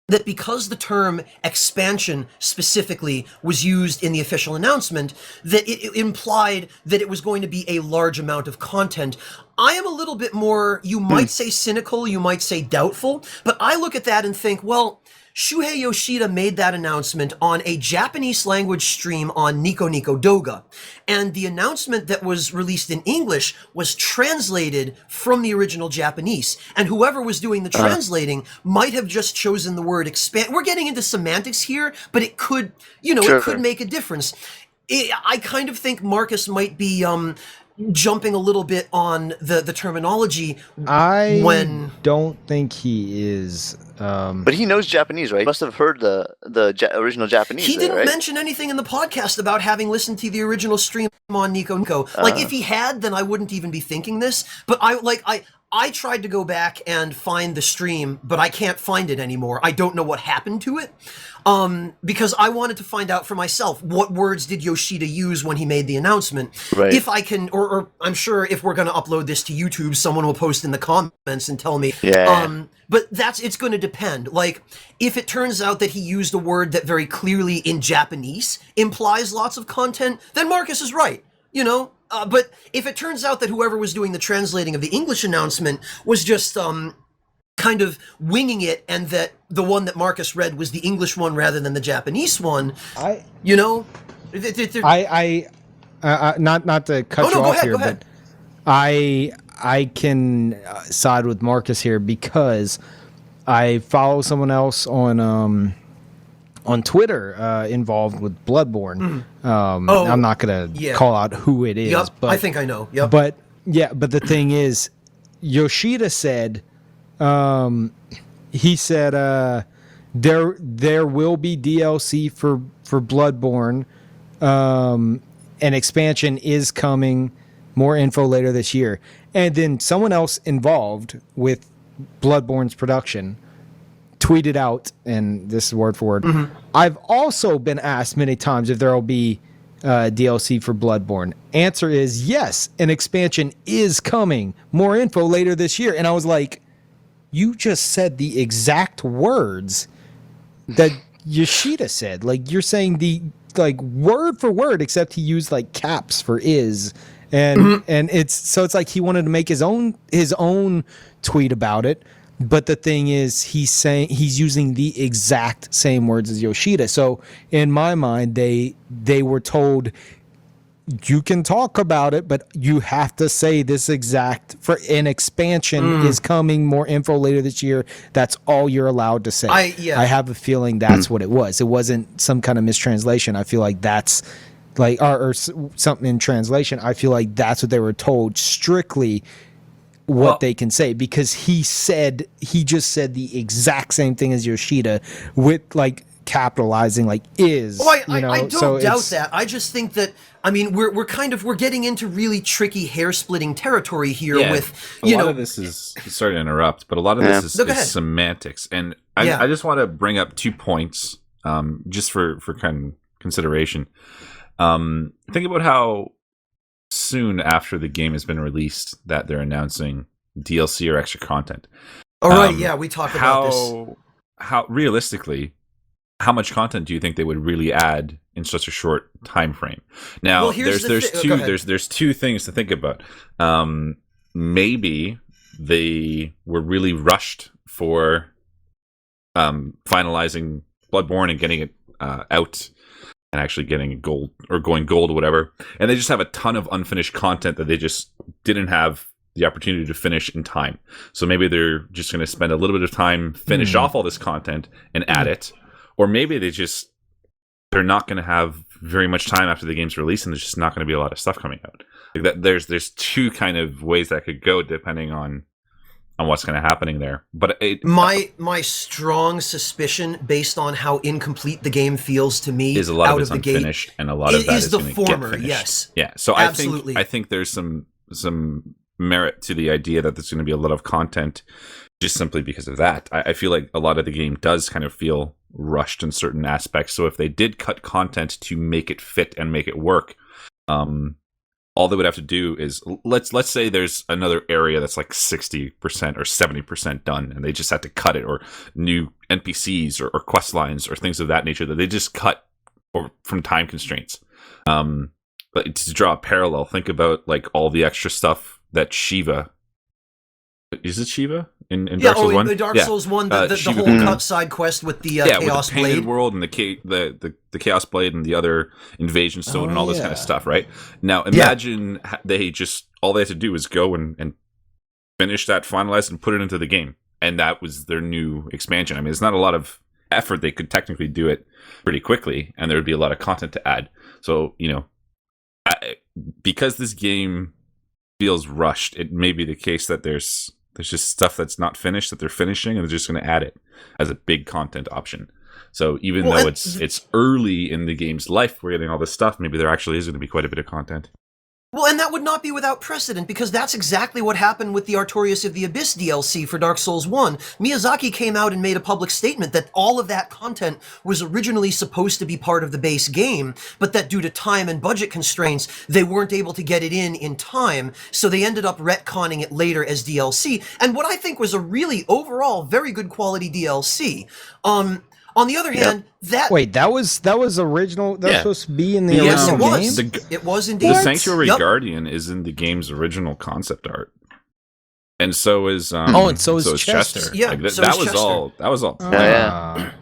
that because the term expansion specifically was used in the official announcement, that it implied that it was going to be a large amount of content. I am a little bit more, you might say cynical, you might say doubtful, but I look at that and think, well, Shuhei Yoshida made that announcement on a Japanese language stream on Nico Nico Doga, and the announcement that was released in English was translated from the original Japanese, and whoever was doing the translating might have just chosen the word expand. We're getting into semantics here, but it could, it could make a difference. I kind of think Marcus might be jumping a little bit on the terminology. I don't think he is. But he knows Japanese, right? He must have heard the original Japanese. He didn't right? mention anything in the podcast about having listened to the original stream on Nico Nico. Like, if he had, then I wouldn't even be thinking this. But I tried to go back and find the stream, but I can't find it anymore. I don't know what happened to it. Because I wanted to find out for myself, what words did Yoshida use when he made the announcement? Right. If I can, or I'm sure if we're going to upload this to YouTube, someone will post in the comments and tell me. Yeah. but it's going to depend. Like, if it turns out that he used a word that very clearly in Japanese implies lots of content, then Marcus is right, you know? But if it turns out that whoever was doing the translating of the English announcement was just kind of winging it, and that the one that Marcus read was the English one rather than the Japanese one, you know? Not to cut you off here, but I can side with Marcus here because I follow someone else on Twitter involved with Bloodborne. I'm not gonna call out who it is, but I think I know. Yep. But the thing is, Yoshida said, he said there will be DLC for Bloodborne. An expansion is coming, more info later this year. And then someone else involved with Bloodborne's production tweeted out, and this is word for word, I've also been asked many times if there will be DLC for Bloodborne. Answer is yes, an expansion is coming, more info later this year. And I was like, you just said the exact words that Yoshida said. Like, you're saying the word for word, except he used like caps for is, and it's like he wanted to make his own tweet about it. But the thing is, he's using the exact same words as Yoshida. So in my mind, they were told, you can talk about it, but you have to say this exact, for an expansion is coming, more info later this year. That's all you're allowed to say. I have a feeling that's what it was. It wasn't some kind of mistranslation. I feel like that's like, or something in translation. I feel like that's what they were told, strictly what they can say, because he just said the exact same thing as Yoshida with like capitalizing like is. I don't doubt that. I just think that, I mean, we're getting into really tricky hair splitting territory here with, a lot of this is, sorry to interrupt, but a lot of this is semantics. And I just want to bring up 2 points, just for kind of consideration. Think about how soon after the game has been released that they're announcing DLC or extra content. We talked about this. How realistically, how much content do you think they would really add in such a short time frame? Now, there's two things to think about. Maybe they were really rushed for finalizing Bloodborne and getting it out and actually getting gold or going gold or whatever, and they just have a ton of unfinished content that they just didn't have the opportunity to finish in time. So maybe they're just going to spend a little bit of time, finish off all this content and add it. Or maybe they're not going to have very much time after the game's release, and there's just not going to be a lot of stuff coming out. Like that, there's 2 kind of ways that could go depending on what's going to happening there. But my strong suspicion, based on how incomplete the game feels to me, is a lot of it's unfinished, and a lot of that is going to get finished. Yes, yeah. So absolutely. I think there's some merit to the idea that there's going to be a lot of content, just simply because of that. I feel like a lot of the game does kind of feel rushed in certain aspects. So if they did cut content to make it fit and make it work, all they would have to do is let's say there's another area that's like 60% or 70% done, and they just had to cut it, or new NPCs or quest lines or things of that nature that they just cut or from time constraints. But to draw a parallel, think about like all the extra stuff that Shiva. Is it Shiva in Dark Souls 1? The Dark Souls 1, the whole cut side quest with the Chaos with the Blade world and the Chaos Blade and the other invasion stone and all this kind of stuff, right? Now imagine they just, all they had to do is go and finish that, finalize, and put it into the game, and that was their new expansion. I mean, it's not a lot of effort. They could technically do it pretty quickly, and there would be a lot of content to add. So, because this game feels rushed, it may be the case that there's just stuff that's not finished that they're finishing, and they're just going to add it as a big content option. So even though it's early in the game's life, we're getting all this stuff, maybe there actually is going to be quite a bit of content. Well, and that would not be without precedent, because that's exactly what happened with the Artorias of the Abyss DLC for Dark Souls 1. Miyazaki came out and made a public statement that all of that content was originally supposed to be part of the base game, but that due to time and budget constraints, they weren't able to get it in time, so they ended up retconning it later as DLC, and what I think was a really, overall, very good quality DLC. On the other hand, that... Wait, that was original? That was supposed to be in the Yes, original it was. game? It was indeed. The Sanctuary Guardian is in the game's original concept art. And so is and so is Chester. Yeah, Like, so that is was Chester. all Yeah.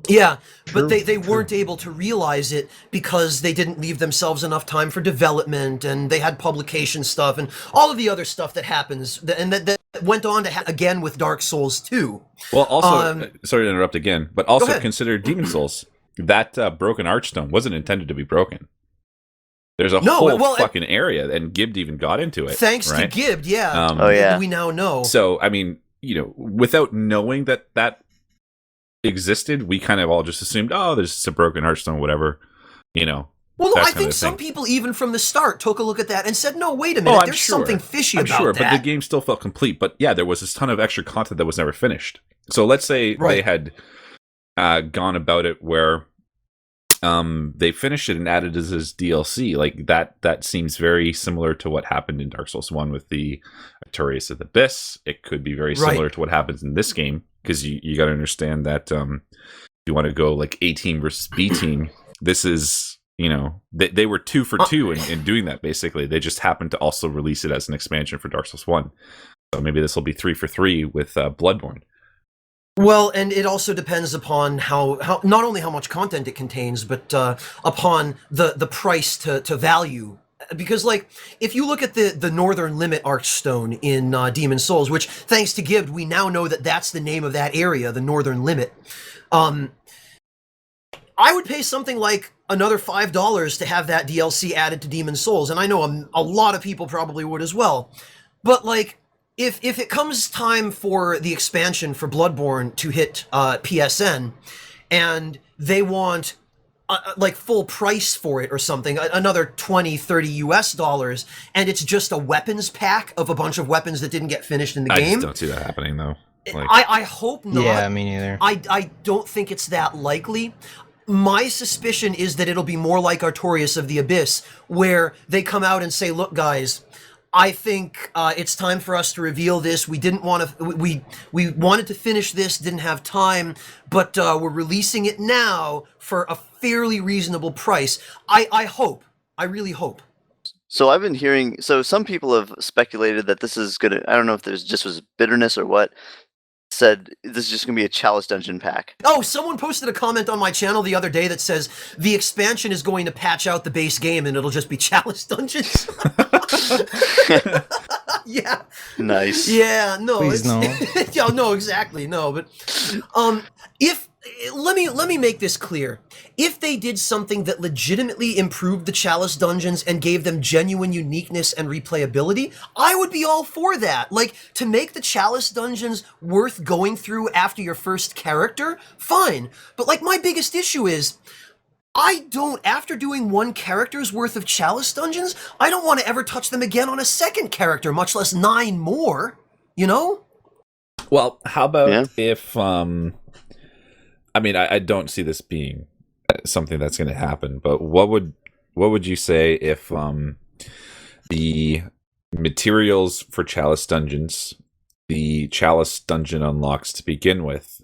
Yeah, but True, they weren't able to realize it because they didn't leave themselves enough time for development, and they had publication stuff and all of the other stuff that happens, and that went on to again with Dark Souls 2. Well, also, sorry to interrupt again, but also ahead. consider Demon Souls. That broken archstone wasn't intended to be broken. There's a whole fucking area, and Gibbed even got into it. Thanks right? to Gibbed, yeah. Oh, yeah. We now know. So, I mean, without knowing that existed, we kind of all just assumed, oh, there's just a broken archstone, whatever, Well, that I kind think of some thing. people, even from the start, took a look at that and said, no, wait a minute, there's something fishy I'm about sure, that. but the game still felt complete. But yeah, there was this ton of extra content that was never finished. So let's say they had gone about it where they finished it and added it as DLC. Like that seems very similar to what happened in Dark Souls 1 with the Artorias of the Abyss. It could be very similar to what happens in this game, because you got to understand that if you want to go like A team versus B team, this is, they were 2 for 2 in doing that. Basically, they just happened to also release it as an expansion for Dark Souls 1. So maybe this will be 3 for 3 with Bloodborne. Well, and it also depends upon how not only how much content it contains, but upon the price to value. Because, like, if you look at the Northern Limit Archstone in Demon Souls, which, thanks to Gibbed, we now know that that's the name of that area, the Northern Limit. I would pay something like another $5 to have that DLC added to Demon Souls, and I know a lot of people probably would as well. But, like, if it comes time for the expansion for Bloodborne to hit PSN, and they want like full price for it or something, another $20-$30 US, and it's just a weapons pack of a bunch of weapons that didn't get finished in the game. I just don't see that happening, though. Like, I hope not. Yeah, me neither. I don't think it's that likely. My suspicion is that it'll be more like Artorias of the Abyss, where they come out and say, look, guys, I think it's time for us to reveal this. We didn't want to. We wanted to finish this, didn't have time, but we're releasing it now for a fairly reasonable price. I hope. I really hope. So I've been hearing. So some people have speculated that this is gonna. I don't know if there's just was bitterness or what. Said this is just gonna be a Chalice dungeon pack. Oh, someone posted a comment on my channel the other day that says the expansion is going to patch out the base game and it'll just be Chalice dungeons. Yeah. Nice. Yeah. No. Please no. Yeah. No. Exactly. No. But if let me make this clear. If they did something that legitimately improved the Chalice dungeons and gave them genuine uniqueness and replayability, I would be all for that. Like, to make the Chalice dungeons worth going through after your first character, fine. But, like, my biggest issue is, after doing one character's worth of Chalice dungeons, I don't want to ever touch them again on a second character, much less 9 more, you know? well, how about if I mean, I don't see this being something that's going to happen, but what would you say if the materials for Chalice dungeons, the Chalice dungeon unlocks to begin with,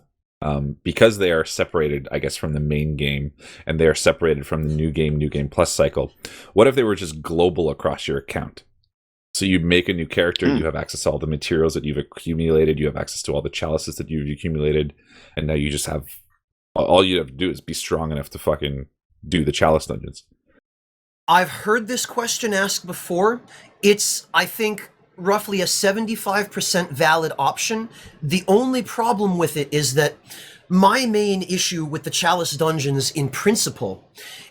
because they are separated, I guess, from the main game, and they are separated from the new game plus cycle, what if they were just global across your account? So you make a new character, you have access to all the materials that you've accumulated, you have access to all the chalices that you've accumulated, and now you just have, all you have to do is be strong enough to fucking do the Chalice dungeons. I've heard this question asked before. It's, I think, roughly a 75% valid option. The only problem with it is that my main issue with the Chalice dungeons in principle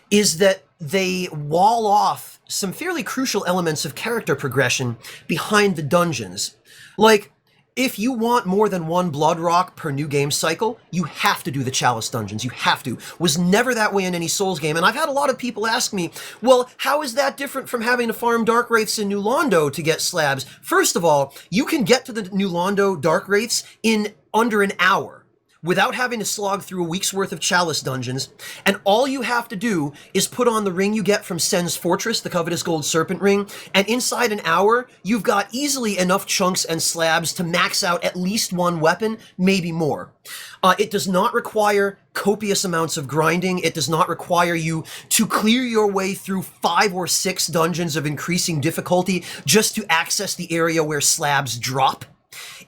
is that they wall off some fairly crucial elements of character progression behind the dungeons. Like, if you want more than one blood rock per new game cycle, you have to do the Chalice dungeons. You have to. Was never that way in any Souls game. And I've had a lot of people ask me, well, how is that different from having to farm Dark Wraiths in New Londo to get slabs? First of all, you can get to the New Londo Dark Wraiths in under an hour, without having to slog through a week's worth of Chalice dungeons, and all you have to do is put on the ring you get from Sen's Fortress, the Covetous Gold Serpent Ring, and inside an hour, you've got easily enough chunks and slabs to max out at least one weapon, maybe more. It does not require copious amounts of grinding. It does not require you to clear your way through 5 or 6 dungeons of increasing difficulty just to access the area where slabs drop.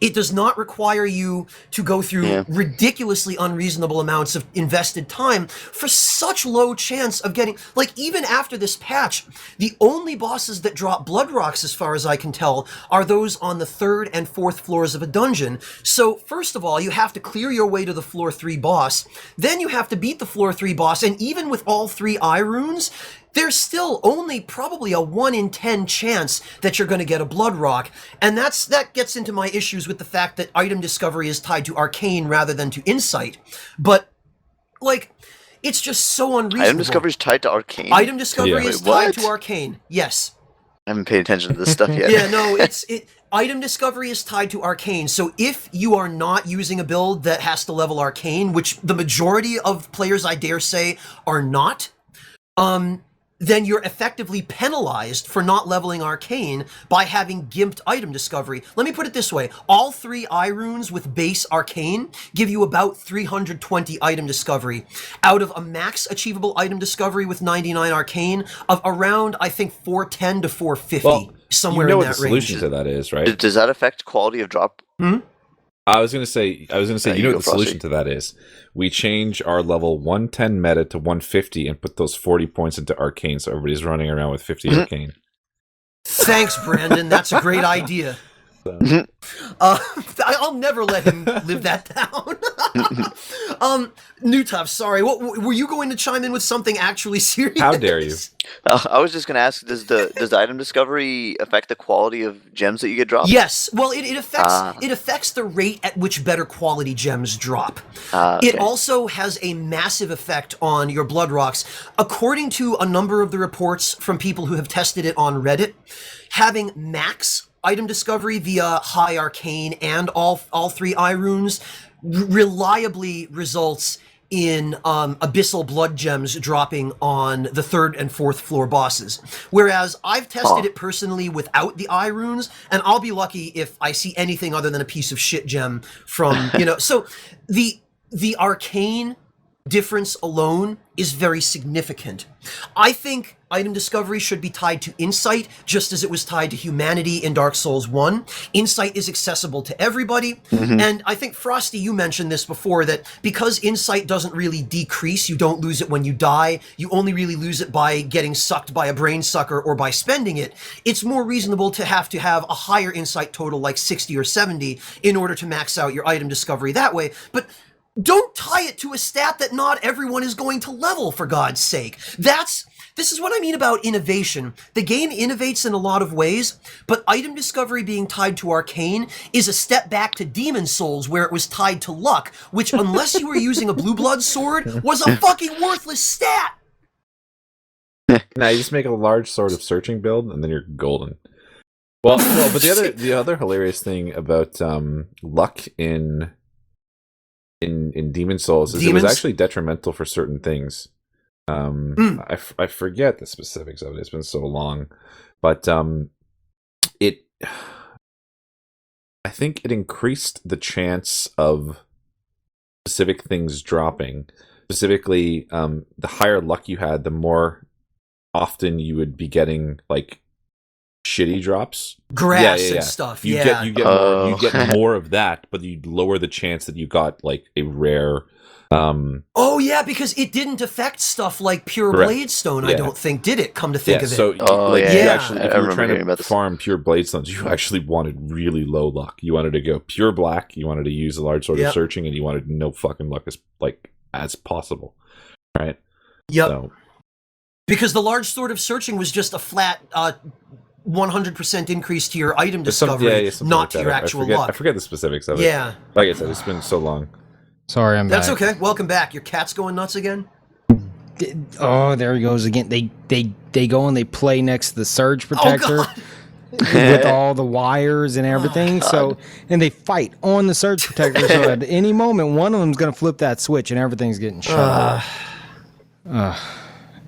It does not require you to go through ridiculously unreasonable amounts of invested time for such low chance of getting, like, even after this patch, the only bosses that drop blood rocks, as far as I can tell, are those on the 3rd and 4th floors of a dungeon. So first of all, you have to clear your way to the floor 3 boss, then you have to beat the floor 3 boss, and even with all 3 eye runes, there's still only probably a 1 in 10 chance that you're going to get a blood rock. And that gets into my issues with the fact that item discovery is tied to arcane rather than to insight. But, like, it's just so unreasonable. Item discovery is tied to arcane? Item discovery is Wait, tied what? to arcane, yes. I haven't paid attention to this stuff yet. Yeah, no, item discovery is tied to arcane. So if you are not using a build that has to level arcane, which the majority of players, I dare say, are not, then you're effectively penalized for not leveling arcane by having gimped item discovery. Let me put it this way. All 3 eye runes with base arcane give you about 320 item discovery out of a max achievable item discovery with 99 arcane of around, I think, 410 to 450, somewhere you know in what that the solution range. to that is, right? Does that affect quality of drop? I was gonna say, you know you what go, the Frosty. solution to that is? We change our level 110 meta to 150 and put those 40 points into arcane, so everybody's running around with 50 arcane. Thanks, Brandon. That's a great idea. I'll never let him live that down. Knutaf, sorry. What were you going to chime in with something actually serious? How dare you? I was just going to ask, does the item discovery affect the quality of gems that you get dropped? Yes. Well, it affects the rate at which better quality gems drop. Okay. It also has a massive effect on your blood rocks. According to a number of the reports from people who have tested it on Reddit, having max item discovery via high arcane and all 3 eye runes reliably results in abyssal blood gems dropping on the 3rd and 4th floor bosses. Whereas I've tested it personally without the eye runes, and I'll be lucky if I see anything other than a piece of shit gem from, so the arcane difference alone is very significant. I think item discovery should be tied to insight, just as it was tied to humanity in Dark Souls 1. Insight is accessible to everybody, and I think, Frosty, you mentioned this before, that because insight doesn't really decrease, you don't lose it when you die, you only really lose it by getting sucked by a brain sucker or by spending it, it's more reasonable to have a higher insight total, like 60 or 70, in order to max out your item discovery that way. But don't tie it to a stat that not everyone is going to level, for God's sake. This is what I mean about innovation. The game innovates in a lot of ways, but item discovery being tied to arcane is a step back to Demon Souls, where it was tied to luck, which, unless you were using a blue blood sword, was a fucking worthless stat. Now you just make a large sword of searching build, and then you're golden. Well, but the other hilarious thing about luck in Demon Souls is it was actually detrimental for certain things. I forget the specifics of it. It's been so long, but I think it increased the chance of specific things dropping. Specifically, the higher luck you had, the more often you would be getting like shitty drops, grass and stuff. You get more of that, but you'd lower the chance that you got like a rare. Because it didn't affect stuff like pure Bladestone. I don't think, did it? Come to think of it. So you actually, if you were trying to this. farm pure Bladestones, you actually wanted really low luck. You wanted to go pure black. You wanted to use a large sword of searching, and you wanted no fucking luck as possible, right? Yep. So. Because the large sword of searching was just a flat 100% increase to your item There's some- discovery, something not like to that. your I actual forget, luck. I forget the specifics of it. Yeah. Like I said, it's been so long. Sorry, I'm That's back. okay. Welcome back. Your cat's going nuts again? Oh, there he goes again. They go and they play next to the surge protector God. with all the wires and everything. And they fight on the surge protector. So at any moment, one of them's gonna flip that switch and everything's getting shut off.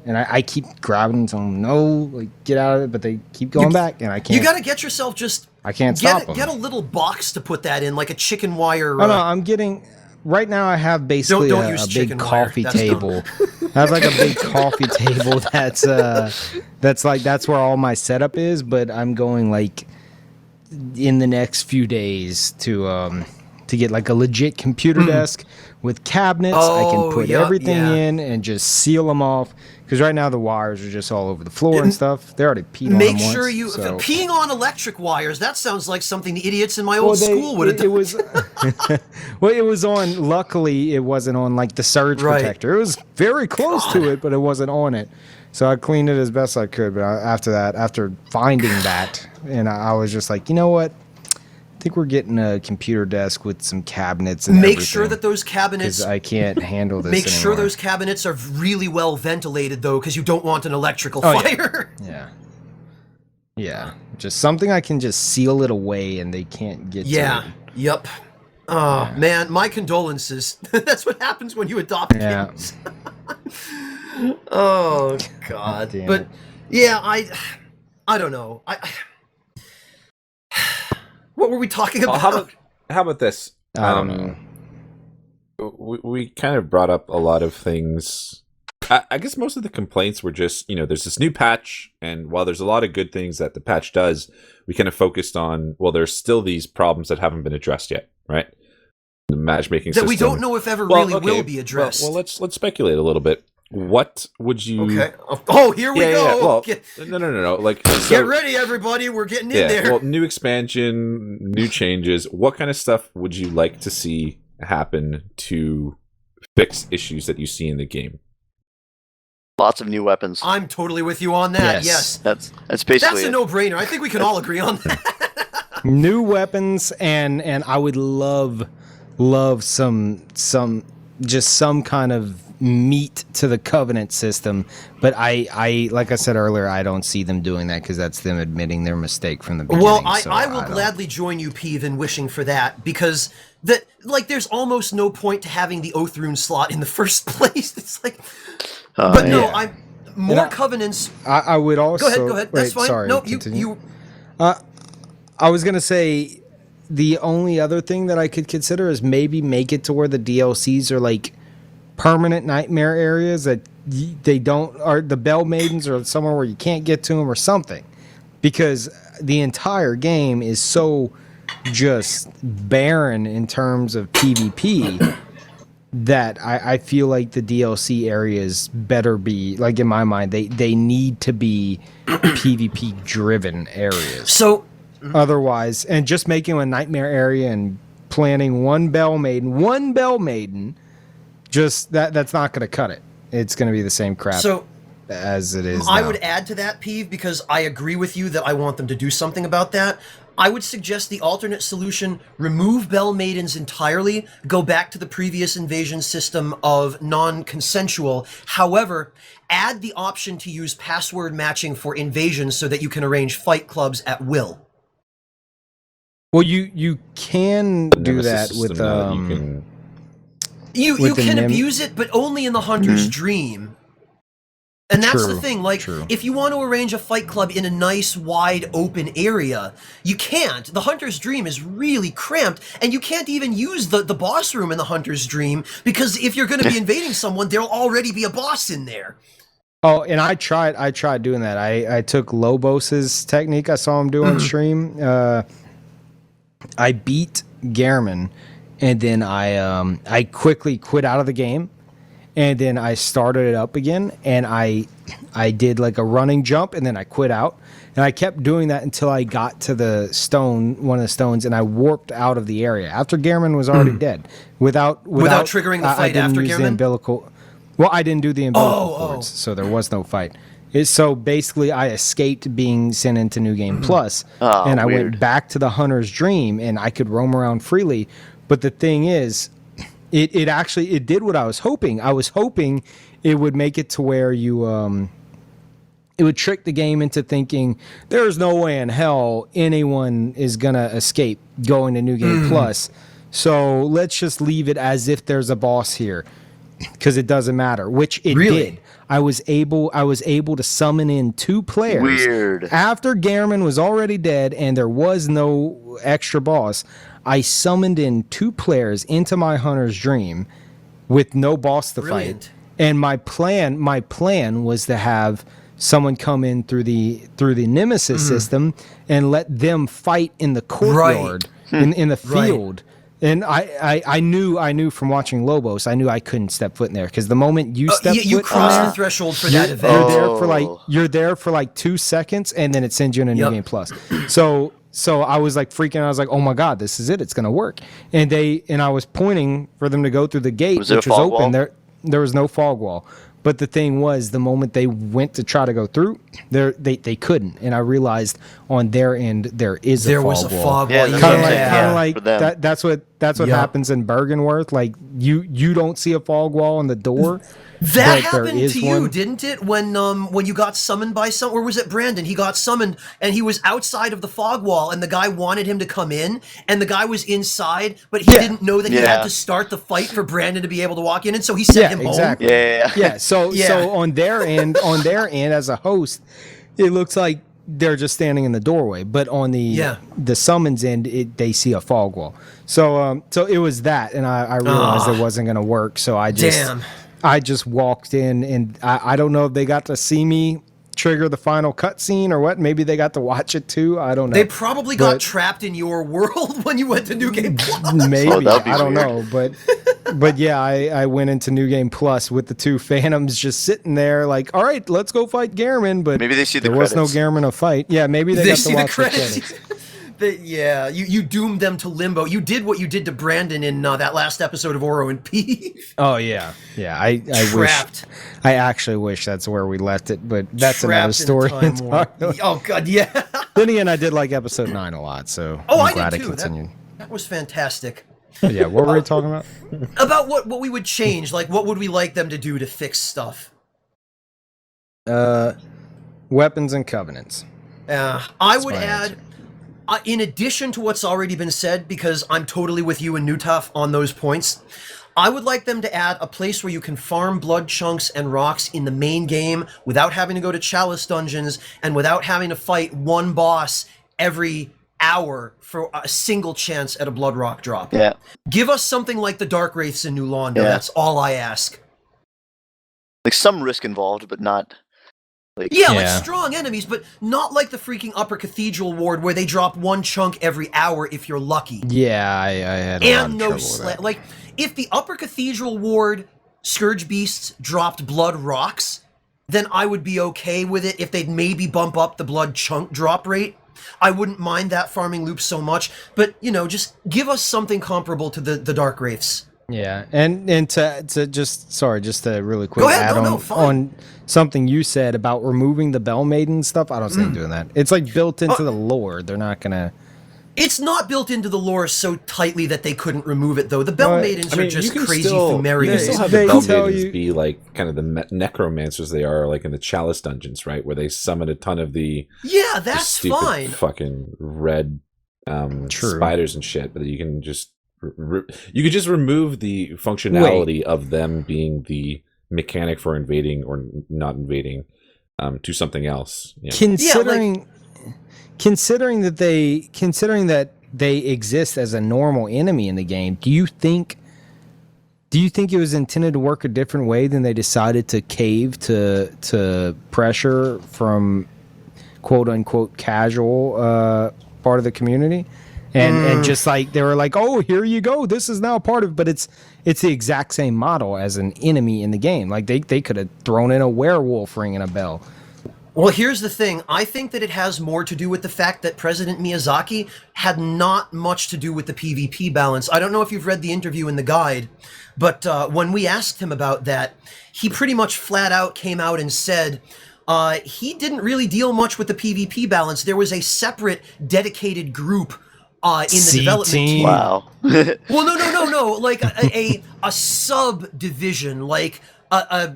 And I keep grabbing them, telling them no, like get out of it, but they keep going back, and I can't. You got to get yourself I can't stop them. Get a little box to put that in, like a chicken wire. Oh no, I'm getting. Right now, I have basically Don't a use big chicken wire. coffee That's table. I have like a big coffee table that's where all my setup is. But I'm going like in the next few days to get like a legit computer desk with cabinets. I can put everything in and just seal them off. Because right now the wires are just all over the floor and stuff. They already peed on them Make once, sure you so. peeing on electric wires. That sounds like something the idiots in my old school would have done. It was well, it was on. Luckily, it wasn't on like the surge protector. It was very close to it, but it wasn't on it. So I cleaned it as best I could. But after finding that, and I was just like, you know what? I think we're getting a computer desk with some cabinets and Make sure that those cabinets. I can't handle this. Make sure anymore. those cabinets are really well ventilated, though, because you don't want an electrical fire. Yeah. Just something I can just seal it away and they can't get to it. Yep. Oh, man, my condolences. That's what happens when you adopt kids. Oh, God. Damn But, it. yeah, I don't know. What were we talking about? How about this? I don't know. We kind of brought up a lot of things. I guess most of the complaints were just, there's this new patch, and while there's a lot of good things that the patch does, we kind of focused on, well, there's still these problems that haven't been addressed yet, right? The matchmaking system. That we don't know if ever will be addressed. Well, let's speculate a little bit. What would you... Okay. Oh, here we go. Well, no. Like, get ready, everybody. We're getting in there. Well, new expansion, new changes. What kind of stuff would you like to see happen to fix issues that you see in the game? Lots of new weapons. I'm totally with you on that. Yes. That's basically That's a no-brainer. I think we can all agree on that. New weapons, and I would love some kind of meat to the Covenant system, but I like I said earlier, I don't see them doing that because that's them admitting their mistake from the beginning. Well, I will gladly join you, Peeve, in wishing for that, because there's almost no point to having the Oath Rune slot in the first place. It's like, I'm more Covenants. I would also go ahead. That's fine. Sorry, no, continue. I was gonna say the only other thing that I could consider is maybe make it to where the DLCs are like permanent nightmare areas that they don't, or the Bell Maidens or somewhere where you can't get to them or something, because the entire game is so just barren in terms of PvP that I feel like the DLC areas better be, like in my mind, they need to be PvP driven areas. So otherwise, and just making a nightmare area and planning one Bell Maiden, just that's not going to cut it. It's going to be the same crap as it is I now. would add to that, Peeve, because I agree with you that I want them to do something about that. I would suggest the alternate solution: remove Bell Maidens entirely, go back to the previous invasion system of non-consensual. However, add the option to use password matching for invasions so that you can arrange fight clubs at will. Well, you can do that with You can abuse it, but only in the Hunter's Dream. And that's the thing, like, if you want to arrange a fight club in a nice, wide, open area, you can't. The Hunter's Dream is really cramped, and you can't even use the boss room in the Hunter's Dream, because if you're going to be invading someone, there'll already be a boss in there. Oh, and I tried doing that. I took Lobos's technique I saw him do on stream. I beat Gehrman, and then I quickly quit out of the game. And then I started it up again, and I did like a running jump, and then I quit out. And I kept doing that until I got to the stone, one of the stones, and I warped out of the area after Gehrman was already dead. Without triggering the fight after Gehrman? Gehrman? Well, I didn't do the umbilical cords, so there was no fight. So basically, I escaped being sent into New Game Plus, and I went back to the Hunter's Dream, and I could roam around freely. But the thing is, it actually did what I was hoping. I was hoping it would make it to where you it would trick the game into thinking there's no way in hell anyone is gonna escape going to New Game Plus. So let's just leave it as if there's a boss here, because it doesn't matter. Which it did. I was able to summon in 2 players. Weird. After Gehrman was already dead and there was no extra boss, I summoned in 2 players into my Hunter's Dream with no boss to fight. And my plan was to have someone come in through the Nemesis system and let them fight in the courtyard, in the field. And I knew from watching Lobos, I knew I couldn't step foot in there, because the moment you step foot you cross in there, the threshold for that event. You're there for like 2 seconds, and then it sends you in a New Game Plus. So I was like freaking out. I was like, oh my God, this is it. It's going to work. And I was pointing for them to go through the gate, which was open. There was no fog wall. But the thing was, the moment they went to try to go through, they couldn't. And I realized on their end there was a fog wall. Kind of like that's what happens in Bergenworth. Like you don't see a fog wall on the door. That happened to you, didn't it? When you got summoned by or was it Brandon? He got summoned and he was outside of the fog wall, and the guy wanted him to come in, and the guy was inside, but he didn't know that he had to start the fight for Brandon to be able to walk in, and so he sent him home. Yeah. So on their end, as a host, it looks like they're just standing in the doorway, but on the summons end, they see a fog wall. So it was that, and I realized it wasn't going to work. So I just walked in, and I don't know if they got to see me trigger the final cutscene or what. Maybe they got to watch it too. I don't know. They probably got trapped in your world when you went to New Game Plus. Maybe. I don't know. But yeah, I went into New Game Plus with the 2 Phantoms just sitting there like, all right, let's go fight Gehrman. But maybe they see the there credits. was no Gehrman to fight. Yeah, maybe they got to watch the credits. You doomed them to limbo. You did what you did to Brandon in that last episode of Oro and Peeve. Oh yeah. I actually wish that's where we left it, but that's another story. Oh God, yeah. Then again, I did like episode 9 a lot, so I'm glad did it too. continued. That was fantastic. But yeah, what were we talking about? About what we would change, like what would we like them to do to fix stuff? Weapons and covenants. I would add. In addition to what's already been said, because I'm totally with you and Knutaf on those points, I would like them to add a place where you can farm blood chunks and rocks in the main game without having to go to Chalice dungeons and without having to fight one boss every hour for a single chance at a blood rock drop. Yeah. Give us something like the Dark Wraiths in New Londo. That's all I ask. Like some risk involved, but not... Like strong enemies, but not like the freaking Upper Cathedral Ward where they drop 1 chunk every hour if you're lucky. Yeah, I had a lot of trouble with that. Like, if the Upper Cathedral Ward Scourge Beasts dropped blood rocks, then I would be okay with it if they'd maybe bump up the blood chunk drop rate. I wouldn't mind that farming loop so much, but, just give us something comparable to the Dark Wraiths. Yeah, and to just to really quick add on something you said about removing the Bell Maiden stuff. I don't see them doing that. It's like built into the lore. They're not gonna. It's not built into the lore so tightly that they couldn't remove it, though. The Bell Maidens are just crazy Thumerians. You still have the Bell Maidens be like kind of the necromancers they are, like in the Chalice dungeons, right, where they summon a ton of the that's stupid fine. Fucking red spiders and shit, but you can just. You could just remove the functionality of them being the mechanic for invading or not invading to something else. Yeah. Considering that they exist as a normal enemy in the game, do you think it was intended to work a different way than they decided to cave to pressure from quote unquote casual part of the community? And just like they were like, oh, here you go, this is now part of, but it's the exact same model as an enemy in the game. Like they could have thrown in a werewolf ringing a bell. Well, here's the thing. I think that it has more to do with the fact that President Miyazaki had not much to do with the PvP balance. I don't know if you've read the interview in the guide, but when we asked him about that, he pretty much flat out came out and said, he didn't really deal much with the PvP balance. There was a separate, dedicated group in the development team. Wow. Well, no. Like a subdivision, like a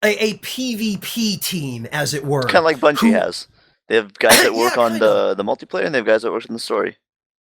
PvP team, as it were. Kind of like Bungie has. They have guys that work on the multiplayer, and they have guys that work on the story.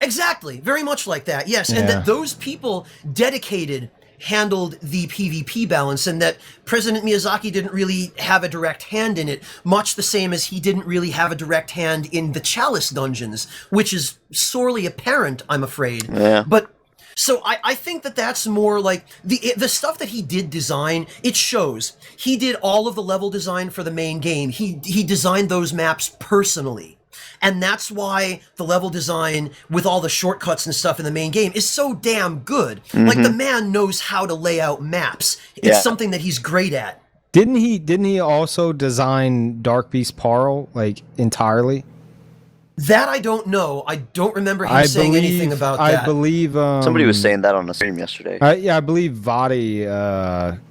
Exactly, very much like that. Yes, and that those people dedicated handled the PvP balance, and that President Miyazaki didn't really have a direct hand in it, much the same as he didn't really have a direct hand in the Chalice dungeons, which is sorely apparent, I'm afraid. Yeah. But so I think that that's more like the stuff that he did design. It shows he did all of the level design for the main game. He designed those maps personally. And that's why the level design with all the shortcuts and stuff in the main game is so damn good. Like, the man knows how to lay out maps. It's something that he's great at. Didn't he also design Dark Beast Parl, like, entirely? That I don't know. I don't remember him saying anything about that. I believe Somebody was saying that on a stream yesterday. I believe Vadi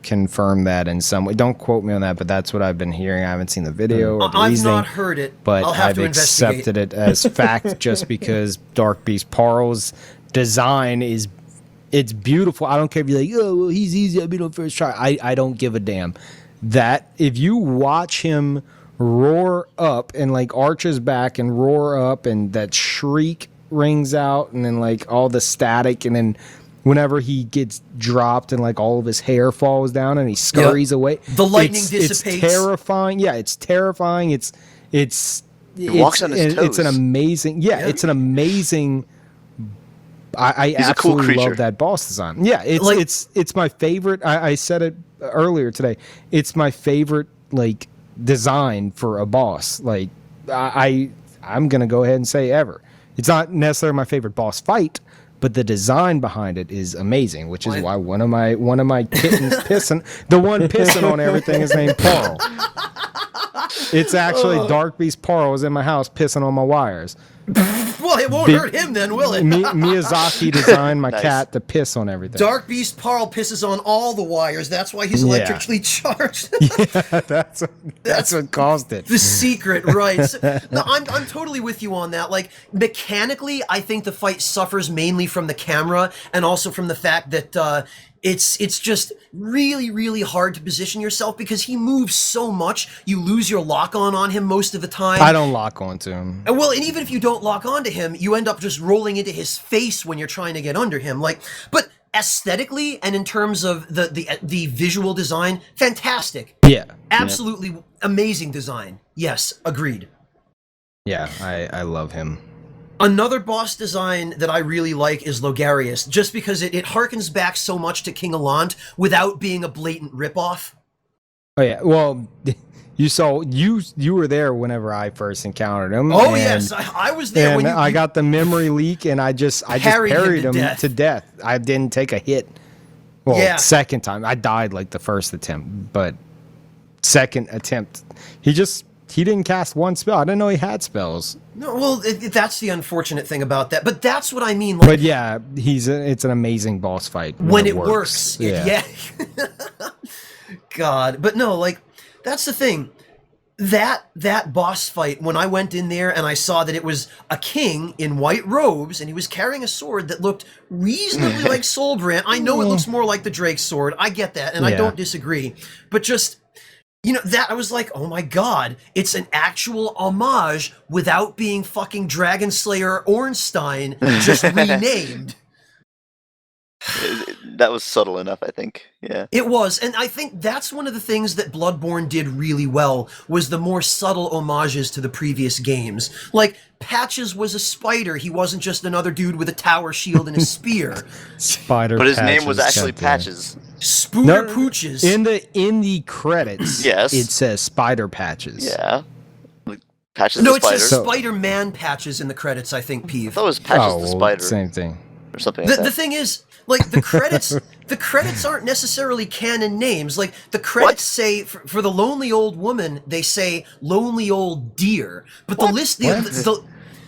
confirmed that in some way. Don't quote me on that, but that's what I've been hearing. I haven't seen the video or the I've reasoning, not heard it, but I'll have I've to accepted it as fact just because Dark Beast Parl's design it's beautiful. I don't care if you're like, oh, well, he's easy. I beat him first try. I don't give a damn. That if you watch him roar up and like arches back and roar up and that shriek rings out and then like all the static and then whenever he gets dropped and like all of his hair falls down and he scurries away, the lightning dissipates. It's terrifying. Yeah, it's terrifying. He walks on his toes. It's an amazing it's an amazing I absolutely love that boss design. Yeah, it's my favorite. I said it earlier today. It's my favorite like design for a boss. Like I'm gonna go ahead and say ever. It's not necessarily my favorite boss fight, but the design behind it is amazing, which is why one of my kittens pissing on everything is named Parl. It's actually Dark Beast Parl is in my house pissing on my wires. Well, it won't hurt him then, will it? Miyazaki designed my cat to piss on everything. Dark Beast Parl pisses on all the wires. That's why he's electrically charged. That's what caused it. The secret, right? So, no, I'm totally with you on that. Like, mechanically, I think the fight suffers mainly from the camera and also from the fact that it's just really, really hard to position yourself because he moves so much. You lose your lock on him most of the time. I don't lock onto him. Well, and even if you don't lock onto him, you end up just rolling into his face when you're trying to get under him. Like, but aesthetically and in terms of the visual design, fantastic. Yeah, absolutely amazing design. Yes, agreed. Yeah, I love him. Another boss design that I really like is Logarius, just because it harkens back so much to King Allant without being a blatant ripoff. Oh yeah, well, you were there whenever I first encountered him. Oh yes, I was there when I got the memory leak and I just parried him to death. I didn't take a hit. Well, second time I died like the first attempt, but second attempt he didn't cast one spell. I didn't know he had spells. No, well, that's the unfortunate thing about that. But that's what I mean. Like, but yeah, it's an amazing boss fight when it works. Yeah. God, but no, like that's the thing. That boss fight, when I went in there and I saw that it was a king in white robes and he was carrying a sword that looked reasonably like Soulbrandt. I know it looks more like the Drake's sword. I get that, and I don't disagree. But just that I was like, oh my god, it's an actual homage without being fucking Dragon Slayer Ornstein just renamed. That was subtle enough, I think. Yeah. It was, and I think that's one of the things that Bloodborne did really well, was the more subtle homages to the previous games. Like, Patches was a spider, he wasn't just another dude with a tower shield and a spear. Spider But his name was actually Patches. Spooder Pooches. In the credits, yes, it says Spider Patches. Yeah. Patches no, the spider. it says Spider-Man Patches in the credits, I think, Peeve. I thought it was Patches the spider. Same thing. Or something like that. The thing is, like, the credits aren't necessarily canon names. Like, the credits say, for the lonely old woman, they say lonely old deer. But the list,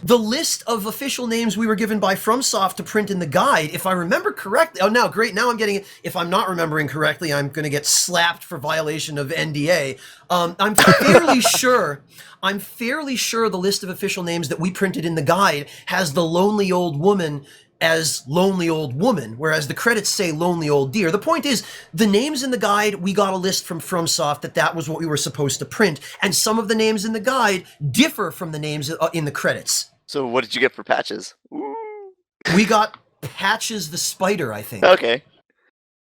The list of official names we were given by FromSoft to print in the guide, if I remember correctly. Oh, now great. Now I'm getting it. If I'm not remembering correctly, I'm going to get slapped for violation of NDA. I'm fairly sure. I'm fairly sure the list of official names that we printed in the guide has the lonely old woman as lonely old woman, whereas the credits say lonely old deer. The point is, the names in the guide, we got a list from FromSoft that was what we were supposed to print, and some of the names in the guide differ from the names in the credits. So what did you get for patches? Ooh. We got Patches the Spider, I think. Okay.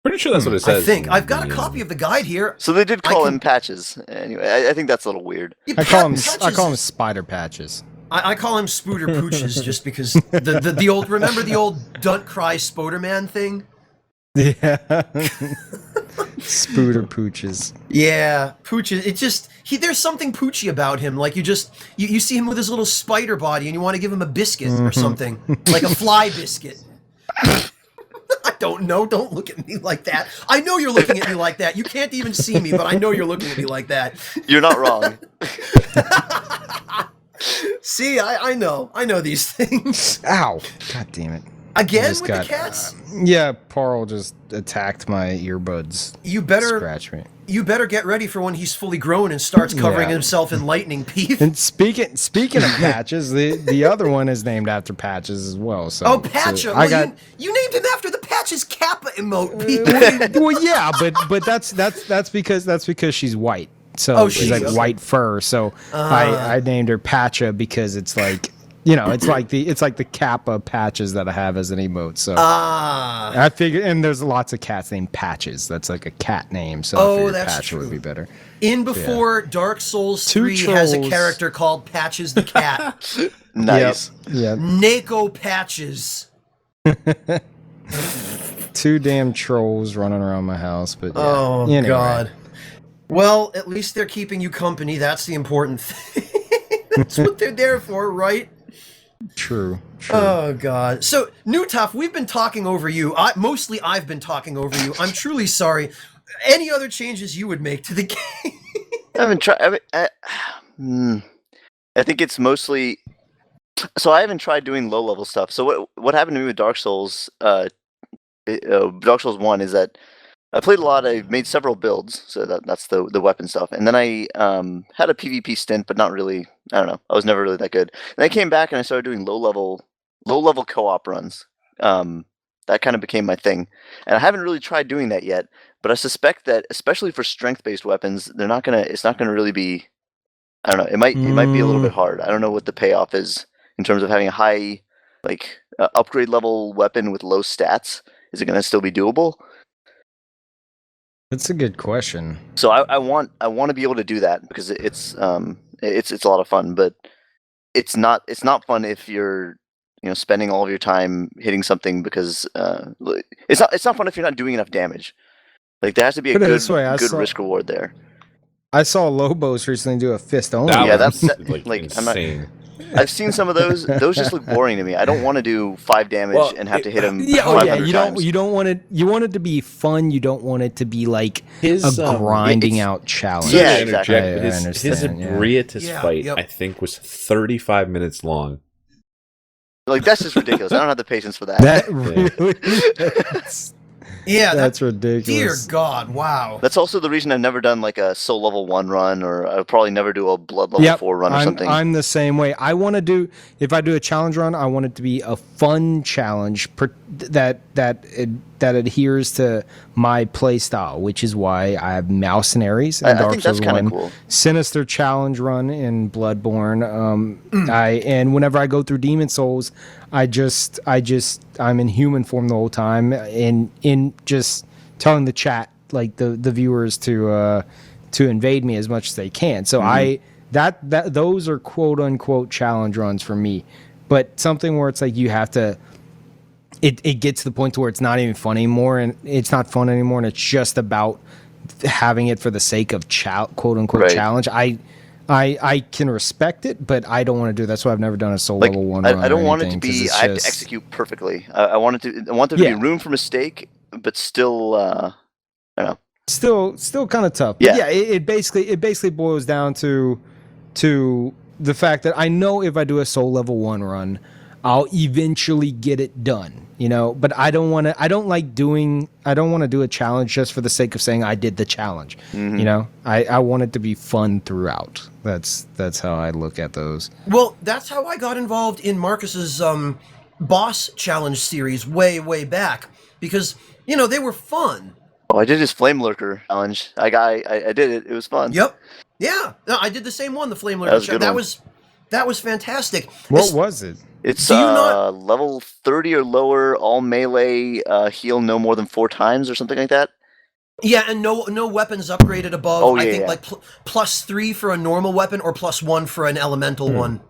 Pretty sure that's what it says. I think. I've got a copy of the guide here. So they did call him Patches. Anyway, I think that's a little weird. I call him Spider Patches. I call him Spooter Pooches just because the old, remember the old Don't Cry Spoderman thing? Yeah. Spooter Pooches. Yeah, Pooches. It just, there's something poochy about him. Like you see him with his little spider body and you want to give him a biscuit or something. Like a fly biscuit. I don't know. Don't look at me like that. I know you're looking at me like that. You can't even see me, but I know you're looking at me like that. You're not wrong. See, I know these things. Ow! God damn it! Again with the cats? Yeah, Parl just attacked my earbuds. You better scratch me. You better get ready for when he's fully grown and starts covering himself in lightning, Peeve. And speaking of Patches, the other one is named after Patches as well. So Patcha! So you named him after the Patches Kappa emote, Peeve. Well, yeah, but that's because she's white. So she's like white fur. So I named her Patcha because it's like, it's like the Kappa Patches that I have as an emote. So I figured, and there's lots of cats named Patches. That's like a cat name. So I figured that's Patcha true. would be better. Before Dark Souls 3 has a character called Patches the Cat. Nice. Yep. Nako Patches. 2 damn trolls running around my house, but anyway. God. Well, at least they're keeping you company. That's the important thing. That's what they're there for, right? True. Oh, God. So, Knutaf, we've been talking over you. Mostly I've been talking over you. I'm truly sorry. Any other changes you would make to the game? I haven't tried. I think it's mostly... So I haven't tried doing low-level stuff. So what happened to me with Dark Souls, Dark Souls 1 is that I played a lot. I made several builds, so that's the weapon stuff. And then I had a PvP stint, but not really. I don't know. I was never really that good. And I came back and I started doing low level co-op runs. That kind of became my thing. And I haven't really tried doing that yet. But I suspect that, especially for strength-based weapons, it's not gonna really be. I don't know. It might be a little bit hard. I don't know what the payoff is in terms of having a high upgrade level weapon with low stats. Is it gonna still be doable? That's a good question. So I want to be able to do that because it's a lot of fun, but it's not fun if you're spending all of your time hitting something because it's not fun if you're not doing enough damage. Like there has to be a good risk reward there. I saw Lobos recently do a fist only. That's insane. I've seen some of those. Those just look boring to me. I don't want to do 5 damage and have to hit him. You don't want it. You want it to be fun. You don't want it to be like a grinding out challenge. Yeah, exactly. His Ebriatus fight, I think, was 35 minutes long. Like that's just ridiculous. I don't have the patience for that. That really. Yeah, that's ridiculous. Dear God, wow. That's also the reason I've never done like a Soul Level 1 run, or I'll probably never do a Blood Level 4 run or something. I'm the same way. I want to do, if I do a challenge run, I want it to be a fun challenge that adheres to my play style, which is why I have Mercenaries in Dark Souls 1, cool. Sinister challenge run in Bloodborne. And whenever I go through Demon Souls, I'm in human form the whole time, in just telling the chat, like the viewers, to invade me as much as they can. So those are quote unquote challenge runs for me. But something where it's like you have to, it gets to the point to where it's not even fun anymore, and it's not fun anymore, and it's just about having it for the sake of quote unquote challenge. I can respect it, but I don't want to do that. That's why I've never done a Soul Level 1 run. I don't want it to be. I have to execute perfectly. I want there to be room for mistake, but still, I don't know. Still kind of tough. Yeah. But yeah. It basically boils down to the fact that I know if I do a soul level 1 run, I'll eventually get it done, you know, but I don't want to do a challenge just for the sake of saying I did the challenge. You know, I want it to be fun throughout. That's how I look at those. Well, that's how I got involved in Marcus's boss challenge series way back, because, you know, they were fun. Oh, I did his Flame Lurker challenge. I did it. It was fun. Yep. Yeah. No, I did the same one, the Flame Lurker. That was a good one. That was fantastic. What was it? It's Do you not- level 30 or lower, all melee, heal no more than 4 times or something like that. Yeah, and no weapons upgraded above. Oh, I yeah, think yeah. like +3 for a normal weapon or +1 for an elemental one.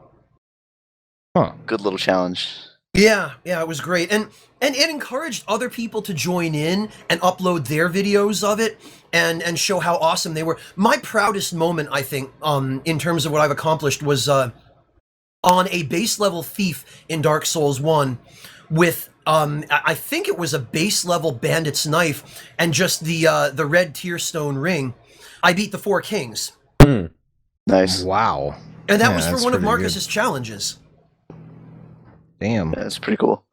Huh. Good little challenge. Yeah, it was great. And it encouraged other people to join in and upload their videos of it and show how awesome they were. My proudest moment, I think, in terms of what I've accomplished was on a base level thief in Dark Souls 1 with I think it was a base level bandit's knife and just the red tear stone ring. I beat the 4 kings. Nice. Wow. And that Yeah, was for that's one of pretty Marcus's challenges. Damn. Yeah, that's pretty cool.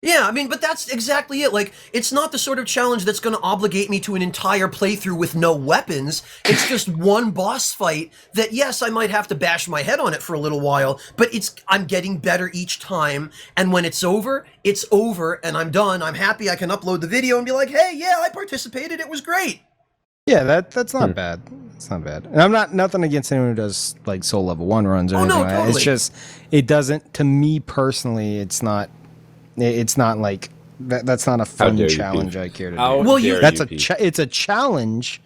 Yeah, I mean, but that's exactly it. Like, it's not the sort of challenge that's going to obligate me to an entire playthrough with no weapons. It's just one boss fight that, yes, I might have to bash my head on it for a little while, but I'm getting better each time. And when it's over, and I'm done. I'm happy I can upload the video and be like, hey, yeah, I participated. It was great. Yeah, that's not bad. It's not bad. And I'm nothing against anyone who does like soul level 1 runs or anything like that. Totally. It's just it doesn't, to me personally, it's not like that's not a fun dare you, challenge Peeve. I care to How do. Well, dare That's you, it's a challenge.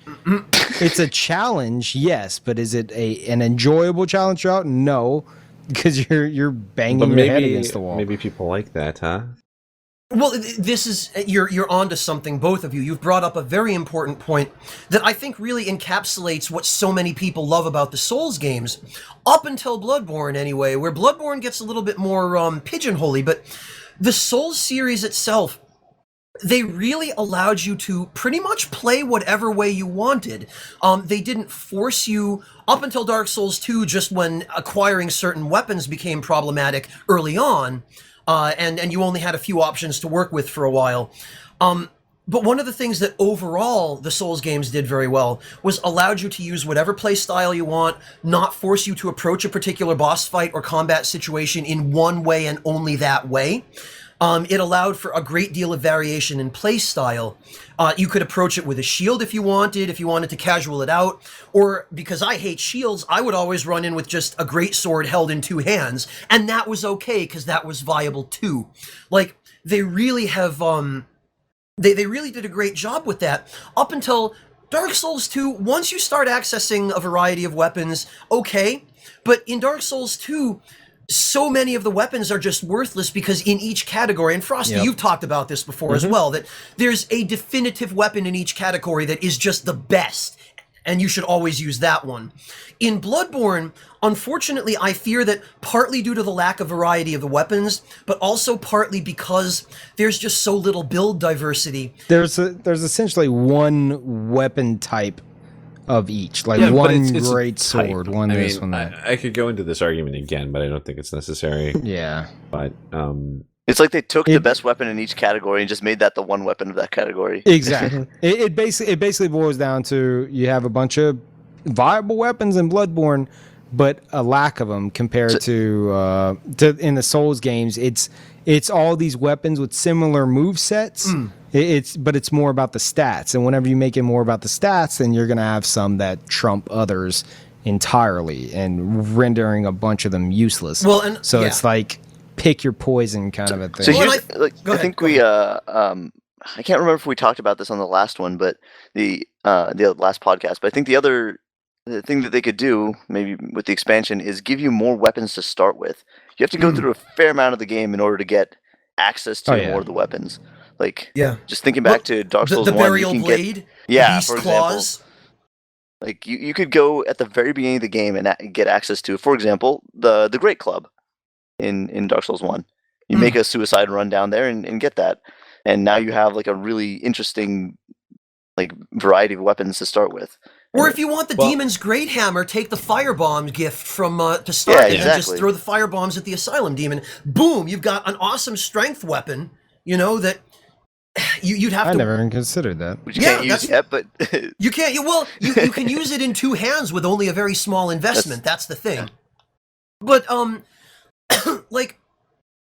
It's a challenge, yes, but is it an enjoyable challenge throughout? No, because you're banging But your head against the wall. maybe people like that, huh? Well, this is you're onto something, both of you. You've brought up a very important point that I think really encapsulates what so many people love about the Souls games, up until Bloodborne anyway, where Bloodborne gets a little bit more pigeonholy, but the Souls series itself, they really allowed you to pretty much play whatever way you wanted. They didn't force you, up until Dark Souls 2, just when acquiring certain weapons became problematic early on, and you only had a few options to work with for a while. But one of the things that overall the Souls games did very well was allowed you to use whatever play style you want, not force you to approach a particular boss fight or combat situation in one way and only that way. It allowed for a great deal of variation in play style. You could approach it with a shield if you wanted to casual it out, or because I hate shields, I would always run in with just a great sword held in 2 hands, and that was okay because that was viable too. Like, they really have, they really did a great job with that up until Dark Souls 2. Once you start accessing a variety of weapons, okay, but in Dark Souls 2, so many of the weapons are just worthless because in each category, and Frosty, you've talked about this before as well, that there's a definitive weapon in each category that is just the best, and you should always use that one. In Bloodborne, unfortunately, I fear that partly due to the lack of variety of the weapons, but also partly because there's just so little build diversity. There's essentially one weapon type of each, like Yeah, but one it's a great sword, type. one I this, mean, one that. I could go into this argument again, but I don't think it's necessary. Yeah. But It's like they took the best weapon in each category and just made that the one weapon of that category. Exactly. it basically boils down to you have a bunch of viable weapons in Bloodborne, but a lack of them compared to in the Souls games. It's all these weapons with similar move sets. But it's more about the stats, and whenever you make it more about the stats, then you're gonna have some that trump others entirely, and rendering a bunch of them useless. Well, and so it's like pick your poison kind of a thing. So Well, here's, I think we I can't remember if we talked about this on the last one, but the last podcast. But I think the thing that they could do, maybe with the expansion, is give you more weapons to start with. You have to go through a fair amount of the game in order to get access to more of the weapons. Like, just thinking back to Dark Souls 1, the burial you can blade, get, beast for claws. example, like you could go at the very beginning of the game and get access to, for example, the Great Club in Dark Souls 1. You make a suicide run down there and get that, and now you have like a really interesting like variety of weapons to start with. Or if you want the Demon's Great Hammer, take the firebomb gift from to start Yeah, it and just exactly. throw the firebombs at the Asylum Demon. Boom! You've got an awesome strength weapon. You know that you'd have I to. never even considered that. Which you Yeah, can't use that's- yet, but You can't. You can use it in two hands with only a very small investment. That's the thing. But like.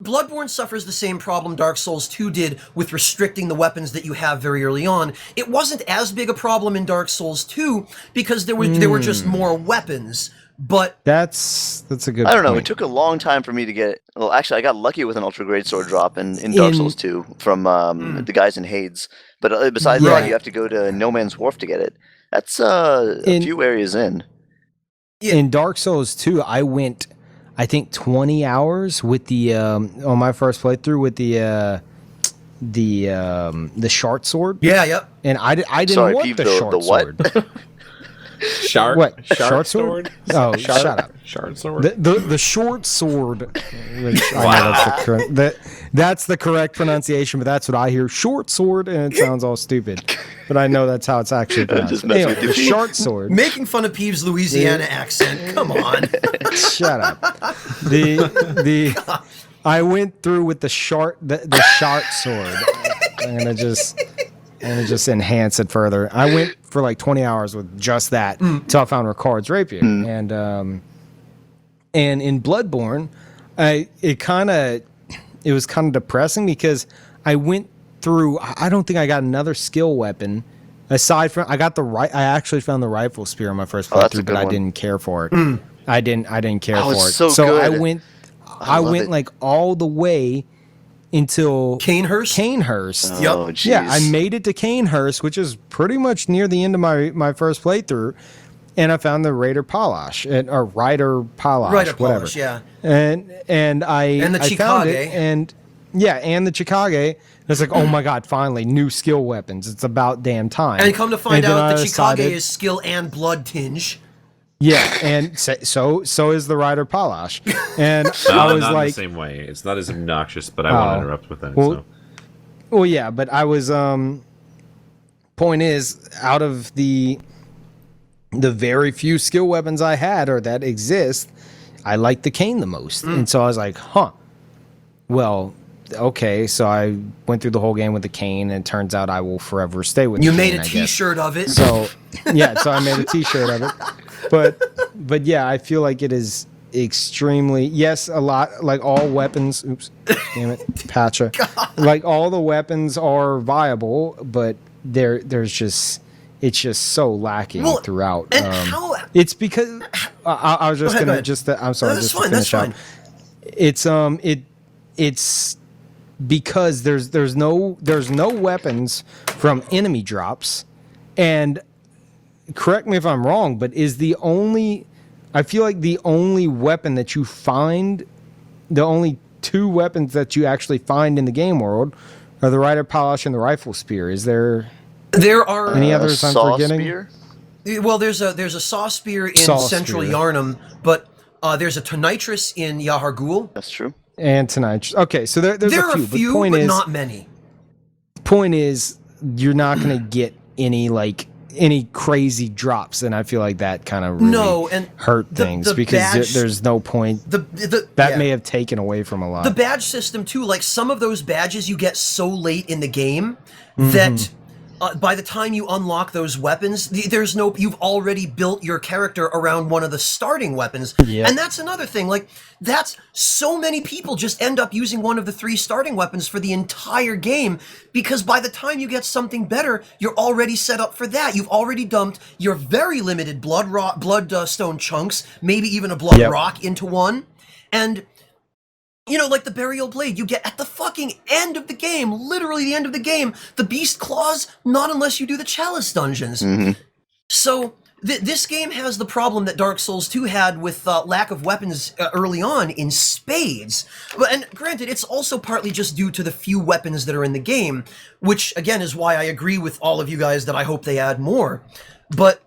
Bloodborne suffers the same problem Dark Souls 2 did with restricting the weapons that you have very early on. It wasn't as big a problem in Dark Souls 2 because there were just more weapons. But That's a good I don't know. point. It took a long time for me to get. Well, actually, I got lucky with an ultra great sword drop in Dark Souls 2 from the guys in Hades. But besides Yeah. that, you have to go to No Man's Wharf to get it. That's a few areas in. In Dark Souls 2, I went, I think 20 hours with the on my first playthrough with the short sword, yeah, yep. and I didn't Sorry, want Peeve, the the short what? sword. What? Short sword? Oh, shut up. Shard sword. The short sword. Which I know that's the correct pronunciation, but that's what I hear. Short sword, and it sounds all stupid. But I know that's how it's actually pronounced. Just messing Anyway, with the you. short sword. Making fun of Peeve's Louisiana accent. Come on. Shut up. I went through with the short sword. I'm gonna just enhance it further. I went for like 20 hours with just that until I found Ricard's rapier. And in Bloodborne, it was kind of depressing because I went through. I don't think I got another skill weapon aside from I actually found the rifle spear on my first that's a playthrough, good but I one. didn't care for it. I didn't care Oh, for it's it. so good. I love went it. like all the way until Canehurst? Canehurst. Oh, jeez. Yeah, I made it to Canehurst, which is pretty much near the end of my first playthrough, and I found the Rider Palash, or Rider Palash, Rider whatever. Polish, yeah. And I And the I found it, Chikage. and the Chikage. It's like, oh my god, finally new skill weapons. It's about damn time. And come to find then out, I the Chikage decided- is skill and blood tinge. yeah, and so is the Rider Palash, and No, I was not in like, the same way. It's not as obnoxious, but I won't interrupt with that. Well, so. Well, yeah, but I was point is, out of the very few skill weapons I had or that exist, I like the cane the most. And so I was like, well, okay. So I went through the whole game with the cane, and it turns out I will forever stay with You the made cane, a I guess. T-shirt of it. So so I made a T-shirt of it. But yeah, I feel like it is extremely a lot like all weapons. Oops, damn it, Patcha. Like all the weapons are viable, but it's just so lacking throughout. And how? It's because I was just Go gonna ahead. I'm sorry, No, that's just to fine, finish that's up. It's because there's no weapons from enemy drops, and correct me if I'm wrong, but I feel like the only weapon that you find, the only two weapons that you actually find in the game world are the Rider Palash and the Rifle Spear. Is there There are any others I'm Saw forgetting? spear? well, there's a saw spear in Saw Central spear. Yharnam, but there's a Tonitrus in Yahar Ghul. That's true. And tonight, okay, so there's There a are few. a few, but point but is, not many. point is, you're not going to get any crazy drops, and I feel like that kind of really No, and hurt the- things the because badge- there's no point. The That yeah. may have taken away from a lot. The badge system too, like some of those badges you get so late in the game Mm-hmm. that by the time you unlock those weapons, you've already built your character around one of the starting weapons. Yeah. And that's another thing, like that's so many people just end up using one of the 3 starting weapons for the entire game because by the time you get something better, you're already set up for that. You've already dumped your very limited bloodstone chunks, maybe even a blood rock into one. And like the Burial Blade, you get at the fucking end of the game, literally the end of the game, the Beast Claws, not unless you do the Chalice dungeons. So this game has the problem that Dark Souls 2 had with lack of weapons early on in spades. And granted, it's also partly just due to the few weapons that are in the game, which again is why I agree with all of you guys that I hope they add more. But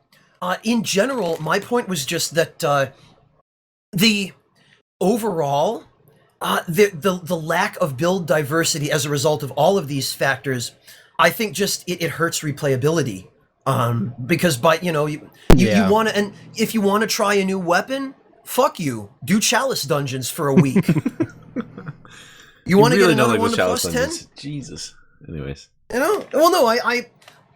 in general, my point was just that the overall... the lack of build diversity as a result of all of these factors, I think just it hurts replayability Because you Yeah. want to, and if you want to try a new weapon, fuck you. Do Chalice dungeons for a week. You want to get another one to plus 10? Jesus. Anyways. Well, no,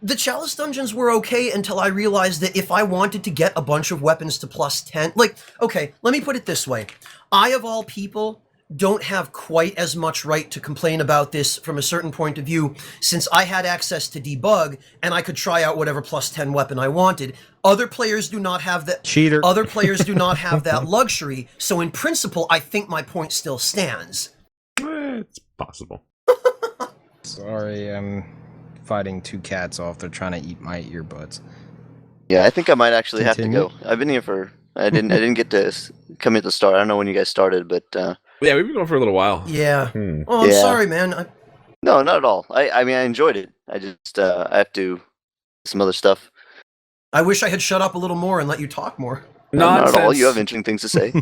the Chalice dungeons were okay until I realized that if I wanted to get a bunch of weapons to plus 10, okay, let me put it this way. I, of all people, don't have quite as much right to complain about this from a certain point of view, since I had access to debug and I could try out whatever plus 10 weapon I wanted. Other players do not have that. Cheater. Other players do not have that luxury. So in principle, I think my point still stands. It's possible. Sorry, I'm fighting two cats off. They're trying to eat my earbuds. Yeah, I think I might actually Continue. have to go. I've been here for. I didn't get to come at the start. I don't know when you guys started, but Yeah, we've been going for a little while. Yeah. Oh, I'm Yeah. sorry, man. no, not at all. I mean, I enjoyed it. I just I have to some other stuff. I wish I had shut up a little more and let you talk more. Not at all. Nonsense. You have interesting things to say.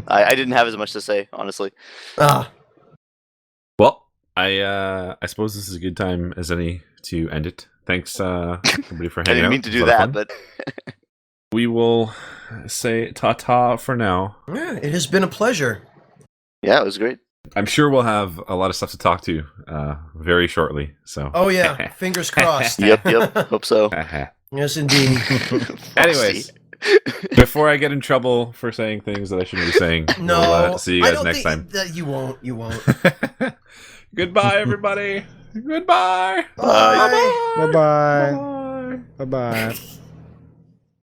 I didn't have as much to say, honestly. Well, I suppose this is a good time as any to end it. Thanks, everybody, for I hanging out. didn't mean to It do was a lot of that, fun. but We will say ta-ta for now. Yeah, it has been a pleasure. yeah, it was great. I'm sure we'll have a lot of stuff to talk to very shortly. So. Oh yeah, fingers crossed. Yep. Hope so. Yes, indeed. Anyways, before I get in trouble for saying things that I shouldn't be saying, No, we'll see you I guys don't next think time. that you won't. You won't. Goodbye, everybody. Goodbye. Bye. Bye-bye. Bye-bye.